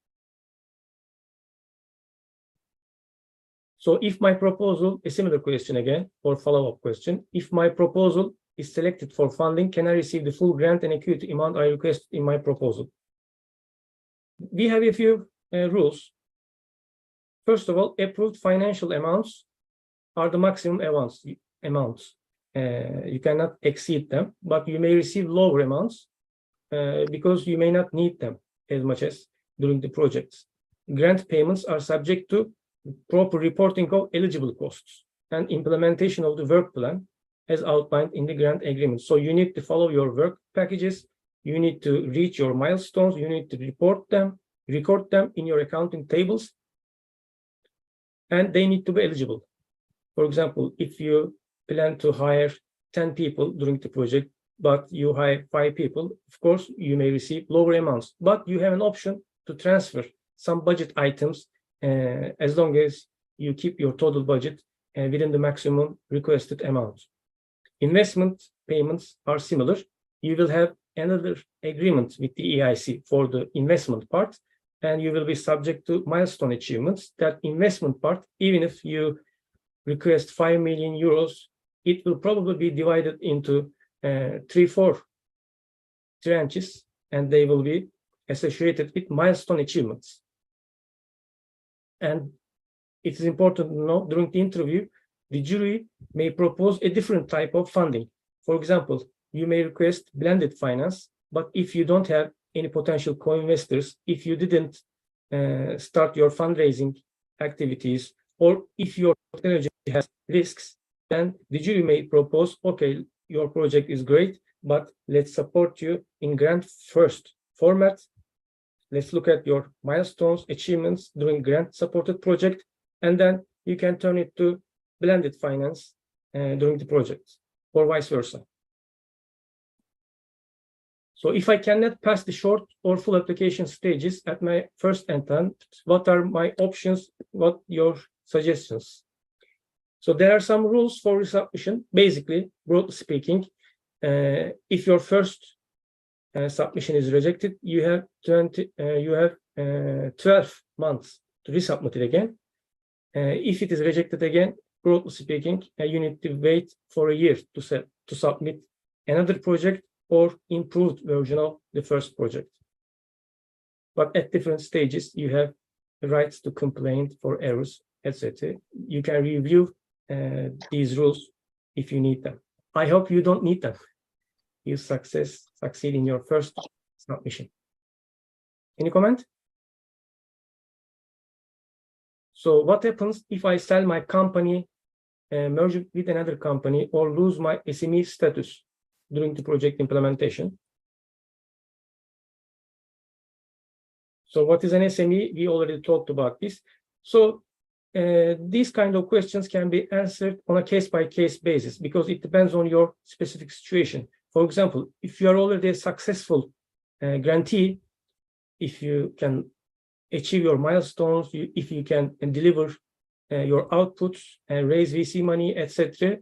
So if my proposal, a similar question again, or follow-up question, if my proposal is selected for funding, can I receive the full grant and equity amount I request in my proposal? We have a few rules. First of all, approved financial amounts are the maximum amounts. You cannot exceed them, but you may receive lower amounts because you may not need them as much as during the projects. Grant payments are subject to proper reporting of eligible costs and implementation of the work plan as outlined in the grant agreement. So you need to follow your work packages, you need to reach your milestones, you need to report them, record them in your accounting tables, and they need to be eligible. For example, if you plan to hire 10 people during the project, but you hire 5 people, of course, you may receive lower amounts, but you have an option to transfer some budget items as long as you keep your total budget within the maximum requested amount. Investment payments are similar. You will have another agreement with the EIC for the investment part, and you will be subject to milestone achievements. That investment part, even if you request 5 million euros, it will probably be divided into 3-4 tranches, and they will be associated with milestone achievements. And it is important to know during the interview, the jury may propose a different type of funding. For example, you may request blended finance, but if you don't have any potential co-investors, if you didn't start your fundraising activities, or if your technology has risks, then the jury may propose, okay, your project is great, but let's support you in grant first format. Let's look at your milestones, achievements during grant supported project, and then you can turn it to blended finance during the project, or vice versa. So if I cannot pass the short or full application stages at my first attempt, what are my options? What your suggestions? So there are some rules for resubmission. Basically, broadly speaking, if your first submission is rejected, you have 12 months to resubmit it again. If it is rejected again, broadly speaking, you need to wait for a year to submit another project or improved version of the first project. But at different stages, you have the rights to complain for errors, etc. You can review these rules if you need them. I hope you don't need them. You succeed in your first submission. Any comment? So what happens if I sell my company, merge it with another company, or lose my SME status during the project implementation? So what is an SME? We already talked about this. So these kind of questions can be answered on a case-by-case basis because it depends on your specific situation. For example, if you are already a successful grantee, if you can achieve your milestones, if you can deliver your outputs and raise VC money, etc.,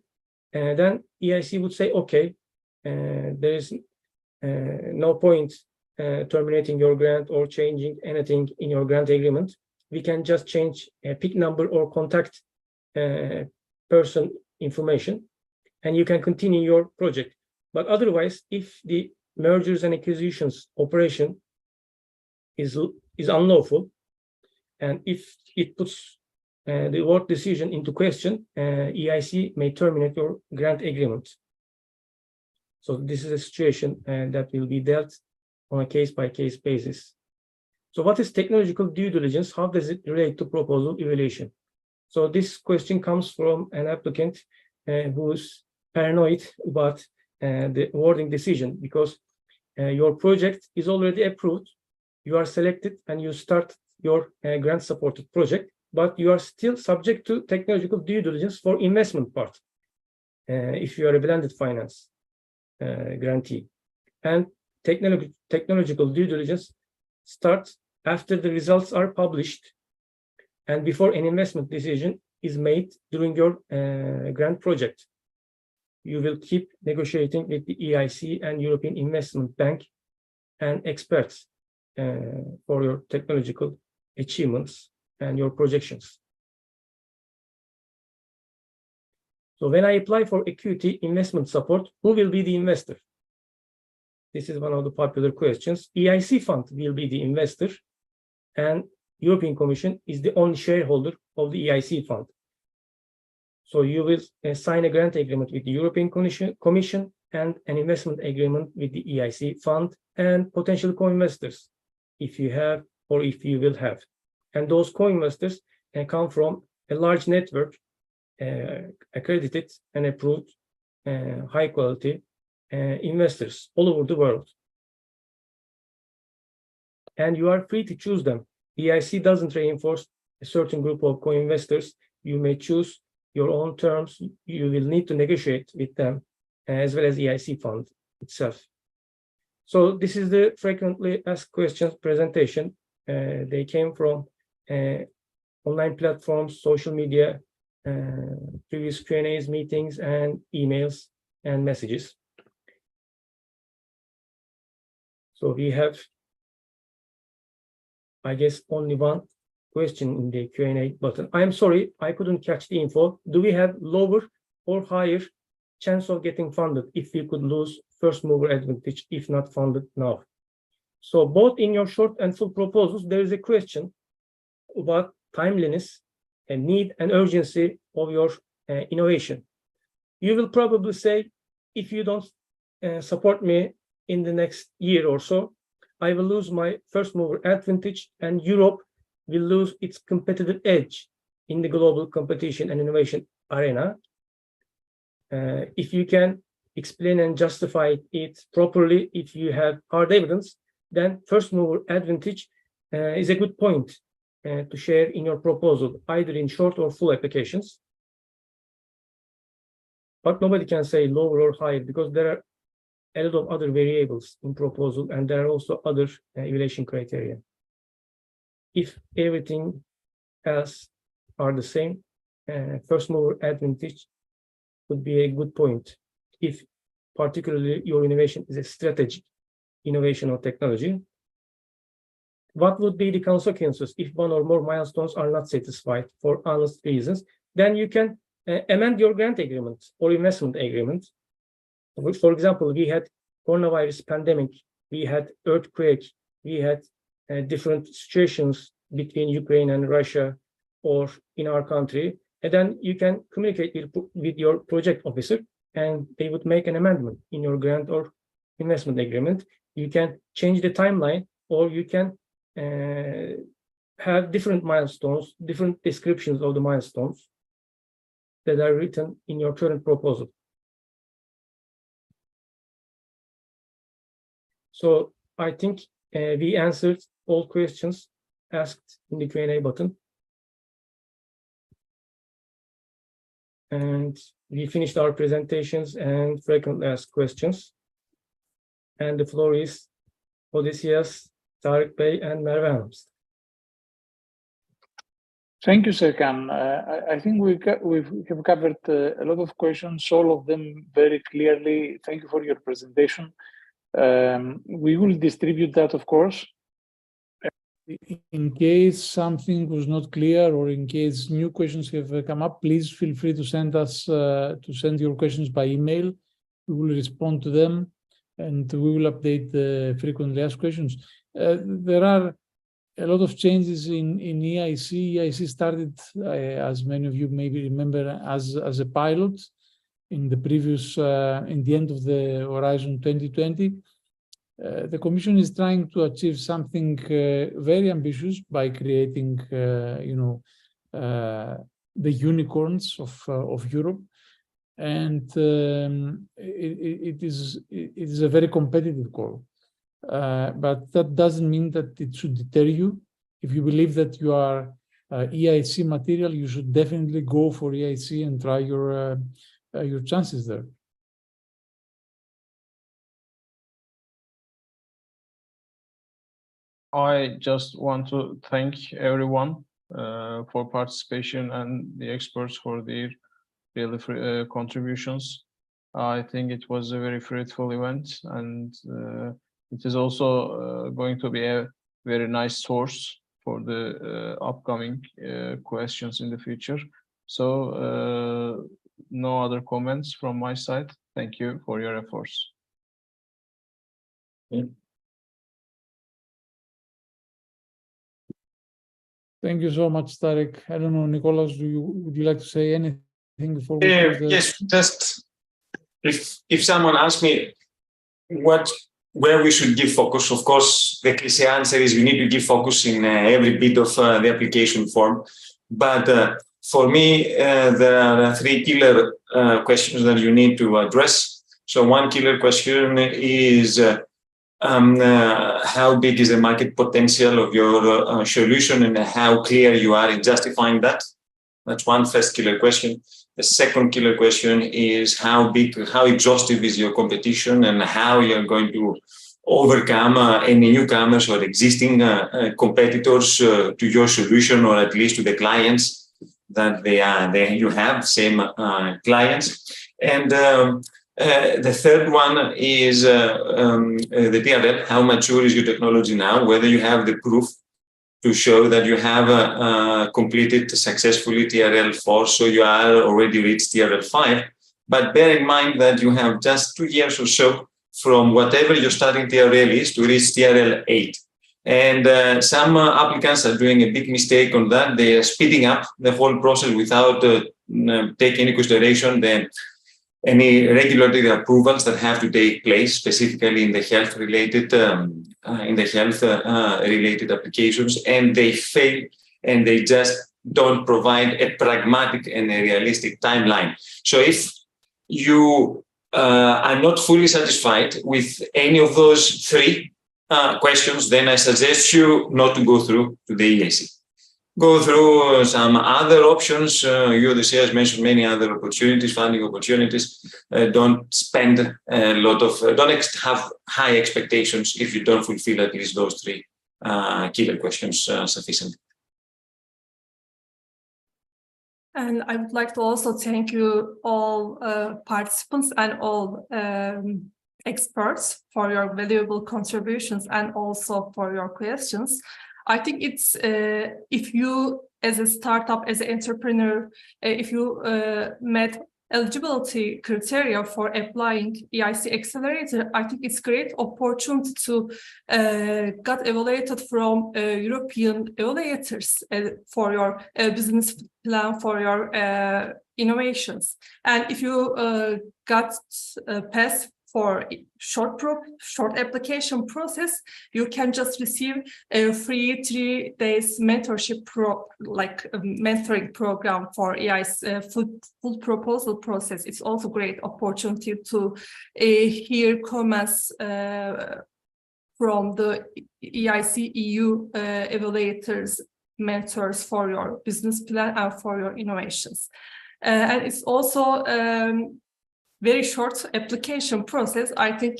then EIC would say, okay, there is no point terminating your grant or changing anything in your grant agreement. We can just change a PIC number or contact person information, and you can continue your project. But otherwise, if the mergers and acquisitions operation is unlawful, and if it puts the award decision into question, EIC may terminate your grant agreement. So this is a situation that will be dealt on a case-by-case basis. So what is technological due diligence? How does it relate to proposal evaluation? So this question comes from an applicant who's paranoid about the awarding decision, because your project is already approved, you are selected and you start your grant supported project, but you are still subject to technological due diligence for investment part if you are a blended finance grantee. And technological due diligence starts after the results are published and before an investment decision is made during your grant project. You will keep negotiating with the EIC and European Investment Bank and experts for your technological achievements and your projections. So when I apply for equity investment support, who will be the investor? This is one of the popular questions. EIC fund will be the investor, and European Commission is the only shareholder of the EIC fund. So you will sign a grant agreement with the European Commission and an investment agreement with the EIC fund and potential co-investors, if you have or if you will have. And those co-investors come from a large network, accredited and approved, high quality investors all over the world. And you are free to choose them. EIC doesn't reinforce a certain group of co-investors. You may choose your own terms. You will need to negotiate with them, as well as EIC fund itself. So this is the frequently asked questions presentation. They came from online platforms, social media, previous Q&As, meetings, and emails and messages. So we have, I guess, only one question in the Q&A button. I'm sorry, I couldn't catch the info. Do we have lower or higher chance of getting funded if we could lose first mover advantage if not funded now? So both in your short and full proposals, there is a question about timeliness and need and urgency of your innovation. You will probably say, if you don't support me in the next year or so, I will lose my first mover advantage and Europe will lose its competitive edge in the global competition and innovation arena. If you can explain and justify it properly, if you have hard evidence, then first mover advantage is a good point to share in your proposal, either in short or full applications. But nobody can say lower or higher because there are a lot of other variables in proposal and there are also other evaluation criteria. If everything else are the same, first mover advantage would be a good point. If particularly your innovation is a strategic innovation or technology, what would be the consequences if one or more milestones are not satisfied for honest reasons? Then you can amend your grant agreement or investment agreement. For example, we had coronavirus pandemic, we had earthquake, we had different situations between Ukraine and Russia or in our country. And then you can communicate with your project officer and they would make an amendment in your grant or investment agreement. You can change the timeline or you can have different milestones, different descriptions of the milestones that are written in your current proposal. So I think we answered all questions asked in the Q&A button. And we finished our presentations and frequently asked questions. And the floor is Odysseus, Tarık Bey, and Merve Hanım. Thank you, Serkan. I think we have covered a lot of questions, all of them very clearly. Thank you for your presentation. We will distribute that, of course. In case something was not clear or in case new questions have come up, please feel free to send your questions by email. We will respond to them and we will update the frequently asked questions. There are a lot of changes in EIC. EIC started, as many of you maybe remember, as a pilot. in the previous, in the end of the Horizon 2020. The Commission is trying to achieve something very ambitious by creating, the unicorns of Europe, and it is a very competitive goal. But that doesn't mean that it should deter you. If you believe that you are EIC material, you should definitely go for EIC and try your chances there. I just want to thank everyone for participation and the experts for their really contributions. I think it was a very fruitful event, and it is also going to be a very nice source for the upcoming questions in the future. So no other comments from my side. Thank you for your efforts. Thank you so much, Tarek. I don't know, Nicholas, would you like to say anything before we close the... Yes, just if someone asks me where we should give focus, of course, the cliché answer is we need to give focus in every bit of the application form. But for me, there are three killer questions that you need to address. So one killer question is how big is the market potential of your solution and how clear you are in justifying that? That's one first killer question. The second killer question is how exhaustive is your competition and how you're going to overcome any newcomers or existing competitors to your solution, or at least to the clients that you have, same clients. And the third one is the TRL. How mature is your technology now? Whether you have the proof to show that you have completed successfully TRL 4, so you are already reached TRL 5. But bear in mind that you have just 2 years or so from whatever your starting TRL is to reach TRL 8. And some applicants are doing a big mistake on that. They are speeding up the whole process without taking into consideration any regulatory approvals that have to take place, specifically in the health-related related applications, and they fail, and they just don't provide a pragmatic and a realistic timeline. So if you are not fully satisfied with any of those three questions, then I suggest you not to go through to the EIC. Go through some other options. You, the CS, mentioned many other opportunities, funding opportunities. Don't spend a lot of, don't have high expectations if you don't fulfill at least those three killer questions sufficiently. And I would like to also thank you all participants and all experts for your valuable contributions and also for your questions. I think it's if you, as a startup, as an entrepreneur, if you met eligibility criteria for applying EIC Accelerator, I think it's great opportunity to get evaluated from European evaluators for your business plan, for your innovations. And if you got passed for short application process, you can just receive a free 3 days mentorship mentoring program for EIC full proposal process. It's also great opportunity to hear comments from the EIC EU evaluators, mentors for your business plan and for your innovations. And it's also very short application process. I think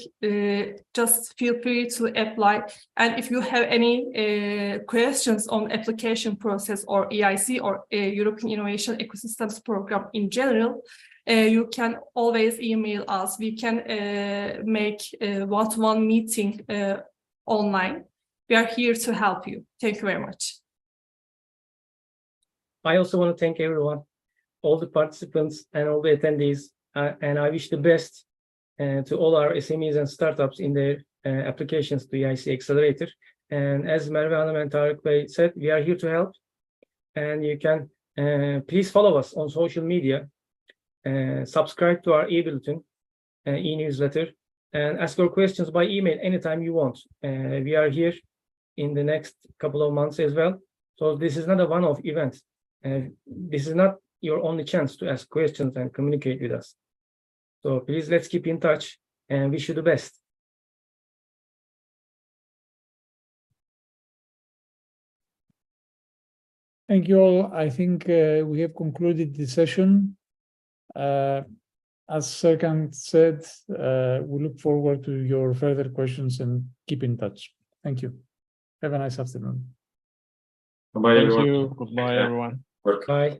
just feel free to apply. And if you have any questions on application process or EIC or European Innovation Ecosystems Program in general, you can always email us. We can make a one-to-one meeting online. We are here to help you. Thank you very much. I also want to thank everyone, all the participants and all the attendees. And I wish the best to all our SMEs and startups in their applications to EIC Accelerator. And as Merve Hanım and Tarık Bey said, we are here to help. And you can please follow us on social media. subscribe to our e-bulletin, e-newsletter, and ask your questions by email anytime you want. We are here in the next couple of months as well. So this is not a one-off event. This is not your only chance to ask questions and communicate with us. So please, let's keep in touch and wish you the best. Thank you all. I think we have concluded the session. As Serkan said, we look forward to your further questions and keep in touch. Thank you. Have a nice afternoon. Bye, Thank everyone. you. Goodbye, everyone. Work. Bye.